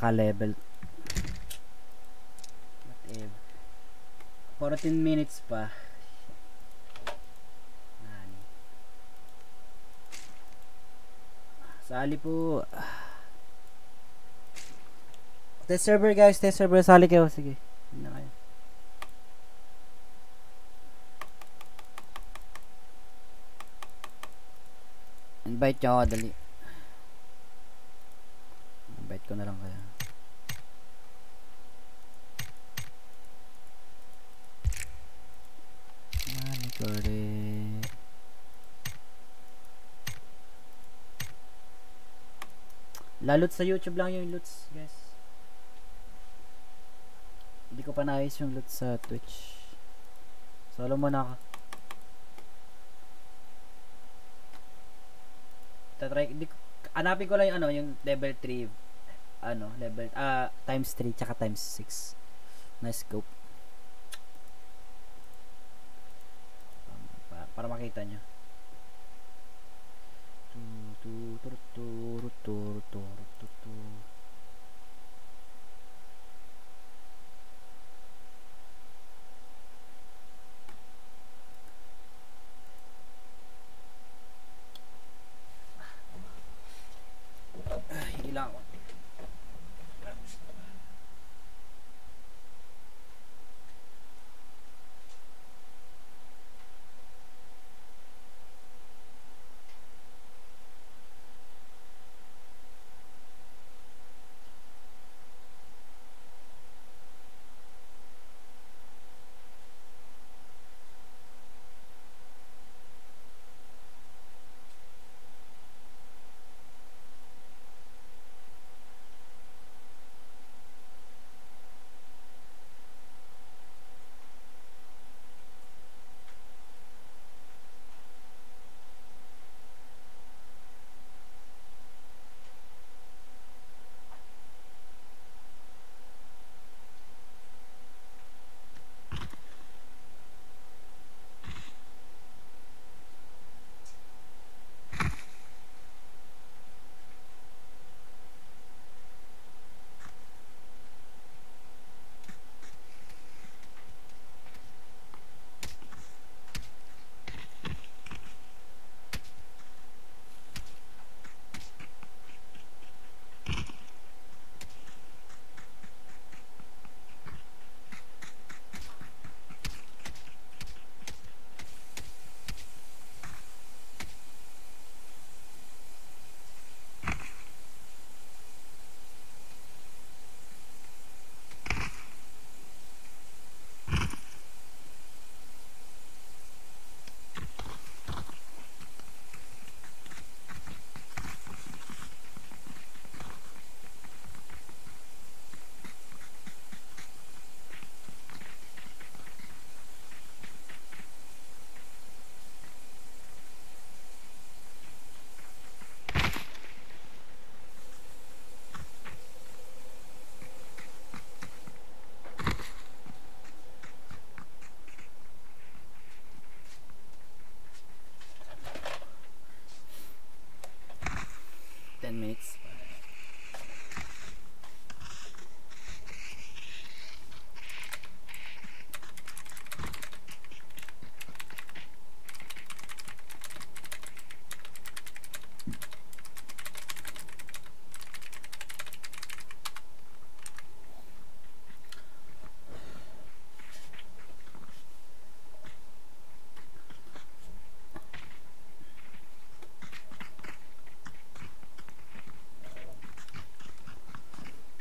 naka-level. 14 minutes pa. Sali po. Test server guys, test server. Sali kayo. Sige. Hindi na kayo. Invite nyo ako, dali. Invite ko na lang kaya. Mani ko rin. Lalot sa YouTube lang yung loot guys. Hindi ko pa naayos yung loot sa Twitch. Solo muna ako. Hanapin ko lang yung yung level 3 level times 3 tsaka times 6 na scope para makita nyo. Hilang ako. Minutes.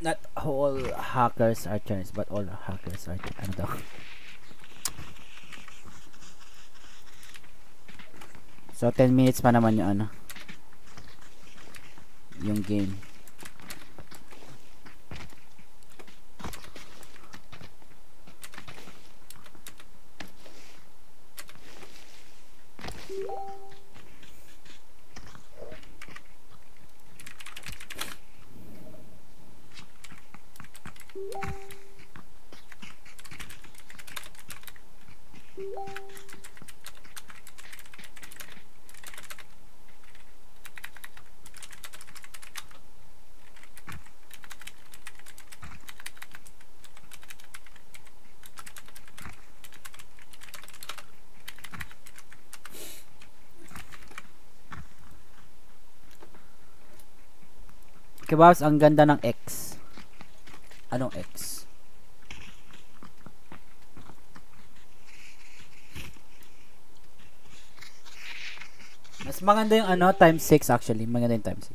Not all hackers are Chinese, but all hackers are ano daw? So 10 minutes pa naman yung yung game. Kebabs, ang ganda ng X. Anong X? Mas maganda yung ano, times 6 actually. Maganda yung times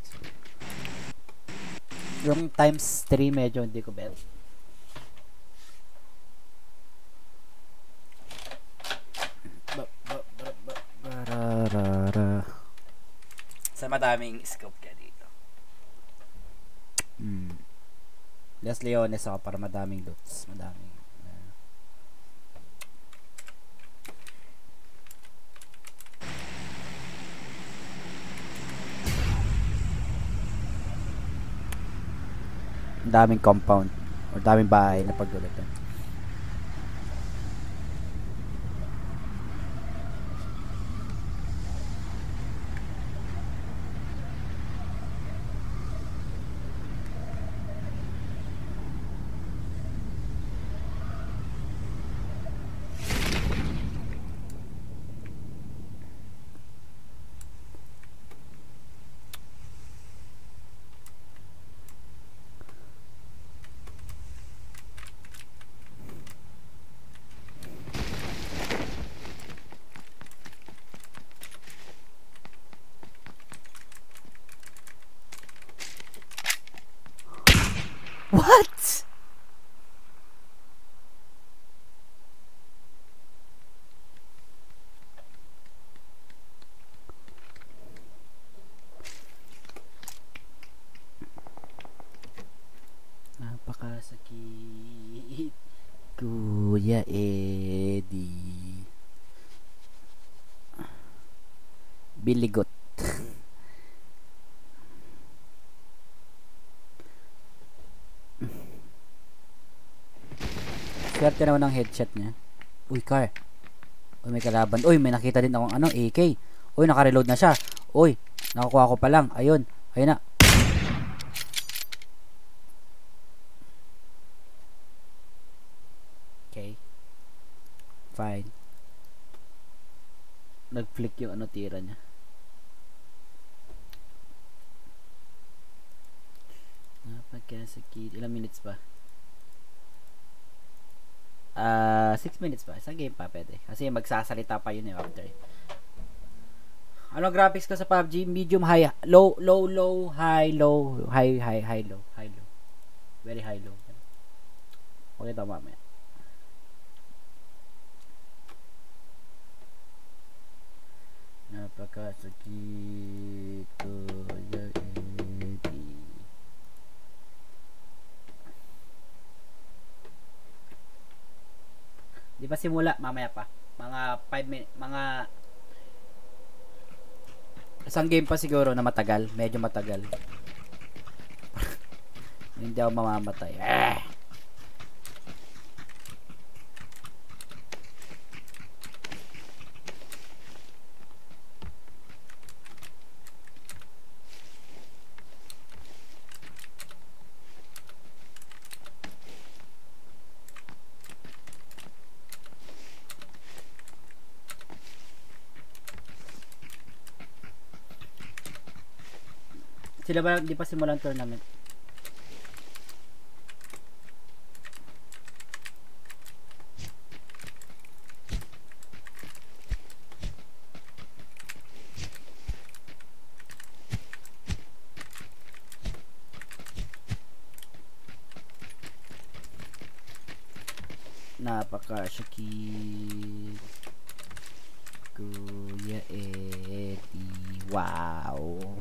6. Yung times 3 medyo hindi ko bet. Sa madaming scope ka dito. Las Leones ako para madaming loots. Madaming. Daming compound or daming bahay na paglulutan. What? Napakasakit, Kuya Eddie. Biligot. Swerte naman ang headshot niya. Uy, car. Uy, may kalaban. Uy, may nakita din akong ano, AK. Uy, naka-reload na siya. Uy, nakukuha ko pa lang. Ayun. Ayun na. Okay. Fine. Nag-flick yung ano tira niya. Napagkasakit. Ilang minutes pa? 6 minutes pa. Isang game pa pwede. Kasi magsasalita pa yun after. Ano graphics ko sa PUBG? Medium, high, low, high, low, high, low. Very high, low. Okay, tama mamaya. Napakasakit ko yung Eddie. Di ba simula? Mamaya pa. Mga 5 minutes, mga isang game pa siguro na matagal. Medyo matagal. Hindi ako mamamatay. Sila ba hindi pa simulan tournament? Napakasakit, Kuya Eddie. Wow.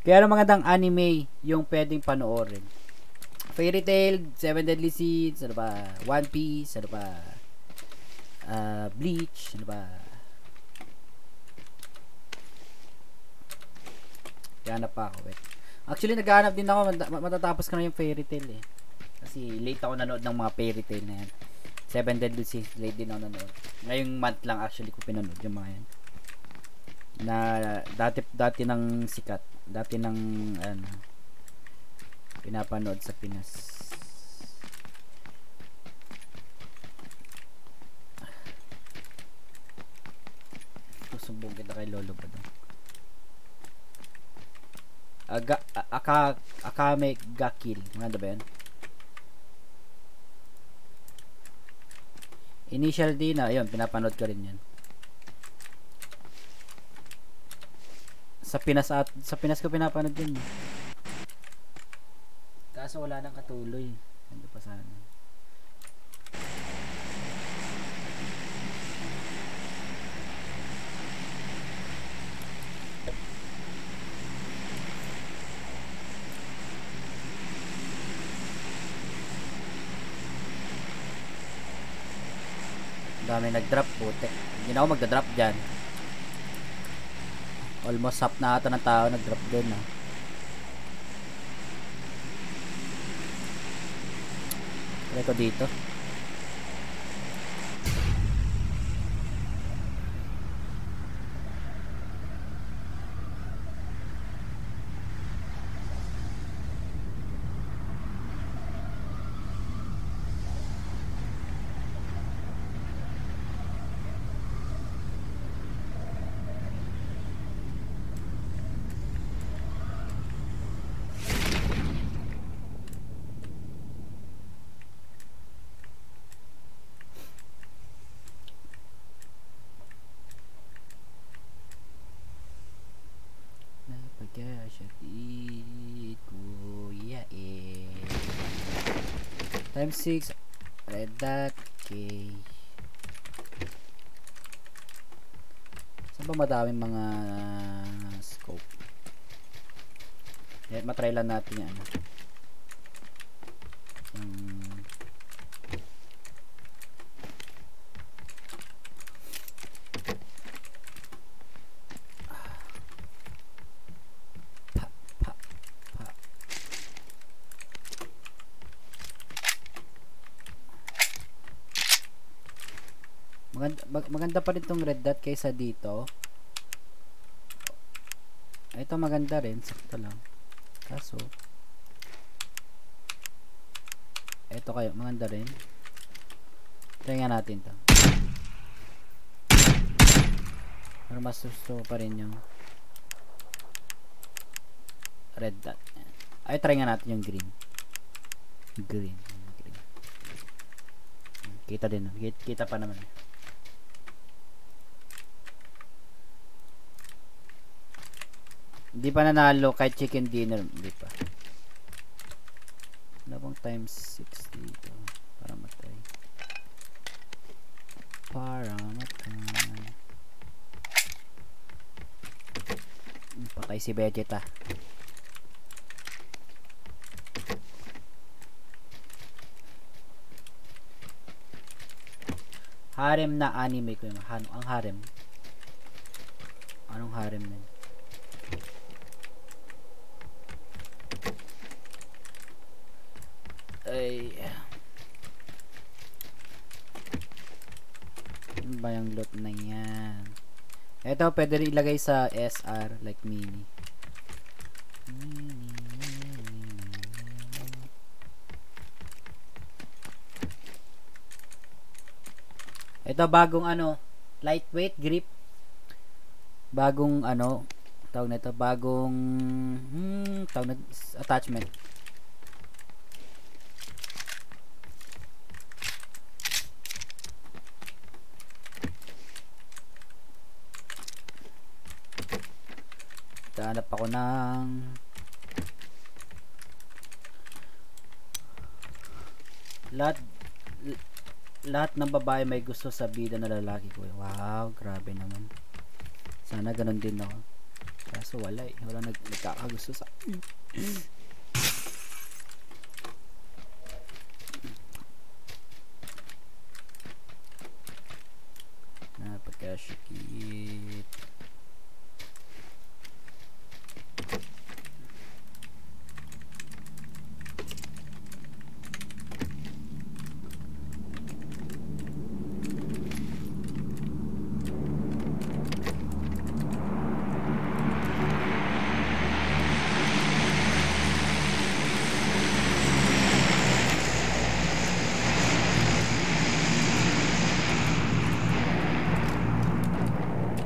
Kaya ang magandang anime yung pwedeng panoorin. Fairy Tail, Seven Deadly Sins, ano ba? One Piece, ano ba? Bleach, ano ba? Hanap pa ako, wait. Actually, naghahanap din ako. Matatapos ko na yung Fairy Tail eh. Kasi late ako nanood ng mga Fairy Tail na yan. Seven Deadly Sins, late din ako nanood. Ngayong month lang actually ko pinanood yung mga yan. Na dati nang sikat. Dati nang ano, pinapanood sa Pinas. sumbong kita kay Lolo ba daw. Akame Gakil. Maganda ba yan? Initial D na. Ayun, pinapanood ko rin yan. Sa Pinas ko pinapanood yun. Kaso wala nang katuloy. Ano pa sana. Dami nag-drop, putek. Hindi na ako magda-drop dyan. Almost half na ata ng tao nag-drop dun, ah. Try ko dito. Time 6 red dot okay. Saan ba madaming mga scope? Matry lang natin yan. Maganda pa rin tong red dot kaysa dito. Ito maganda rin, sakto lang. Kaso ito kayo, maganda rin. Try nga natin to. Pero mas gusto pa rin yung red dot. Ay, try nga natin yung green. Green. Kita din. Kita pa naman. Hindi pa nanalo kahit chicken dinner. Hindi pa. Ano bang times 6 dito? Para matay. Patay si Vegeta. Harem na anime ko yung ang harem. Anong harem na? Ay, ano ba yung loot na yan? Ito pwede rin ilagay sa SR like mini. Ito bagong ano, lightweight grip. Bagong ano, tawag nito, bagong tawag na attachment. Hanap ako ng lahat ng babae may gusto sa bida na lalaki ko. Wow, grabe naman. Sana ganun din ako. Kaso wala eh. Wala nagkakagusto sa akin. Napagkasyikit.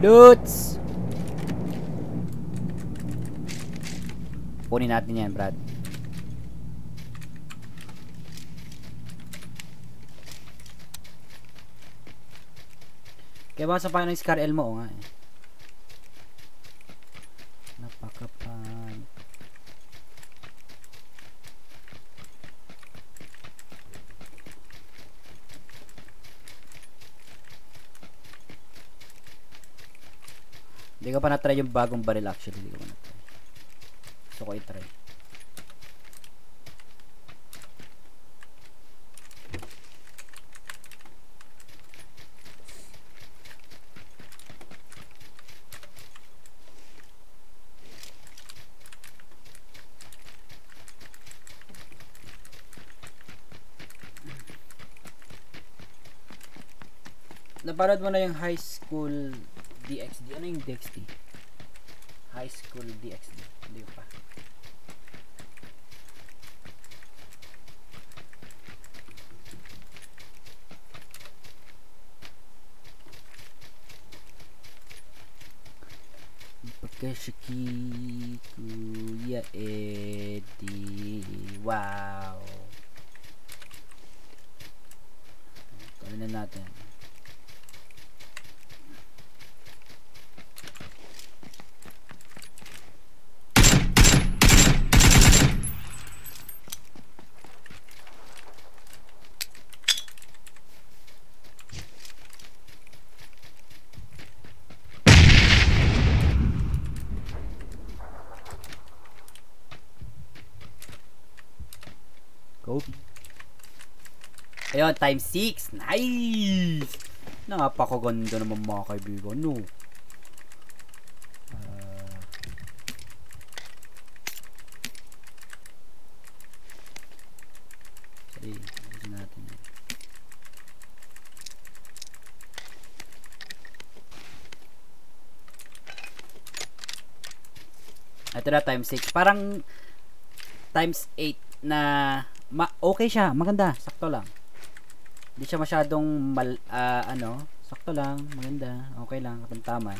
Lutz! Kunin natin yan, Brad. Kaya ba sa paano yung Scar L mo? Nga eh. Napakapan. Hindi ko pa na-try yung bagong baril actually. Hindi ko pa na-try. Gusto ko i-try. Napanood mo na yung High School DxD? Ano yung DxD? High School DxD. Hindi pa. Pagkashiki Kuya Eddie. Wow. Gawin na natin. Ayun, times 6. Nice! Napakaganda naman mga kaibigan, no? Sige, ayusin natin yan. Ito na, times 6. Parang times 8 na okay siya, maganda, sakto lang. Hindi siya masyadong sakto lang, maganda, okay lang, katamtaman.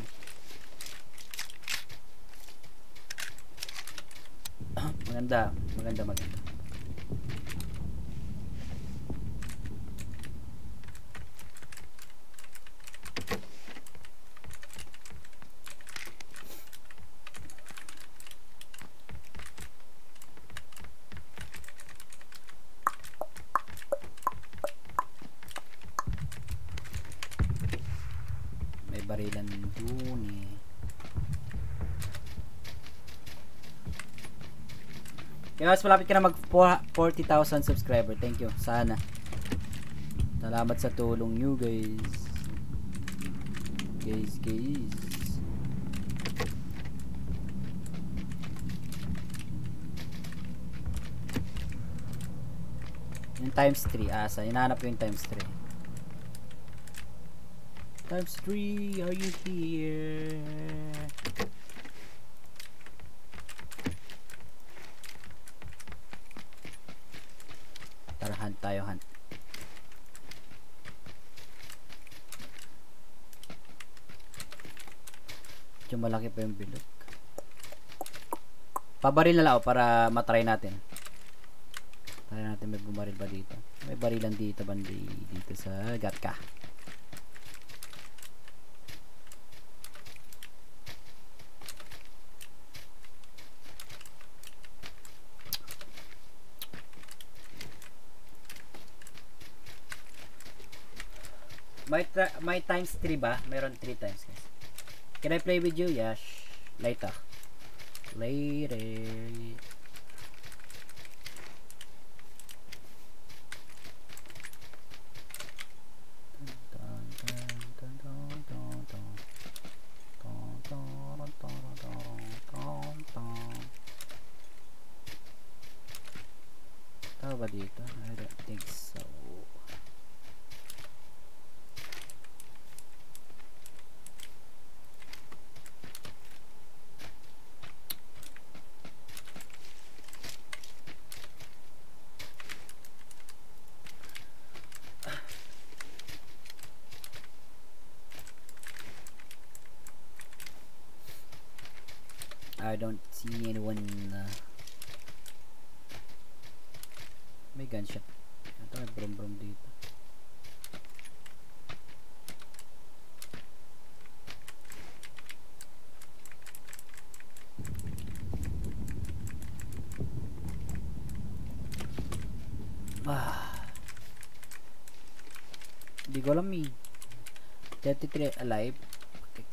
Maganda. Barilan dun eh. Kaya mas malapit ka na mag 40,000 subscriber. Thank you. Sana. Salamat sa tulong nyo guys. Guys. Yung times 3. Asa. Hinahanap ko yung times 3. Times 3, are you here? Tara, hunt tayo, hunt. Medyo malaki pa yung bilog. Pabaril na lang ako para matry natin. Try natin may bumaril ba dito. May barilan dito bandi dito sa Gatka. May times 3 ba? Mayroon 3 times guys. Can I play with you? Yes. Later. Tama ba dito? I don't think so. I don't see anyone. May gunshot. Ito may brum dito. Hindi ko alam eh. 33 alive. Okay.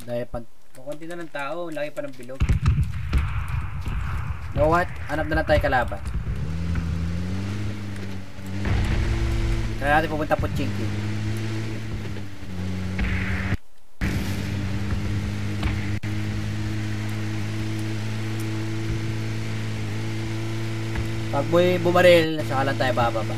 Dahil pa kukunti na ng tao, laki pa ng bilog. You know what? Hanap na lang tayo kalaban. Kaya natin pupunta po Chinky. Pag bumaril, saka lang tayo bababa.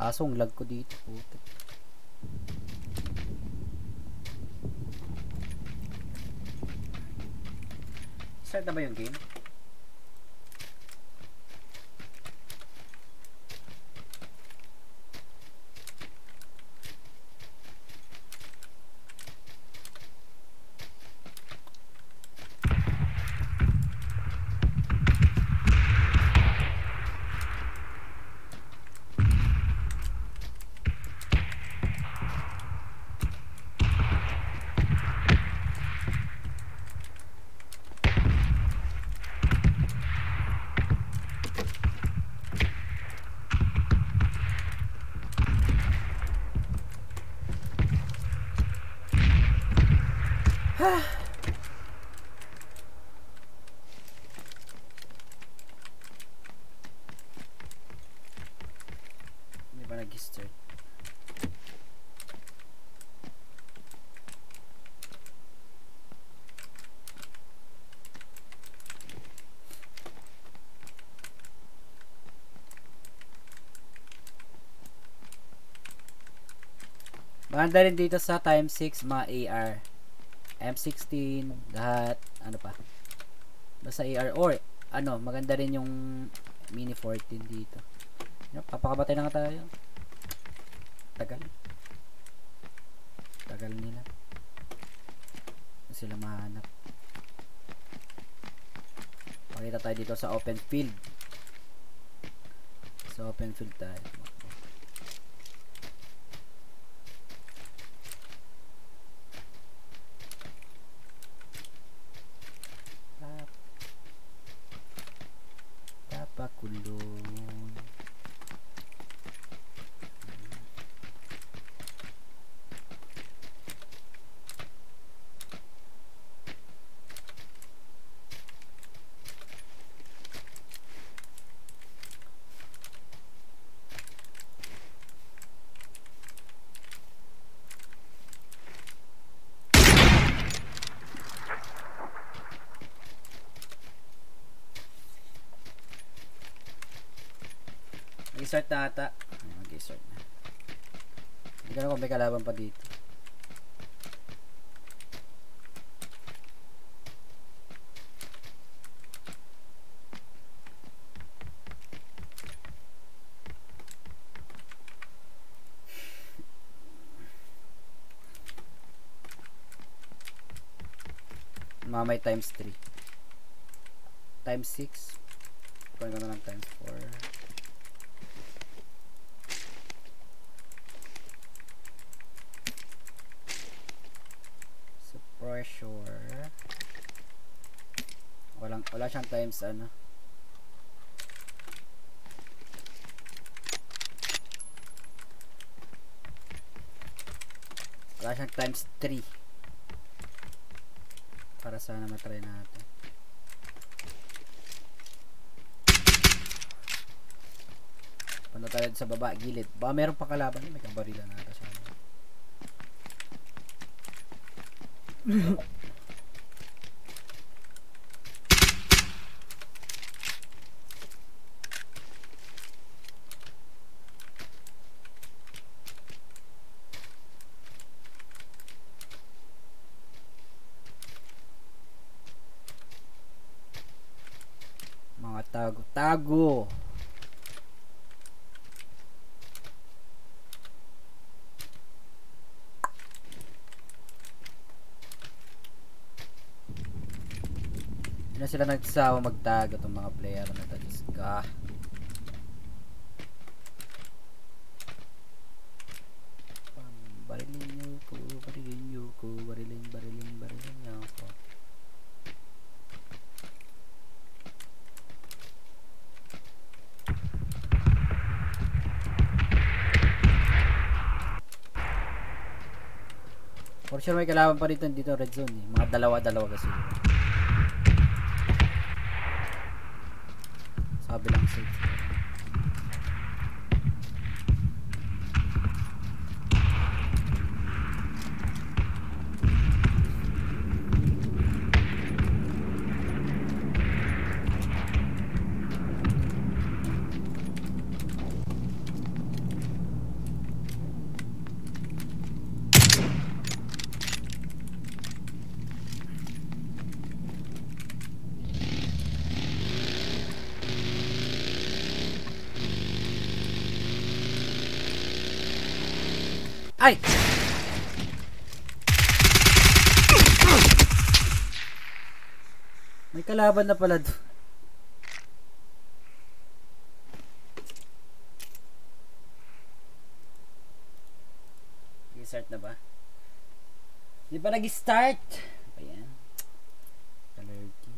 Asong lag ko dito. Puto. Start na ba yung game? Hindi ba nag-start? Maganda rin dito sa time 6 mga AR. M16, lahat, ano pa. Basta AR or ano, maganda rin yung Mini 14 dito. Papakabatay na nga tayo. Tagal nila. Sila mahanap. Pakita tayo dito sa open field. Sa open field tayo. Tapakulong. Mag-start na ata. Mag-start na. Hindi ka na kung may kalaban pa dito. Mamay times 3. Times 6. Kunin ko na lang times 4. Pressure. Wala siyang times ano. Wala siyang times 3. Para sana matry natin. Ano tayo sa baba, gilid. Baka meron pang kalaban. May kabarilan na ata siya. Mga tago-tago. Hindi na sila nagsawa magtago itong mga player na talis ka. Barilin nyo ko, barilin nyo ko, barilin nyo ko. For sure may kalaban pa dito red zone eh. Mga dalawa-dalawa kasi. Sabi lang safe. Ay! May kalaban na pala doon. Nag-start na ba? Di ba nag-start? Ayan. Alerty.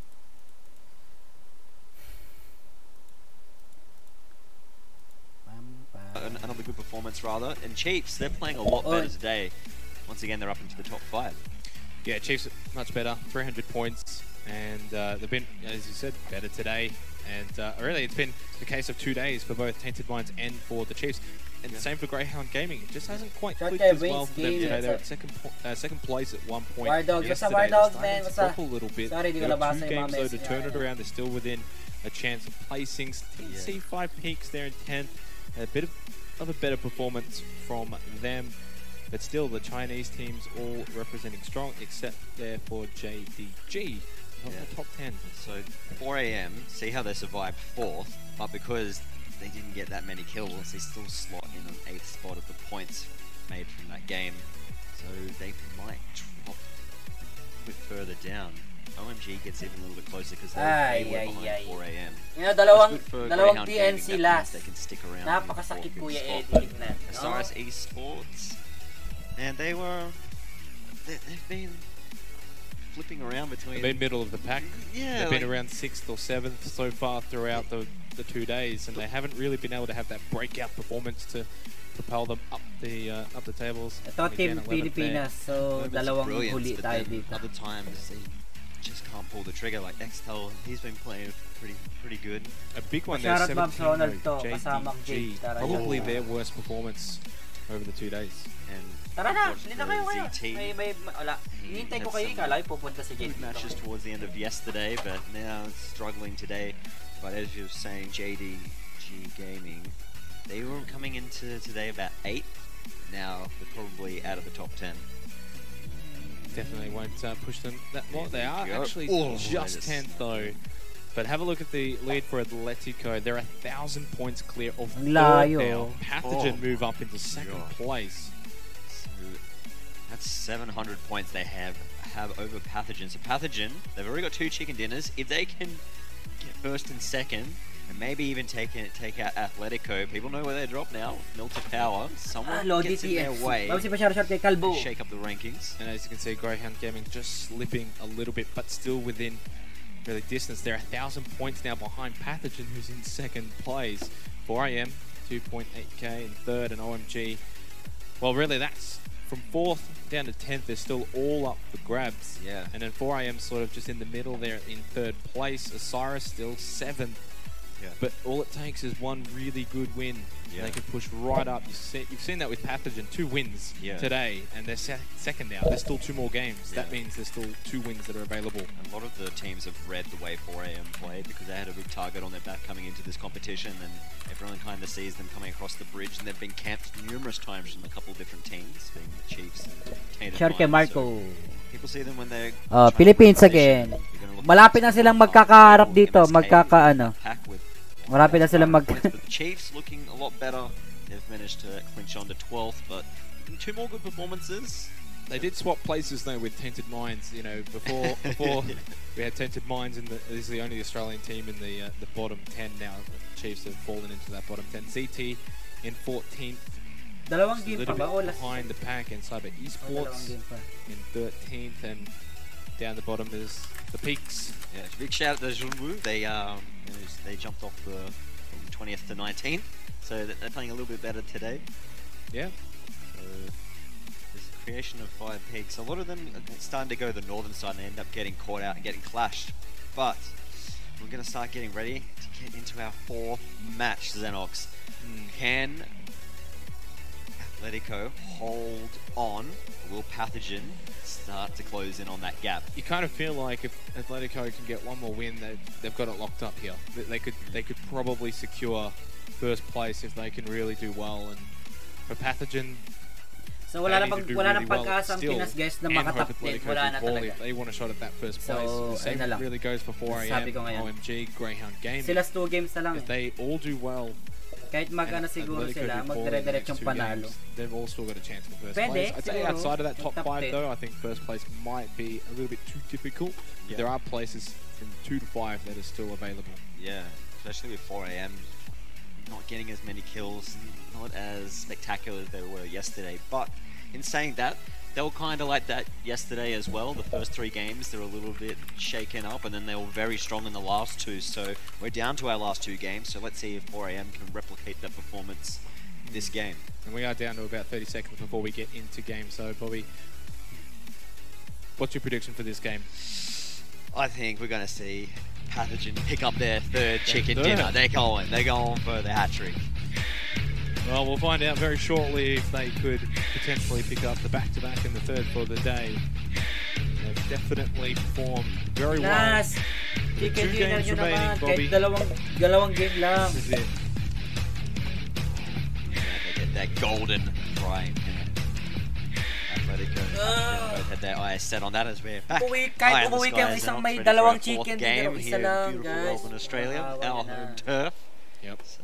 Another good performance rather, and Chiefs, they're playing a lot better today. Once again, they're up into the top 5. Yeah, Chiefs much better, 300 points, and they've been, as you said, better today. And really, it's been the case of 2 days for both Tainted Minds and for the Chiefs. And the same for Greyhound Gaming. It just hasn't quite clicked as well for them today. They're at second place at one point. Yesterday, they're starting to drop a little bit. There are 2 games though to turn it around. They're still within a chance of placings. C5 peaks there in 10th. A bit of a better performance from them. But still, the Chinese teams all representing strong, except there for JDG. Not in the top 10. So 4 AM, see how they survived 4th, but because they didn't get that many kills, they still slot in an 8th spot of the points made from that game. So they might drop a bit further down. OMG gets even a little bit closer because they were behind 4 AM. You know, dalawang PNC last. They can stick around. Napakasakit Kuya Eddie. Osiris Esports, and they've been flipping around between. They've been middle of the pack. Yeah, they've been around 6th or 7th so far throughout the 2 days, and they haven't really been able to have that breakout performance to propel them up the tables. Ito Team Pilipinas, so dalawang huli tayo dito. Other times they just can't pull the trigger. Like Xtel, he's been playing pretty good. A big one there, 17 JDG, probably their worst performance over the 2 days. And tara na, hindi na kayo ngayon. Wala. Hinihintay ko kayo, kala ko pupunta si JDG. Matches towards the end of yesterday, but now struggling today. But as you were saying, JDG Gaming, they were coming into today about 8th. Now they're probably out of the top 10. Definitely won't push them that well. They are actually just 10th though. But have a look at the lead for Atletico. They're 1,000 points clear of 3rd now. Pathogen move up into 2nd place. So that's 700 points they have over Pathogen. So Pathogen, they've already got 2 chicken dinners. If they can get 1st and 2nd, and maybe even take out Atletico, people know where they drop now. Milta Power. Someone gets in their way. Shake up the rankings. And as you can see, Greyhound Gaming just slipping a little bit, but still within really distance. They're 1,000 points now behind Pathogen, who's in 2nd place. 4 AM, 2.8k in 3rd, and OMG. Well, really, that's from 4th down to 10th. They're still all up for grabs. Yeah. And then 4 AM sort of just in the middle there in 3rd place. Osiris still 7th. Yeah. But all it takes is one really good win. Yeah. They can push right up. You've seen that with Pathogen, 2 wins today, and they're second now. There's still 2 more games. That means there's still 2 wins that are available. A lot of the teams have read the way 4AM played because they had a big target on their back coming into this competition, and everyone kind of sees them coming across the bridge, and they've been camped numerous times from a couple of different teams, being the Chiefs and Tainted Minds. So people see them when they're Philippines again. Malapit na silang magkakaharap dito, Malapit na silang the Chiefs looking a lot better. They've managed to clinch on to 12th, but 2 more good performances. They did swap places though with Tainted Minds. You know, before we had Tainted Minds, and this is the only Australian team in the bottom 10 now. The Chiefs have fallen into that bottom 10. ZT in 14th. Dalawang game a little bit behind the pack, and Cyber Esports in 13th, and down the bottom is the Peaks. Yeah, big shout out to Zimoau. They jumped off from 20th to 19th, so they're playing a little bit better today. Yeah. So this creation of 5 Peaks, a lot of them are starting to go to the northern side and end up getting caught out and getting clashed. But we're going to start getting ready to get into our 4th match, Xenox. Can Atletico hold on? Will Pathogen start to close in on that gap? You kind of feel like if Atletico can get one more win, they've got it locked up here. They could probably secure first place if they can really do well. And for Pathogen, so wala na pag-asa ang Pinas, guys, na makatap din. Wala na talaga. They want a shot at that first place. The same really goes for 4AM, OMG, Greyhound Gaming. Sila's 2 games na lang. If they all do well, kahit magana siguro sila, magdire-diretsong panalo. They've all still got a chance for first place. I'd say outside of that top 5 though, I think first place might be a little bit too difficult. Yeah. There are places from 2 to 5 that are still available. Yeah, especially with 4AM not getting as many kills, not as spectacular as they were yesterday. But in saying that, they were kind of like that yesterday as well. The first 3 games, they were a little bit shaken up, and then they were very strong in the last 2. So we're down to our last 2 games. So let's see if 4AM can replicate that performance this game. And we are down to about 30 seconds before we get into game. So Bobby, what's your prediction for this game? I think we're going to see Pathogen pick up their 3rd chicken dinner. They're going for the hat-trick. Well, we'll find out very shortly if they could potentially pick up the back-to-back in the 3rd for the day. They've definitely performed very well. With 2 games remaining, Bobby. Dalawang game lang. This is it. They get that golden frying pan. Atletico both had their eyes set on that as we're back. Kahit umuwi kayo isang may dalawang chicken game isa here lang, in beautiful Melbourne, Australia, our home turf. Yep. So,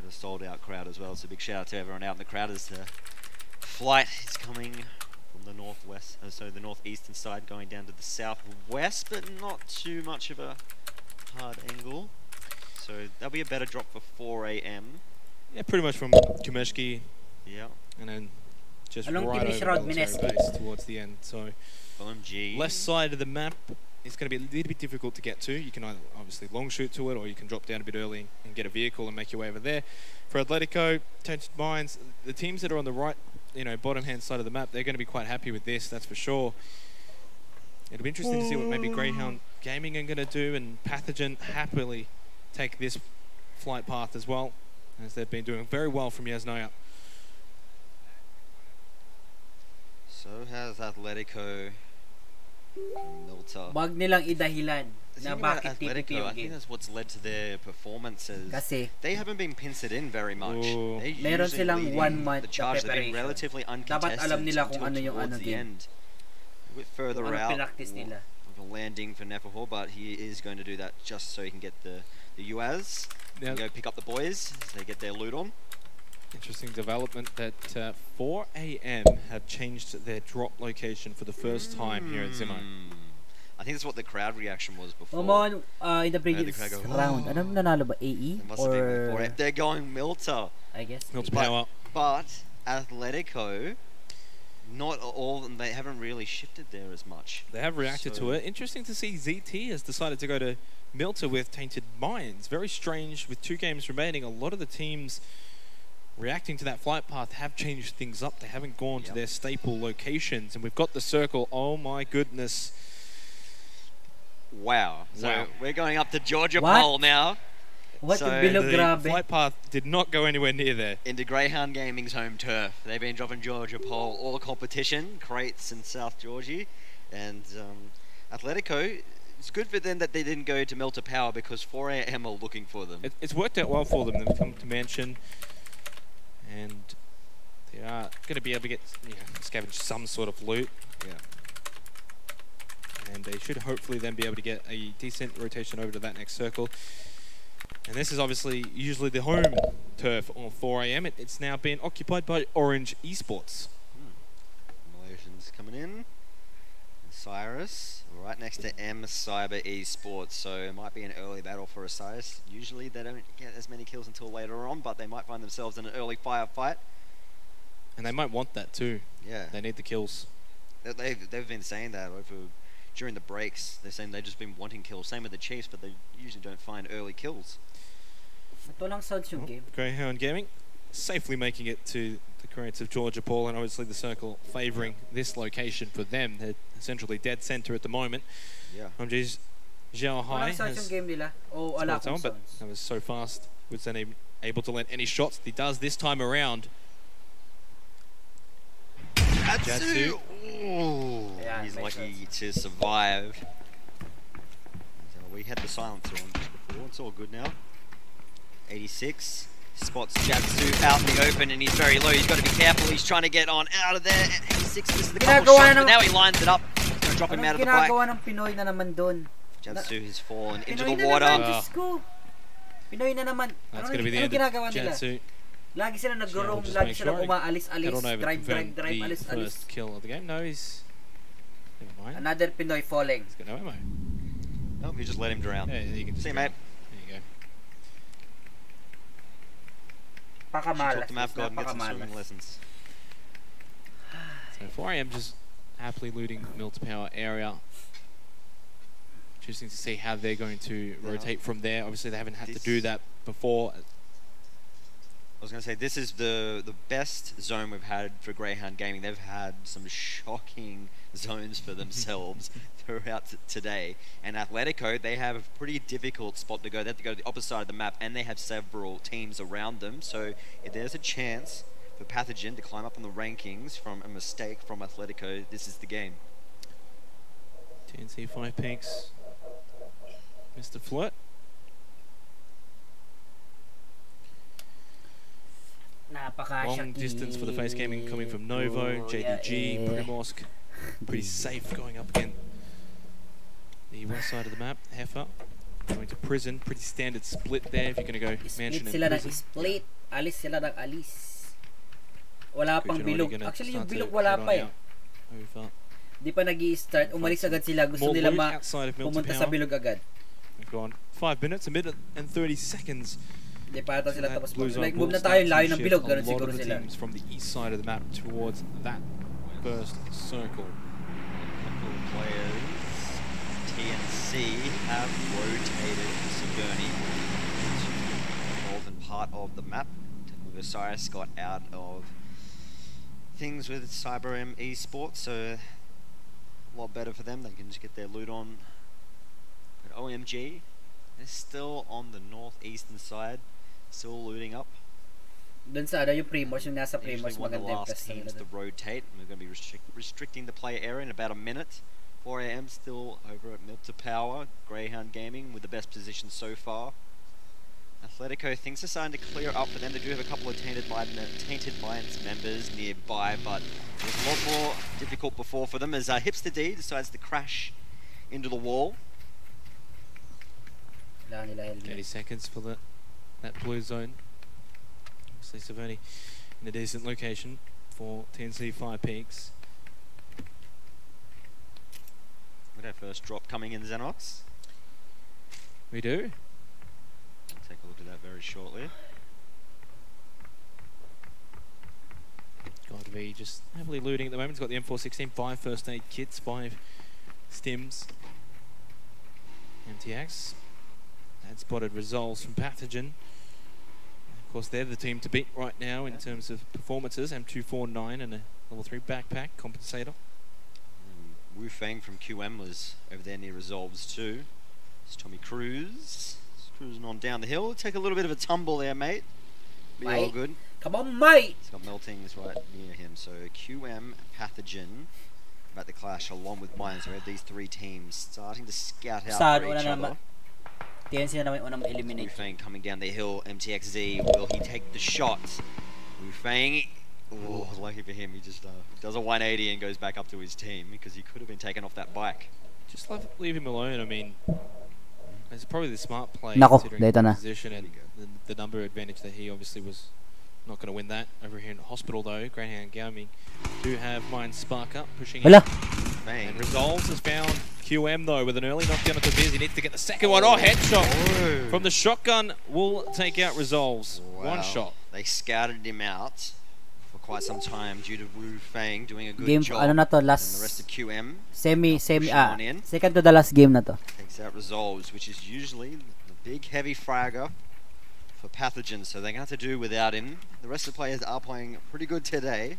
a sold out crowd as well, so big shout out to everyone out in the crowd as the flight is coming from the northwest, so the northeastern side going down to the southwest, but not too much of a hard angle. So that'll be a better drop for 4AM. Yeah, pretty much from Kumeshki. Yeah. And then just right over military base towards the end. So OMG. Left side of the map, it's going to be a little bit difficult to get to. You can either obviously long shoot to it, or you can drop down a bit early and get a vehicle and make your way over there. For Atletico, Tainted Minds, the teams that are on the right, bottom hand side of the map, they're going to be quite happy with this, that's for sure. It'll be interesting to see what maybe Greyhound Gaming are going to do, and Pathogen happily take this flight path as well, as they've been doing very well from Yasnaya. So has Atletico. Wag nilang idahilan na bakit TPP yung game. I think that's what's led to their performances. Kasi they haven't been pincered in very much. Meron silang 1 month the charge. They've been relatively uncontested. Dapat alam nila kung ano yung the end. A bit further out. A landing for Neferhor, but he is going to do that just so he can get the UAZ. Yep. Go pick up the boys as they get their loot on. Interesting development that 4AM have changed their drop location for the first time here at Zimoau. I think that's what the crowd reaction was before. In the previous round, anong nanalo ba? AE? Or they're going Milta. I guess. Milta power. But Atletico, not all, they haven't really shifted there as much. They have reacted to it. Interesting to see ZT has decided to go to Milta with Tainted Minds. Very strange with 2 games remaining. A lot of the teams reacting to that flight path have changed things up. They haven't gone to their staple locations, and we've got the circle. Oh my goodness. Wow. So we're going up to Georgia Pole now. What So the flight path did not go anywhere near there. into Greyhound Gaming's home turf. They've been dropping Georgia pole all competition, Crates in South Georgia, and Atletico. It's good for them that they didn't go to Melter Power because 4am are looking for them. It's worked out well for them. They've come to Mansion, and they are going to be able to get scavenge some sort of loot. Yeah. And they should hopefully then be able to get a decent rotation over to that next circle. And this is obviously usually the home turf on 4am. It's now been occupied by Orange Esports. Malaysians coming in. Cyrus, right next to M Cyber Esports, so it might be an early battle for Osiris. Usually they don't get as many kills until later on, but they might find themselves in an early firefight. And they might want that too. Yeah. They need the kills. They've been saying that during the breaks. They're saying they've just been wanting kills. Same with the Chiefs, but they usually don't find early kills. Ito lang sounds yung game. Greyhound Gaming safely making it to the Crates of Georgia Paul, and obviously the circle favouring this location for them. They're essentially dead centre at the moment. Yeah. Zhao Hai Walang yung game nila. O wala akong but that was so fast. Was then able to land any shots that he does this time around. Jatsu. Yeah, he's lucky to survive. So we had the silencer on just before. It's all good now. 86. Spots Jatsu out in the open and he's very low. He's got to be careful. He's trying to get on out of there. 86 misses the couple shots, but now he lines it up. He's going to drop him out of the bike. Ginagawa ng Pinoy na naman doon? Jatsu has fallen into Pinoy the na water. naman, Diyos ko. Pinoy na naman. That's going to be the end of Jatsu. Lagi sila nag-roam, lagi sila umaalis-alis, drive, alis-alis. First kill of the game. No, he's... Never mind. Another Pinoy falling. He's got no ammo. Oh, he just let him drown. Yeah, you can just see you, mate. There you go. Pakamalas. Talk to Mavgod and get some swimming lessons. So 4am just happily looting Milter Power area. Interesting to see how they're going to rotate from there. Obviously, they haven't had to do that before. I was going to say, this is the best zone we've had for Greyhound Gaming. They've had some shocking zones for themselves throughout today. And Atletico, they have a pretty difficult spot to go. They have to go to the opposite side of the map, and they have several teams around them. So if there's a chance for Pathogen to climb up in the rankings from a mistake from Atletico, this is the game. TNC 5 Peaks. Mr. Flirt. Long distance for the face gaming coming from Novo, JDG, Primorsk. Pretty safe going up again. The west side of the map, Heifer. Going to prison, pretty standard split there if you're going to go mansion and prison. Split, alis sila ng alis. Wala pang bilog. Actually yung bilog wala pa eh. Di pa nag-i-start, umalis agad sila. Gusto nila pumunta sa bilog agad. We've gone 5 minutes, a minute and 30 seconds. Di pa ata sila tapos like move na tayo layo ng bilog, ganun siguro sila. From the east side of the map towards that first circle. Couple of players, TNC have rotated Sigourney to the northern part of the map. Osiris got out of things with Cyber M Esports, so a lot better for them. They can just get their loot on. But OMG is still on the northeastern side. Still looting up. Dun sa yung Primos, yung nasa Primos, one of the maganda last teams to rotate. We're going to be restricting the player area in about a minute. 4am still over at Milter Power. Greyhound Gaming with the best position so far. Atletico, things are starting to clear up for them. They do have a couple of Tainted Minds members nearby, but it was a lot more difficult before for them as Hipster D decides to crash into the wall. 30 seconds for that blue zone. Obviously Savoni in a decent location for TNC 5 Peaks. We have our first drop coming in, Xenox. We do. Take a look at that very shortly. God V just heavily looting at the moment. He's got the M416, 5 first aid kits, 5 stims. MTX. Had spotted resolves from Pathogen. Of course, they're the team to beat right now in terms of performances. M249 and a level 3 backpack compensator. Wu Fang from QM was over there near resolves too. It's Tommy Cruz cruising on down the hill. Take a little bit of a tumble there, mate. Be all good. Come on, mate! He's got Meltings right near him. So QM, Pathogen, about to clash along with mine. So we have these three teams starting to scout out for each other. Wu Fang coming down the hill. MTXZ, will he take the shot? Wu Fang, oh, lucky for him, he just does a 180 and goes back up to his team because he could have been taken off that bike. Just leave him alone. I mean, it's probably the smart play considering the position and the number advantage that he obviously was not going to win that. Over here in Hospital though, Greyhound Gaming do have mine spark up, pushing in. And Resolves has found QM though with an early knockdown at the Viz. He needs to get the second one. Oh, headshot from the shotgun will take out Resolves. Wow. One shot. They scouted him out for quite some time due to Wu Fang doing a good job. Ano na to, last and the rest of QM second to the last game na to. Takes out Resolves, which is usually the big heavy fragger for Pathogen, so they're going to have to do without him. The rest of the players are playing pretty good today.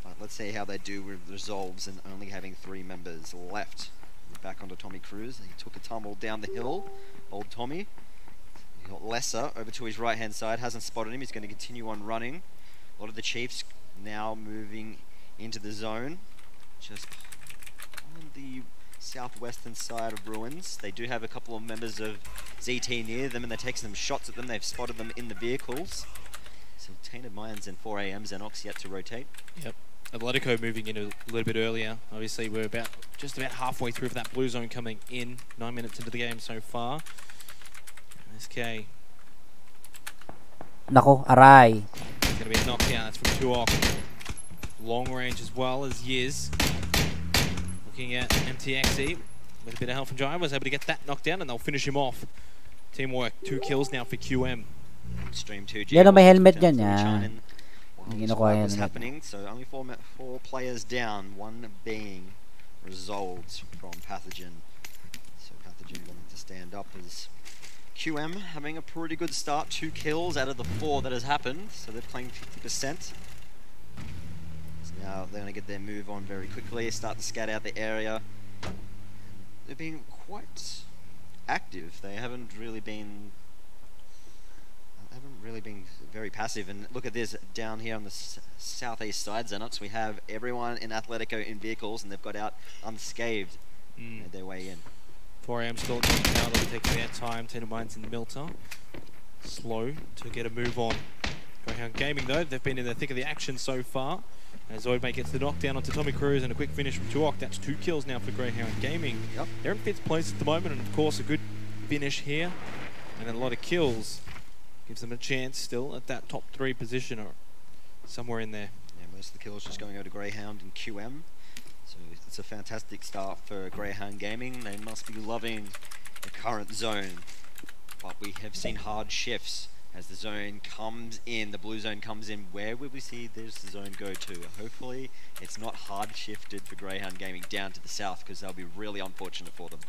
But let's see how they do with Resolves and only having 3 members left. Back onto Tommy Cruz. He took a tumble down the hill. Old Tommy. He got Lesser over to his right hand side. Hasn't spotted him. He's going to continue on running. A lot of the Chiefs now moving into the zone. Just on the southwestern side of Ruins. They do have a couple of members of ZT near them and they're taking some shots at them. They've spotted them in the vehicles. So Tainted Minds and 4am Xenox yet to rotate. Yep. Atletico moving in a little bit earlier. Obviously, we're just about halfway through for that blue zone coming in. 9 minutes into the game so far. SK. Nako, aray. It's going to be a knockdown. That's from Tuok. Long range as well as Yiz. Looking at MTXE with a bit of help from Jai. Was able to get that knockdown and they'll finish him off. Teamwork. 2 kills now for QM. Stream 2G. Yan, may helmet dyan. Yan. What's happening? So only 4 players down, 1 being Resolved from Pathogen. So Pathogen wanting to stand up as QM having a pretty good start. 2 kills out of the 4 that has happened. So they're playing 50%. So now they're going to get their move on very quickly, start to scout out the area. They've been quite active. They haven't really been very passive. And look at this down here on the southeast side, Xenox. We have everyone in Atletico in vehicles and they've got out unscathed. Made their way in. 4am still at the now. They'll be taking their time. Tainted Minds in Milter. Slow to get a move on. Greyhound Gaming though, they've been in the thick of the action so far. As Zoidmate gets the knockdown onto Tommy Cruz and a quick finish from Tuok. That's 2 kills now for Greyhound Gaming. Yep. They're in 5th place at the moment and of course a good finish here. And then a lot of kills. Gives them a chance still at that top 3 position or somewhere in there. Yeah, most of the kills just going over to Greyhound and QM. So it's a fantastic start for Greyhound Gaming. They must be loving the current zone. But we have seen hard shifts as the zone comes in, the blue zone comes in. Where will we see this zone go to? Hopefully it's not hard shifted for Greyhound Gaming down to the south because that'll be really unfortunate for them.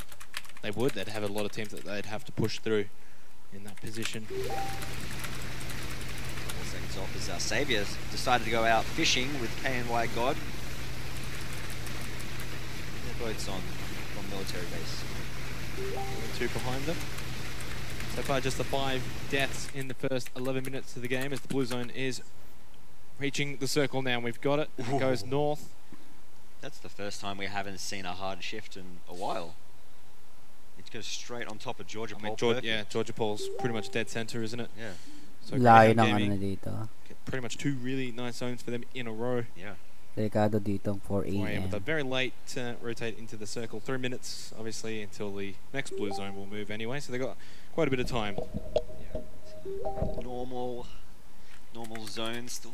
They would. They'd have a lot of teams that they'd have to push through in that position. 4 seconds off as our Saviors decided to go out fishing with KNY God. Their boats on from military base. 2 behind them. So far just the 5 deaths in the first 11 minutes of the game as the blue zone is reaching the circle now. We've got it. It goes north. That's the first time we haven't seen a hard shift in a while. It goes straight on top of Georgia Paul. Yeah, Georgia Paul's pretty much dead center, isn't it? Yeah. So layo ng ano dito. Pretty much 2 really nice zones for them in a row. Yeah. Delikado dito 4am. But very late to rotate into the circle. 3 minutes, obviously, until the next blue zone will move anyway. So they've got quite a bit of time. Yeah. Normal zone still.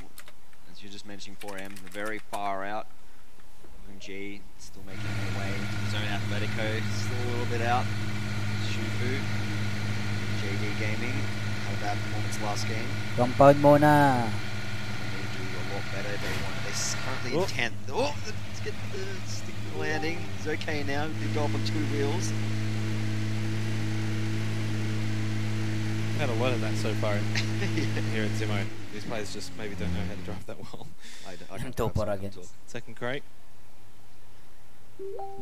As you're just mentioning, 4am, very far out. G still making their way into the zone. Atletico still a little bit out. Shufu, JD Gaming had a bad performance last game. Compound muna. They need to do a lot better. They're currently in 10th. Oh, let's get the stick the landing. It's okay now. Good go up on 2 wheels. We've had a lot of that so far here at Zimoau. These players just maybe don't know how to drive that well. I can talk. Second crate.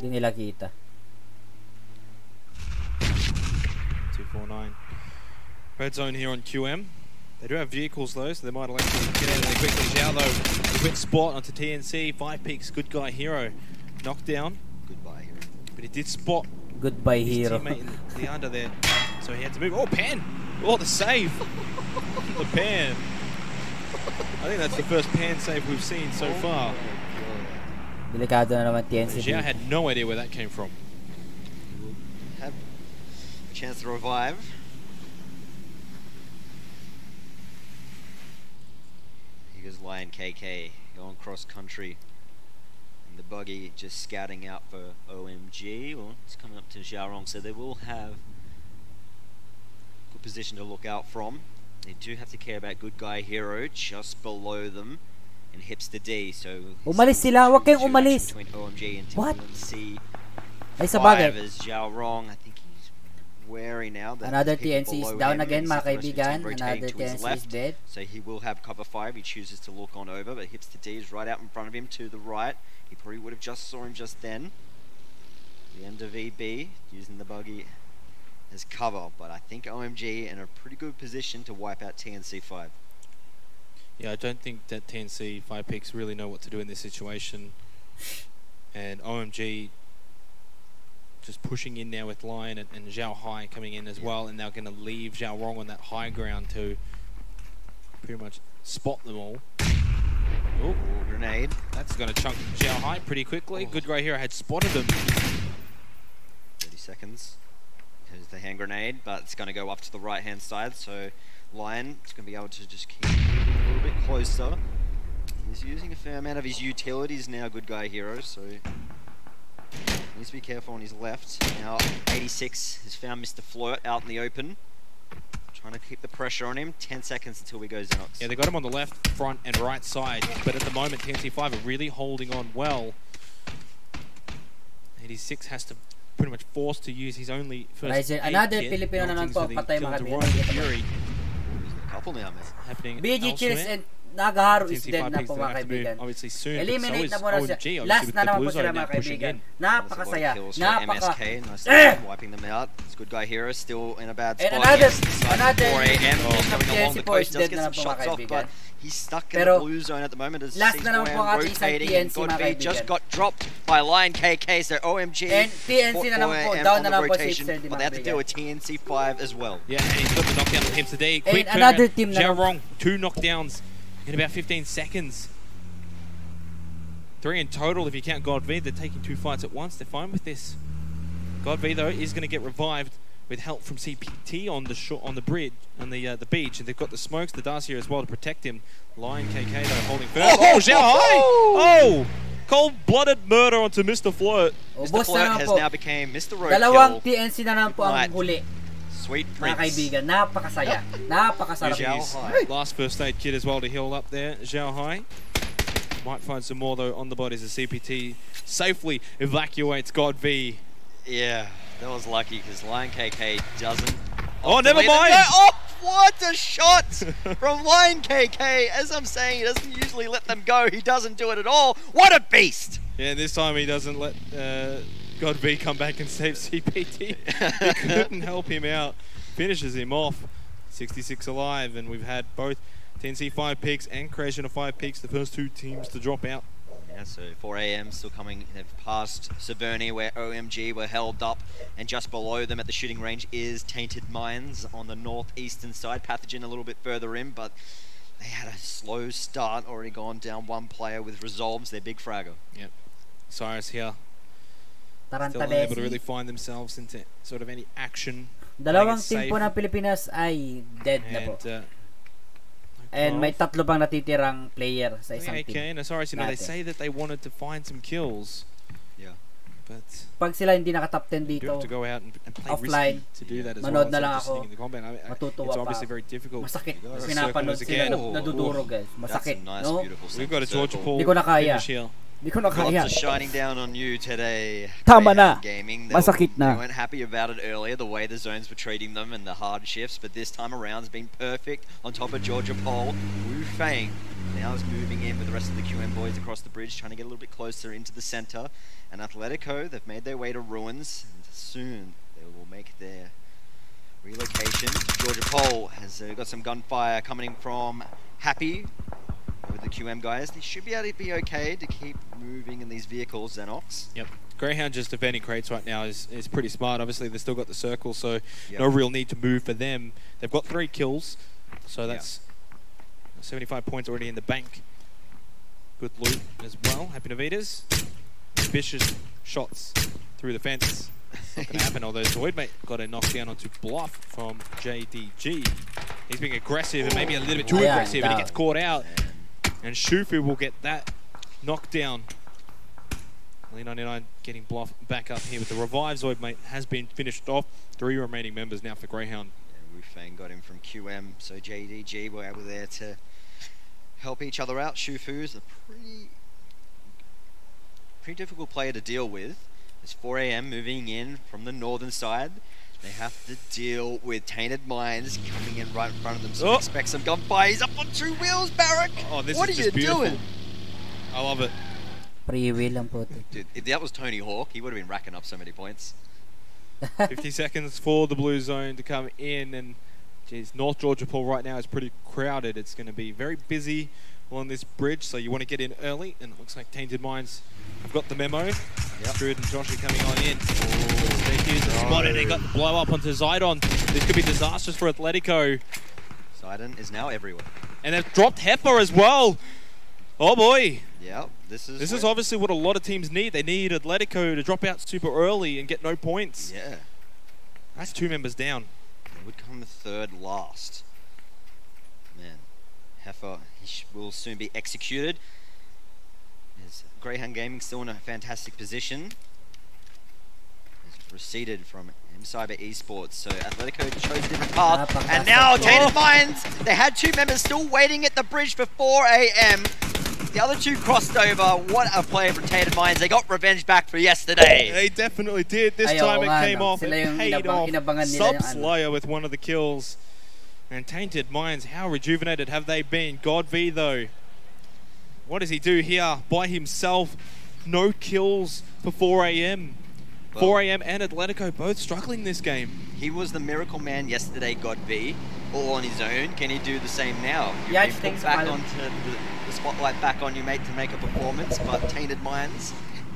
Di nila kita. 2 4-9. Red zone here on QM. They do have vehicles though, so they might elect to get out of there quickly. Zhao though, a quick spot onto TNC. 5 picks, good guy hero. Knockdown. Goodbye, hero. But he did spot Goodbye, his hero. teammate in the under there. So he had to move. Oh, pan! Oh, the save! The pan. I think that's the first pan save we've seen so far. Delikado na naman TNC. Zhao had no idea where that came from. Have a chance to revive. Here goes Lion KK going cross country. And the buggy just scouting out for OMG. Well, it's coming up to Xiaorong, so they will have good position to look out from. They do have to care about good guy hero just below them. And Hipster D, so umalis sila, wag kayong umalis. Between OMG and What? TNC. Ay, sa bagay. As Xiaorong, I think he's wary now. That Another people TNC is below down him, again, and mga the rest of the team kaibigan. rotating Another to his TNC is left. dead. So he will have cover 5. He chooses to look on over, but Hipster D is right out in front of him to the right. He probably would have just saw him just then. The end of EB, using the buggy as cover, but I think OMG in a pretty good position to wipe out TNC 5. Yeah, I don't think that TNC 5 picks really know what to do in this situation. And OMG just pushing in now with Lion and Zhao Hai coming in as well, and they're going to leave Zhao Rong on that high ground to pretty much spot them all. Oh, grenade. That's going to chunk Zhao Hai pretty quickly. Good guy here had spotted them. 30 seconds. Here's the hand grenade, but it's going to go up to the right hand side, so Lion is going to be able to just keep moving a little bit closer. He's using a fair amount of his utilities now, good guy hero, so needs to be careful on his left. Now 86 has found Mr. Flirt out in the open. Trying to keep the pressure on him. 10 seconds until we go Xenox. Yeah, they got him on the left, front and right side, but at the moment TNC5 are really holding on well. 86 has to pretty much forced to use his only first aid another kit. Filipino na naman po patay mga Fury. Couple now, happening BG Chills and Nagaharu is dead na po mga kaibigan. Obviously soon, eliminate na muna siya. Last na naman po sila mga kaibigan. Napakasaya. Wiping them out. It's good guy hero still in a bad spot. And another 4 AM coming along the coast does get some shots off, but he's stuck in the blue zone at the moment as last na naman po ang ating isang TNC mga kaibigan. Just got dropped by Lion KK, so OMG and TNC na naman po, down na naman po si Hipster D but they have to deal with TNC 5 as well. Yeah, and he's got the knockdown on him today. Quick and another team na Xiaorong, 2 knockdowns in about 15 seconds. 3 in total if you count God V. They're taking 2 fights at once. They're fine with this. God V though is going to get revived with help from CPT on the bridge, on the beach, and they've got the smokes, the Darcy here as well to protect him. Lion KK though holding firm. Oh, Zhao Hai! Oh! Cold-blooded murder onto Mr. Flirt. Mr. Flirt has now became Mr. Roadkill. Dalawang TNC na naman po ang huli. Sweet Prince. Mga kaibigan, napakasaya. Napakasarap. Last first aid kit as well to heal up there. Zhao Hai might find some more though on the bodies as CPT safely evacuates God V. Yeah, that was lucky because Lion KK doesn't. Oh, never mind! Oh, what a shot from Lion KK! As I'm saying, he doesn't usually let them go. He doesn't do it at all. What a beast! Yeah, this time he doesn't let God V come back and save CPT. He couldn't help him out. Finishes him off. 66 alive, and we've had both TNC 5 picks and Creation of 5 picks, the first 2 teams to drop out. Yeah, so 4 AM still coming. They've passed Severny where OMG were held up, and just below them at the shooting range is Tainted Mines on the northeastern side. Pathogen a little bit further in, but they had a slow start, already gone down 1 player with Resolves, their big fragger. Yep. Cyrus here. Still unable to really find themselves into sort of any action. Dalawang team po ng Pilipinas ay dead na po. And may 3 pang natitirang player sa isang team. Okay, and Cyrus, you know, they say that they wanted to find some kills. Yeah. But pag sila hindi naka-top 10 dito, have to go out and play offline, to do that as manood well. na lang ako. Matutuwa Matutuwa it's pa. obviously very difficult. Masakit. Pinapanood sila, nadudurog guys. Masakit. Nice, no? We've got a Georgia Paul Di ko na kaya. finish here. Di ko na kaya. Lots of shining down on you today. Tama na. Gaming. Masakit na. They weren't happy about it earlier, the way the zones were treating them and the hard shifts, but this time around has been perfect on top of Georgia Pole. Wu Fang now is moving in with the rest of the QM boys across the bridge, trying to get a little bit closer into the center. And Atletico, they've made their way to Ruins, and soon they will make their relocation. Georgia Pole has got some gunfire coming from Happy with the QM guys. They should be able to be okay to keep moving in these vehicles, Xenox. Yep. Greyhound just defending crates right now is pretty smart. Obviously, they've still got the circle, so no real need to move for them. They've got 3 kills, so that's 75 points already in the bank. Good loot as well. Happy Navitas. Ambitious shots through the fence. Not going to happen, although Zoidmate got a knockdown onto Bluff from JDG. He's being aggressive and maybe a little bit too aggressive, and he gets caught out. And Shufu will get that knockdown. Lee99 getting Bluff back up here with the revive. Zoidmate has been finished off. 3 remaining members now for Greyhound. Yeah, Wufang got him from QM, so JDG were able there to help each other out. Shufu's a pretty difficult player to deal with. It's 4 AM moving in from the northern side. They have to deal with Tainted Minds coming in right in front of them, so expect some gunfire. He's up on 2 wheels, Barrack! Oh, this what is are just you beautiful. doing? I love it. Dude, if that was Tony Hawk, he would have been racking up so many points. 50 seconds for the blue zone to come in, and geez, North Georgia Pool right now is pretty crowded. It's going to be very busy along this bridge, so you want to get in early, and it looks like Tainted Minds have got the memo. Strude and Joshy coming on in. They used the spot, and they got the blow up onto Zidon. This could be disastrous for Atletico. Zidon is now everywhere. And they've dropped Heifer as well. Oh boy. Yeah, this is obviously what a lot of teams need. They need Atletico to drop out super early and get no points. Yeah. That's 2 members down. They would come 3rd last. Man, Heifer, he will soon be executed. There's Greyhound Gaming still in a fantastic position. He's receded from M-Cyber Esports, so Atletico chose a different path. And now Tainted Minds, they had 2 members still waiting at the bridge for 4 AM. The other 2 crossed over. What a play from Tainted Minds. They got revenge back for yesterday. They definitely did. This time it came off. It paid off. Sub-Slayer with one of the kills. And Tainted Minds, how rejuvenated have they been? God V though. What does he do here by himself? No kills for 4 AM. Well, 4 AM and Atletico both struggling this game. He was the miracle man yesterday, God V, all on his own. Can he do the same now? You've yeah, been put back onto the spotlight back on you, mate, to make a performance, but Tainted Minds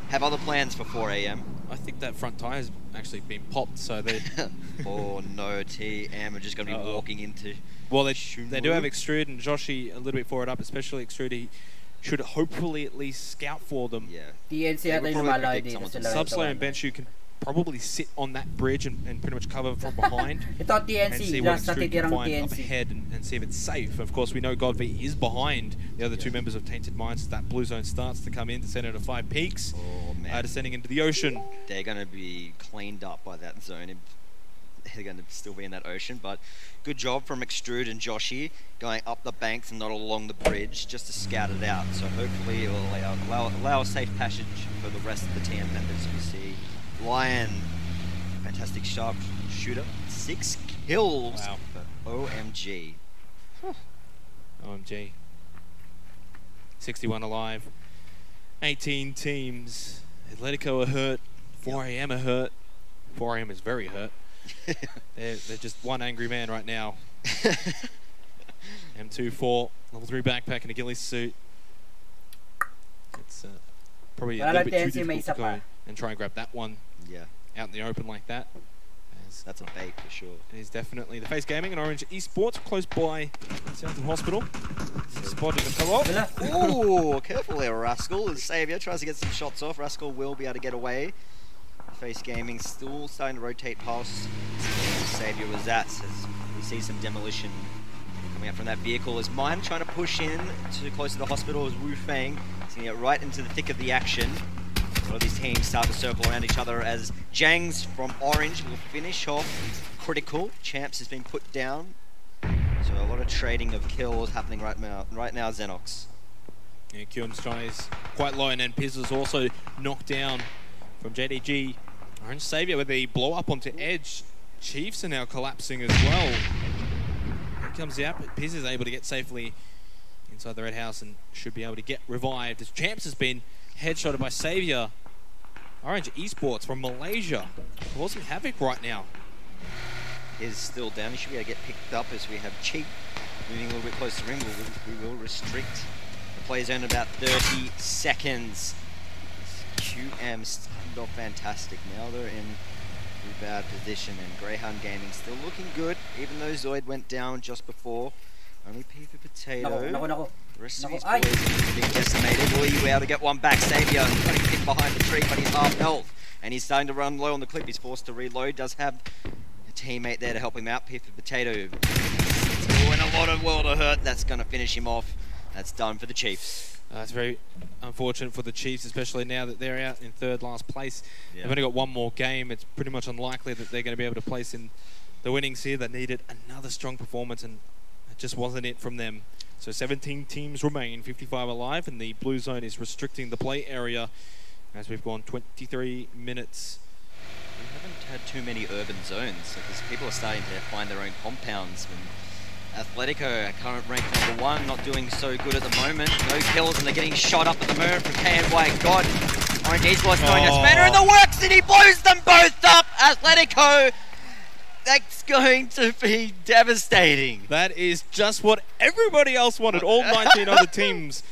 have other plans for 4 AM. I think that front tyre's actually been popped, so they... Oh no, TM are just going to be walking into... Well, they do have Extrude and Joshi a little bit forward up, especially Extrude. He should hopefully at least scout for them. Yeah. Sub-Slayer and Benshu can probably sit on that bridge and pretty much cover from behind. and see what Extrude can find up ahead and see if it's safe. Of course, we know God V is behind the other 2 members of Tainted Minds. That blue zone starts to come in, descending to 5 peaks, descending into the ocean. They're going to be cleaned up by that zone. They're going to still be in that ocean, but good job from Extrude and Joshi going up the banks and not along the bridge just to scout it out. So hopefully it will allow a safe passage for the rest of the TM members. We see Lion, fantastic sharp shooter, 6 kills for OMG. OMG. 61 alive. 18 teams. Atletico are hurt. 4 AM are hurt. 4 AM is very hurt. they're just one angry man right now. M24, level 3 backpack and a ghillie suit. It's probably a little bit too difficult to go and try and grab that one out in the open like that. That's a bait for sure. It is definitely the Face Gaming and Orange Esports close by Southern Hospital. Spotted a fellow. Ooh, careful there, Rascal. As Saviour tries to get some shots off, Rascal will be able to get away. Face Gaming still starting to rotate past Saviour was at, as we see some demolition coming out from that vehicle. As Mine trying to push in too close to the hospital as Wu Fang seeing it right into the thick of the action. A lot of these teams start to circle around each other as Jangs from Orange will finish off critical. Champs has been put down. So a lot of trading of kills happening right now, Xenox. Yeah, QM's trying is quite low, and then Piz is also knocked down from JDG. Orange Saviour with the blow up onto Edge. Chiefs are now collapsing as well. Here comes the app. Piz is able to get safely inside the red house and should be able to get revived as Champs has been headshotted by Saviour. Orange Esports from Malaysia causing havoc right now. is still down. He should be able to get picked up as we have Cheap moving a little bit closer to the ring. We will restrict the play zone about 30 seconds. QM started off fantastic. Now they're in a bad position, and Greyhound Gaming still looking good, even though Zoid went down just before. Only P for Potato. Nako. The rest of his boys are being decimated. Will he be able to get one back? Xavier got a kick behind the tree, but he's half health. And he's starting to run low on the clip. He's forced to reload. Does have a teammate there to help him out. P for Potato. Still in a lot of world of hurt. That's going to finish him off. That's done for the Chiefs. It's very unfortunate for the Chiefs, especially now that they're out in third last place. Yeah. They've only got one more game. It's pretty much unlikely that they're going to be able to place in the winnings here. They needed another strong performance, and it just wasn't it from them. So 17 teams remain, 55 alive, and the blue zone is restricting the play area as we've gone 23 minutes. We haven't had too many urban zones because people are starting to find their own compounds. Athletico, current rank #1, not doing so good at the moment. No kills, and they're getting shot up at the moment from KNY. God, RNG's was throwing a spanner in the works, and he blows them both up. Athletico, that's going to be devastating. That is just what everybody else wanted. All 19 other teams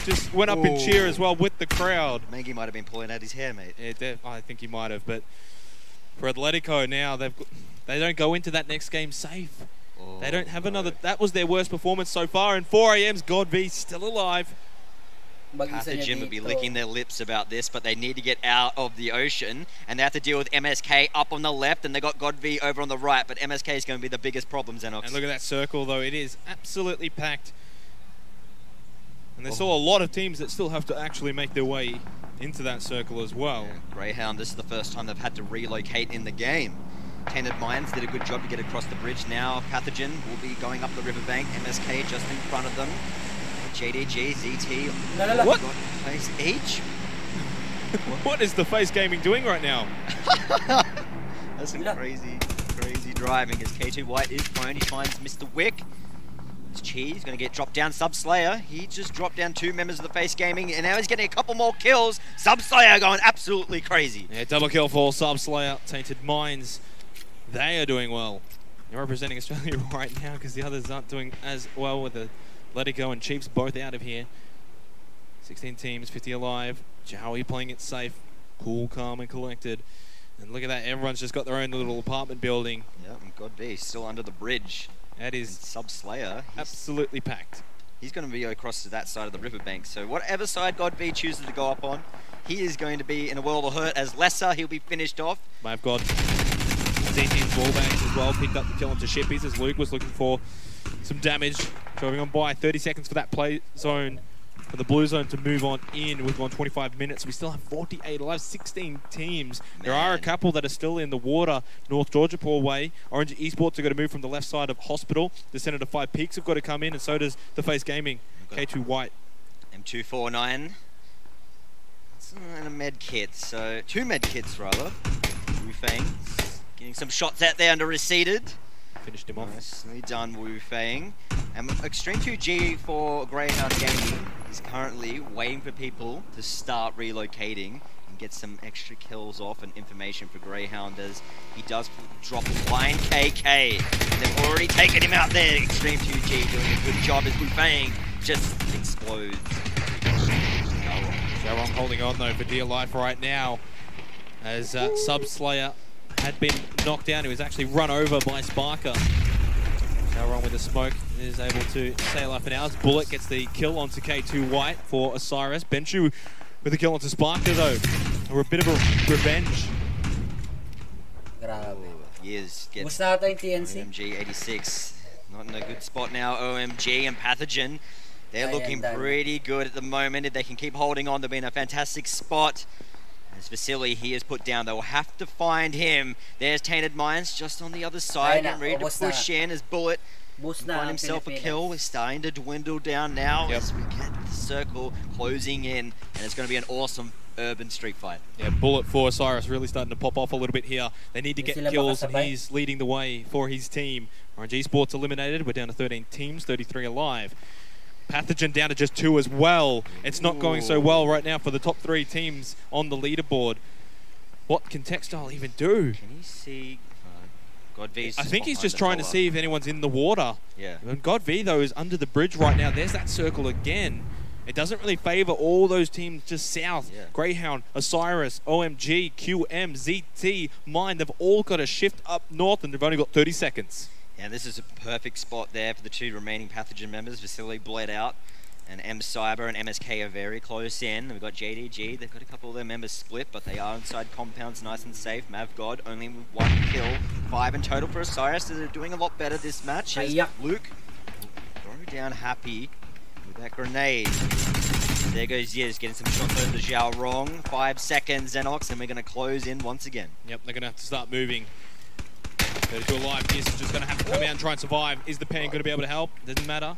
just went up in cheer as well with the crowd. Mengi might have been pulling out his hair, mate. Yeah, I think he might have. But for Athletico now, they don't go into that next game safe. They don't have another. That was their worst performance so far. And 4AM's God V still alive. Pathogen would be licking their lips about this, but they need to get out of the ocean, and they have to deal with MSK up on the left, and they got God V over on the right. But MSK is going to be the biggest problem, Xenox. And look at that circle, though. It is absolutely packed. And there's still a lot of teams that still have to actually make their way into that circle as well. Yeah, Greyhound, this is the first time they've had to relocate in the game. Tainted Minds did a good job to get across the bridge. Now Pathogen will be going up the riverbank. MSK just in front of them. JDG, ZT. What? Face H. What is the Face Gaming doing right now? That's some crazy driving as K2 White is prone. He finds Mr. Wick. It's Cheese going to get dropped down. Subslayer, he just dropped down 2 members of the Face Gaming, and now he's getting a couple more kills. Subslayer going absolutely crazy. Yeah, double kill for Subslayer. Tainted Minds, they are doing well. They're representing Australia right now because the others aren't doing as well with the Let It Go and Chiefs both out of here. 16 teams, 50 alive. Joey playing it safe, cool, calm, and collected. And look at that, everyone's just got their own little apartment building. Yep, and God V still under the bridge. That is Subslayer. Absolutely packed. He's going to be across to that side of the riverbank. So whatever side God V chooses to go up on, he is going to be in a world of hurt. As Lesser, he'll be finished off. I've got ZT's wallbangs as well. Picked up the kill onto Shippies as Luke was looking for some damage. Driving on by 30 seconds for that play zone, for the blue zone to move on in. We've gone 25 minutes. We still have 48 alive, 16 teams. Man. There are a couple that are still in the water. North Georgia Poor way. Orange Esports are going to move from the left side of Hospital. The Centre to 5 Peaks have got to come in, and so does the Face Gaming. K2 White. M249. And a med kit. So 2 med kits rather. Wu Fang getting some shots out there under receded. Finished him off. Nicely done, Wu Fang. And Extreme 2G for Greyhound Gaming is currently waiting for people to start relocating and get some extra kills off and information for Greyhound as he does drop a blind KK. They've already taken him out there. Extreme 2G doing a good job as Wu Fang just explodes. Xiaorong holding on though for dear life right now as Subslayer had been knocked down. He was actually run over by Sparker. Xiaorong with the smoke is able to stay alive for now. As Bullet gets the kill onto K2 White for Osiris. Benchu with the kill onto Sparker though. Or a bit of a revenge. Grabe. He is getting TNC. OMG 86. Not in a good spot now. OMG and Pathogen. They're looking pretty good at the moment. If they can keep holding on, they'll be in a fantastic spot. As Vasily, he is put down. They'll have to find him. There's Tainted Minds just on the other side. Getting ready to push in as Bullet find himself a kill. We're starting to dwindle down now as we get the circle closing in. And it's going to be an awesome urban street fight. Yeah, Bullet for Osiris really starting to pop off a little bit here. They need to get kills and he's leading the way for his team. Orange Esports eliminated. We're down to 13 teams, 33 alive. Pathogen down to just 2 as well. It's not going so well right now for the top 3 teams on the leaderboard. What can Textile even do? Can you see? Godv's I think he's just trying to see if anyone's in the water. Yeah. And Godv, though, is under the bridge right now. There's that circle again. It doesn't really favor all those teams just south. Yeah. Greyhound, Osiris, OMG, QM, ZT, Mind, they've all got to shift up north, and they've only got 30 seconds. Yeah, this is a perfect spot there for the 2 remaining Pathogen members. Vasily bled out, and M Cyber and MSK are very close in. We've got JDG, they've got a couple of their members split, but they are inside compounds nice and safe. Mavgod only with 1 kill, 5 in total for Osiris. They're doing a lot better this match. As Luke will throw down Happy with that grenade. There goes Yiz, getting some shots over to Zhao Rong. 5 seconds, Xenox, and we're going to close in once again. Yep, they're going to have to start moving. 32 alive, Yiz is just going to have to come out and try and survive. Is the Pan going to be able to help? Doesn't matter.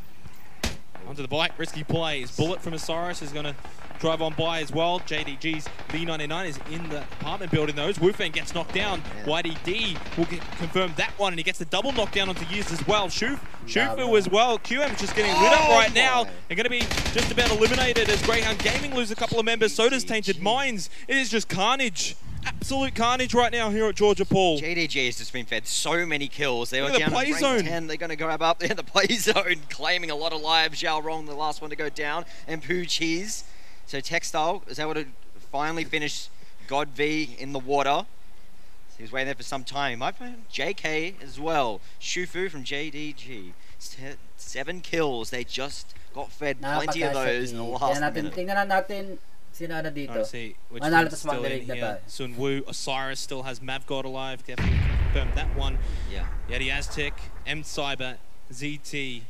Onto the bike, risky plays. Bullet from Osiris is going to drive on by as well. JDG's B99 is in the apartment building though. Wufeng gets knocked down. YDD will confirm that one, and he gets the double knockdown onto Yiz as well. Shufu as well. QM is just getting lit up right now. They're going to be just about eliminated as Greyhound Gaming lose a couple of members. So does Tainted Minds. It is just carnage. Absolute carnage right now here at Georgia Paul. JDG has just been fed so many kills. They were down in rank 10. They're going to grab up there in the play zone, claiming a lot of lives. Zhao Rong, the last one to go down, and Pubg. So Textile is able to finally finish God V in the water. He was waiting there for some time. He might find JK as well. Shufu from JDG. 7 kills. They just got fed plenty of those in the last minute. Tingnan natin sino na dito. Let's see which Manalo team's tas still in here. Sun Wu, Osiris still has Mavgod alive. Definitely confirmed that one. Yeah. Yeti Aztec, M Cyber, ZT.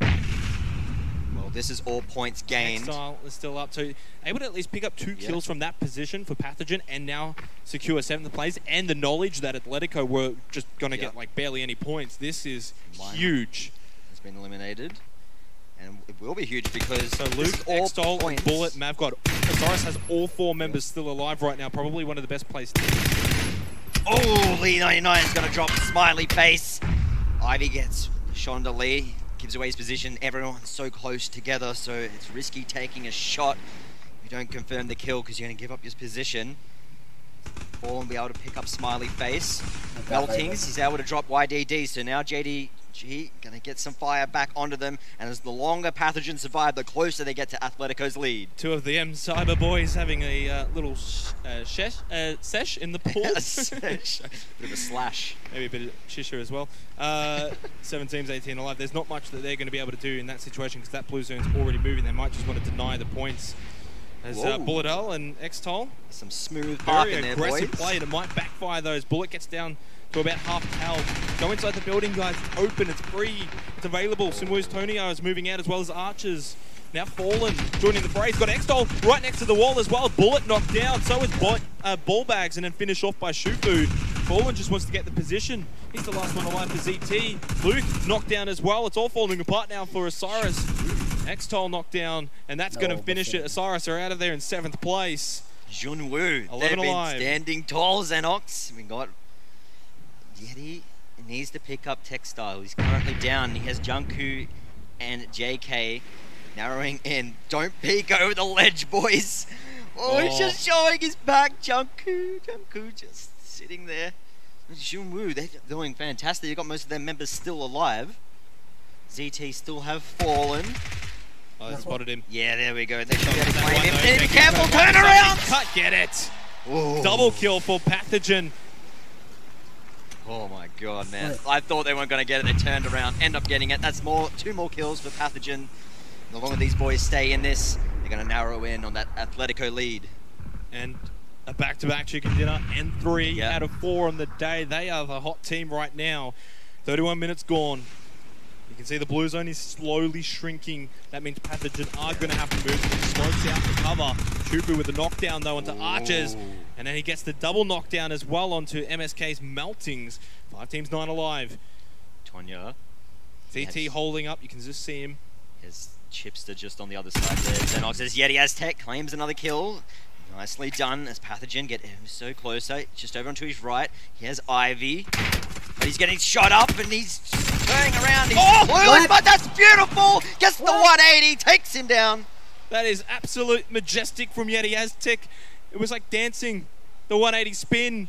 Well, this is all points gained. Textile is still up, so able to at least pick up 2 kills from that position for Pathogen, and now secure 7th place. And the knowledge that Atletico were just going to get like barely any points. This is huge. Has been eliminated. And it will be huge because so Luke, Extol, Bullet, Mavgod. Osiris has all 4 members still alive right now. Probably one of the best placed teams. Oh, Lee 99 is going to drop a smiley face. Ivy gets shot into Lee, gives away his position. Everyone's so close together, so it's risky taking a shot. You don't confirm the kill because you're going to give up your position. Fall and be able to pick up smiley face. Meltings, he's able to drop YDD, so now JDG gonna get some fire back onto them, and as the longer Pathogen survive, the closer they get to Atletico's lead. 2 of the M Cyber boys having a little sesh in the pool. Bit of a slash. Maybe a bit of shisha as well. 7 teams, 18 alive. There's not much that they're going to be able to do in that situation because that blue zone's already moving. They might just want to deny the points. As Bullet L and Xtol. Some smooth park in there, boys. Very aggressive play that might backfire those. Bullet gets down to about half health. Go inside the building, guys. It's open, it's free, it's available. Simu's Tonio is moving out as well as Archers. Now Fallen joining the fray. He's got Xtol right next to the wall as well. Bullet knocked down. So is Ball Bags, and then finished off by Shufu. Fallen just wants to get the position. He's the last one alive for ZT. Luke knocked down as well. It's all falling apart now for Osiris. Xtol knocked down, and that's going to finish it. Osiris are out of there in 7th place. Junwoo, they've been standing tall, Xenox. We got Yeti. Needs to pick up Textile. He's currently down. He has Junku and JK narrowing in. Don't peek over the ledge, boys. Oh, he's just showing his back. Junku just sitting there. Junwoo, they're doing fantastic. They've got most of their members still alive. ZT still have fallen. Oh, they spotted him. Yeah, there we go. They should be able to claim him. Be careful, turn around! Cut, get it! Ooh. Double kill for Pathogen. Oh my god, man. I thought they weren't going to get it. They turned around, end up getting it. That's 2 more kills for Pathogen. The longer these boys stay in this, they're going to narrow in on that Atletico lead. And a back-to-back chicken dinner and 3 out of 4 on the day. They are the hot team right now. 31 minutes gone. You can see the blue zone is slowly shrinking. That means Pathogen are going to have to move. He smokes out the cover. Chupu with the knockdown though onto Archers. And then he gets the double knockdown as well onto MSK's Meltings. 5 teams, 9 alive. Tonya. ZT holding up. You can just see him. His Chipster just on the other side there. Xenox says Yeti Aztec claims another kill. Nicely done as Pathogen get him so closer. Just over onto his right. He has Ivy. But he's getting shot up and he's turning around. He's but that's beautiful! Gets the 180, takes him down. That is absolute majestic from Yeti Aztec. It was like dancing, the 180 spin.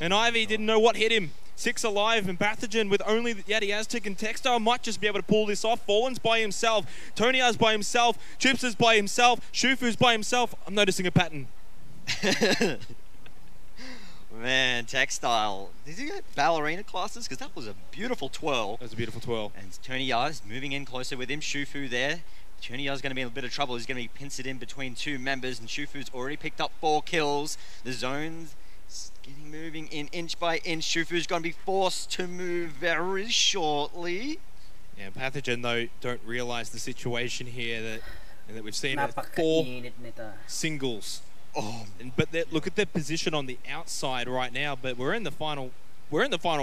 And Ivy didn't know what hit him. 6 alive, and Pathogen with only Yeti Aztec and Textile might just be able to pull this off. Fallen's by himself, Tonyar's by himself, Chips is by himself, Shufu's by himself. I'm noticing a pattern. Man, Textile. Did he get ballerina classes? Because that was a beautiful twirl. That was a beautiful twirl. And Tonyar is moving in closer with him. Shufu there. Tonyar's going to be in a bit of trouble. He's going to be pincered in between 2 members, and Shufu's already picked up 4 kills. The zone's getting moving in inch by inch. Shufu's going to be forced to move very shortly. Yeah, Pathogen though don't realise the situation here that we've seen 4 singles. Oh, but look at their position on the outside right now. But we're in the final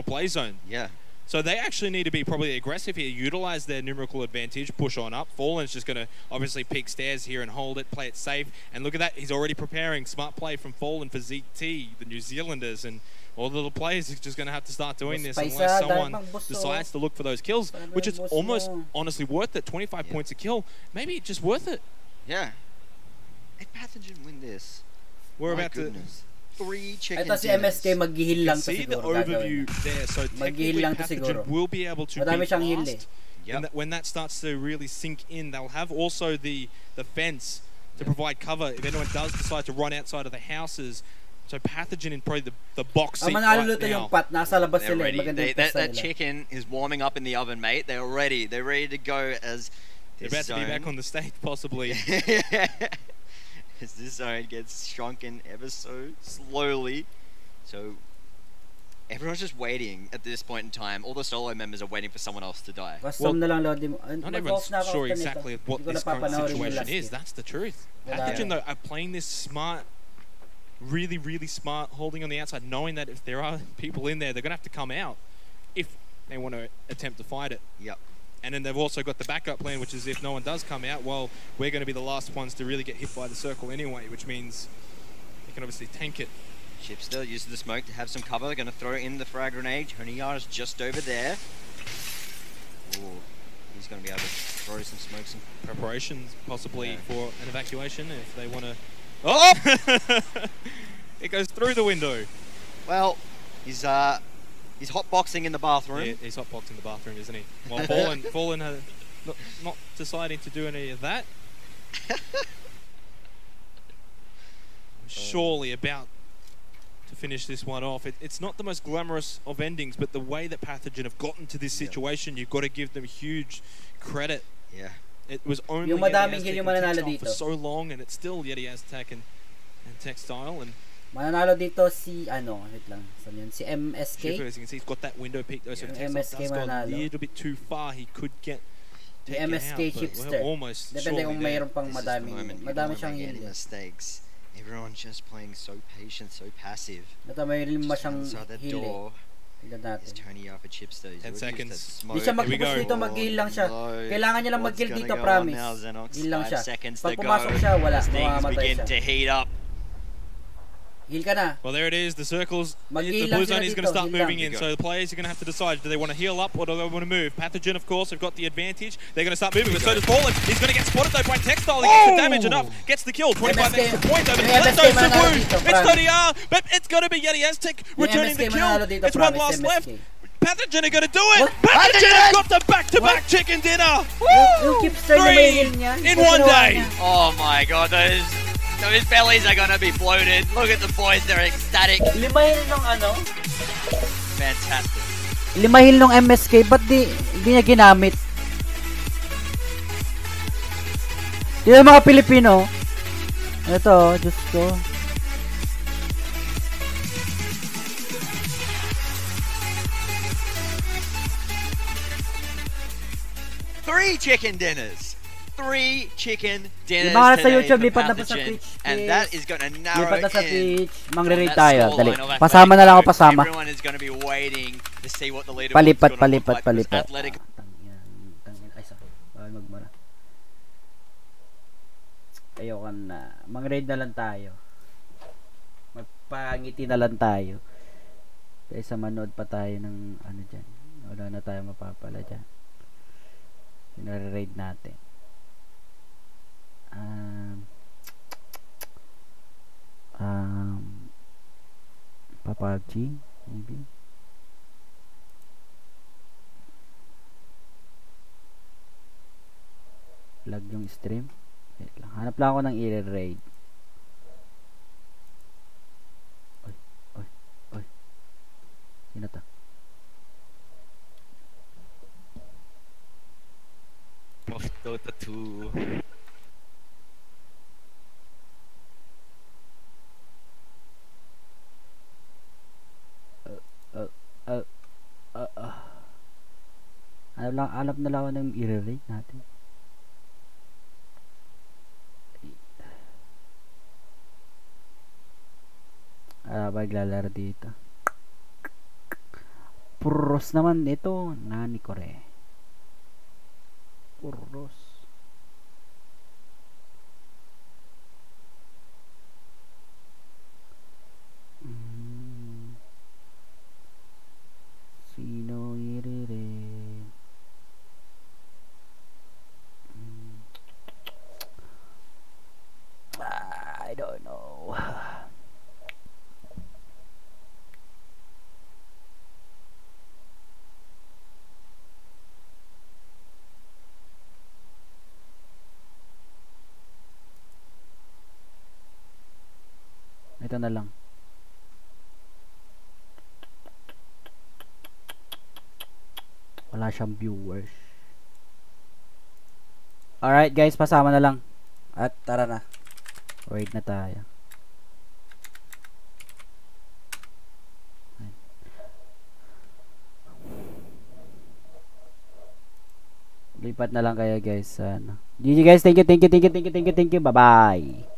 play zone. Yeah. So they actually need to be probably aggressive here, utilize their numerical advantage, push on up. Fallen's just going to obviously peek stairs here and hold it, play it safe. And look at that, he's already preparing. Smart play from Fallen for ZT, the New Zealanders, and all the little players are just going to have to start doing this unless someone decides to look for those kills, which is almost honestly worth it. 25 points a kill, maybe just worth it. Yeah. If Pathogen win this, we're about to 3 chicken dinners. Ito si MSK mag-heal lang to see siguro. The overview there, so technically Pathogen will be able to be fast. Yep. When that starts to really sink in, they'll have also the fence to provide cover if anyone does decide to run outside of the houses. So Pathogen in probably the box seat right now. Yung pat, nasa labas they're sila. ready. That chicken is warming up in the oven, mate. They're ready. They're ready to go as they're about to be back on the stage, possibly. As this zone gets shrunken ever so slowly. So everyone's just waiting at this point in time. All the solo members are waiting for someone else to die. Well, not everyone's sure exactly what this current situation is. That's the truth. Pathogen, though, are playing this smart, really, really smart, holding on the outside, knowing that if there are people in there, they're going to have to come out if they want to attempt to fight it. Yep. And then they've also got the backup plan, which is if no one does come out, well, we're going to be the last ones to really get hit by the circle anyway, which means they can obviously tank it. Chipster uses the smoke to have some cover. Going to throw in the frag grenade. Tonyar is just over there. Ooh, he's going to be able to throw some smoke, some preparations possibly for an evacuation if they want to. Oh! It goes through the window. Well, he's hotboxing in the bathroom. Yeah, he's hotboxing the bathroom, isn't he? Well, Fallen has not deciding to do any of that. Surely about to finish this one off. It's not the most glamorous of endings, but the way that Pathogen have gotten to this situation, you've got to give them huge credit. Yeah. It was only Yeti Aztec for so long, and it's still Yeti Aztec and Textile. And mananalo dito si wait lang, si MSK. Shufu, as you can see, he's got that window peak though, so MSK does go a little bit too far. He could get taken MSK out, Chipster. Almost. Depende kung mayroon pang madami siyang heal. Mistakes. Everyone's just playing so patient, so passive. Ito mayroon pa siyang heal. Tignan natin. Tony up for Chipster. 10 seconds. Hindi siya mag-push dito, mag-heal lang siya. Kailangan niya lang mag-heal dito, promise. Heal lang siya. Pag pumasok siya, wala. Mamamatay siya. Heal ka na. Well, there it is. The circles, the blue zone is going to start moving in. So the players are going to have to decide, do they want to heal up or do they want to move? Pathogen, of course, have got the advantage. They're going to start moving, but so does Fallen. He's going to get spotted though by Textile. He gets the damage enough, gets the kill. 25 extra points over the It's Tonyar, but it's going to be Yeti Aztec returning the kill. It's one last left. Pathogen are going to do it. Pathogen have got the back-to-back chicken dinner. Woo! 3 in one day. Oh my god, those bellies are gonna be bloated. Look at the boys, they're ecstatic. 5 heal nung Fantastic. 5 heal nung MSK, ba't di niya ginamit? Yung mga Pilipino. Ito, Diyos ko. Three chicken dinners Yung mga nasa YouTube, lipat na pa sa Twitch. And that is gonna narrow lipat na sa in. Twitch. Mangre-raid tayo. Dali. Pasama na lang ako, pasama. Everyone is gonna be waiting to see what the leaderboard is gonna look like. Palipat. Ay, sorry. Bawal magmara. Ayoko na. Mang-raid na lang tayo. Magpangiti na lang tayo. Kaysa manood pa tayo ng ano dyan. Wala na tayo mapapala dyan. Sinare-raid natin. Pubg maybe lag yung stream. Wait lang. Hanap lang ako ng i-raid. Oy. Sino to? Of Dota 2. Hanap na lang ako ng i-raid natin. Maglalaro dito. Puros naman ito. Nani ko re. Puros. Sino i-raid? I don't know. Ito na lang. Wala siyang viewers. Alright guys, pasama na lang. At tara na. Wait na tayo. Lipat na lang kayo guys. GG guys, thank you. Bye bye.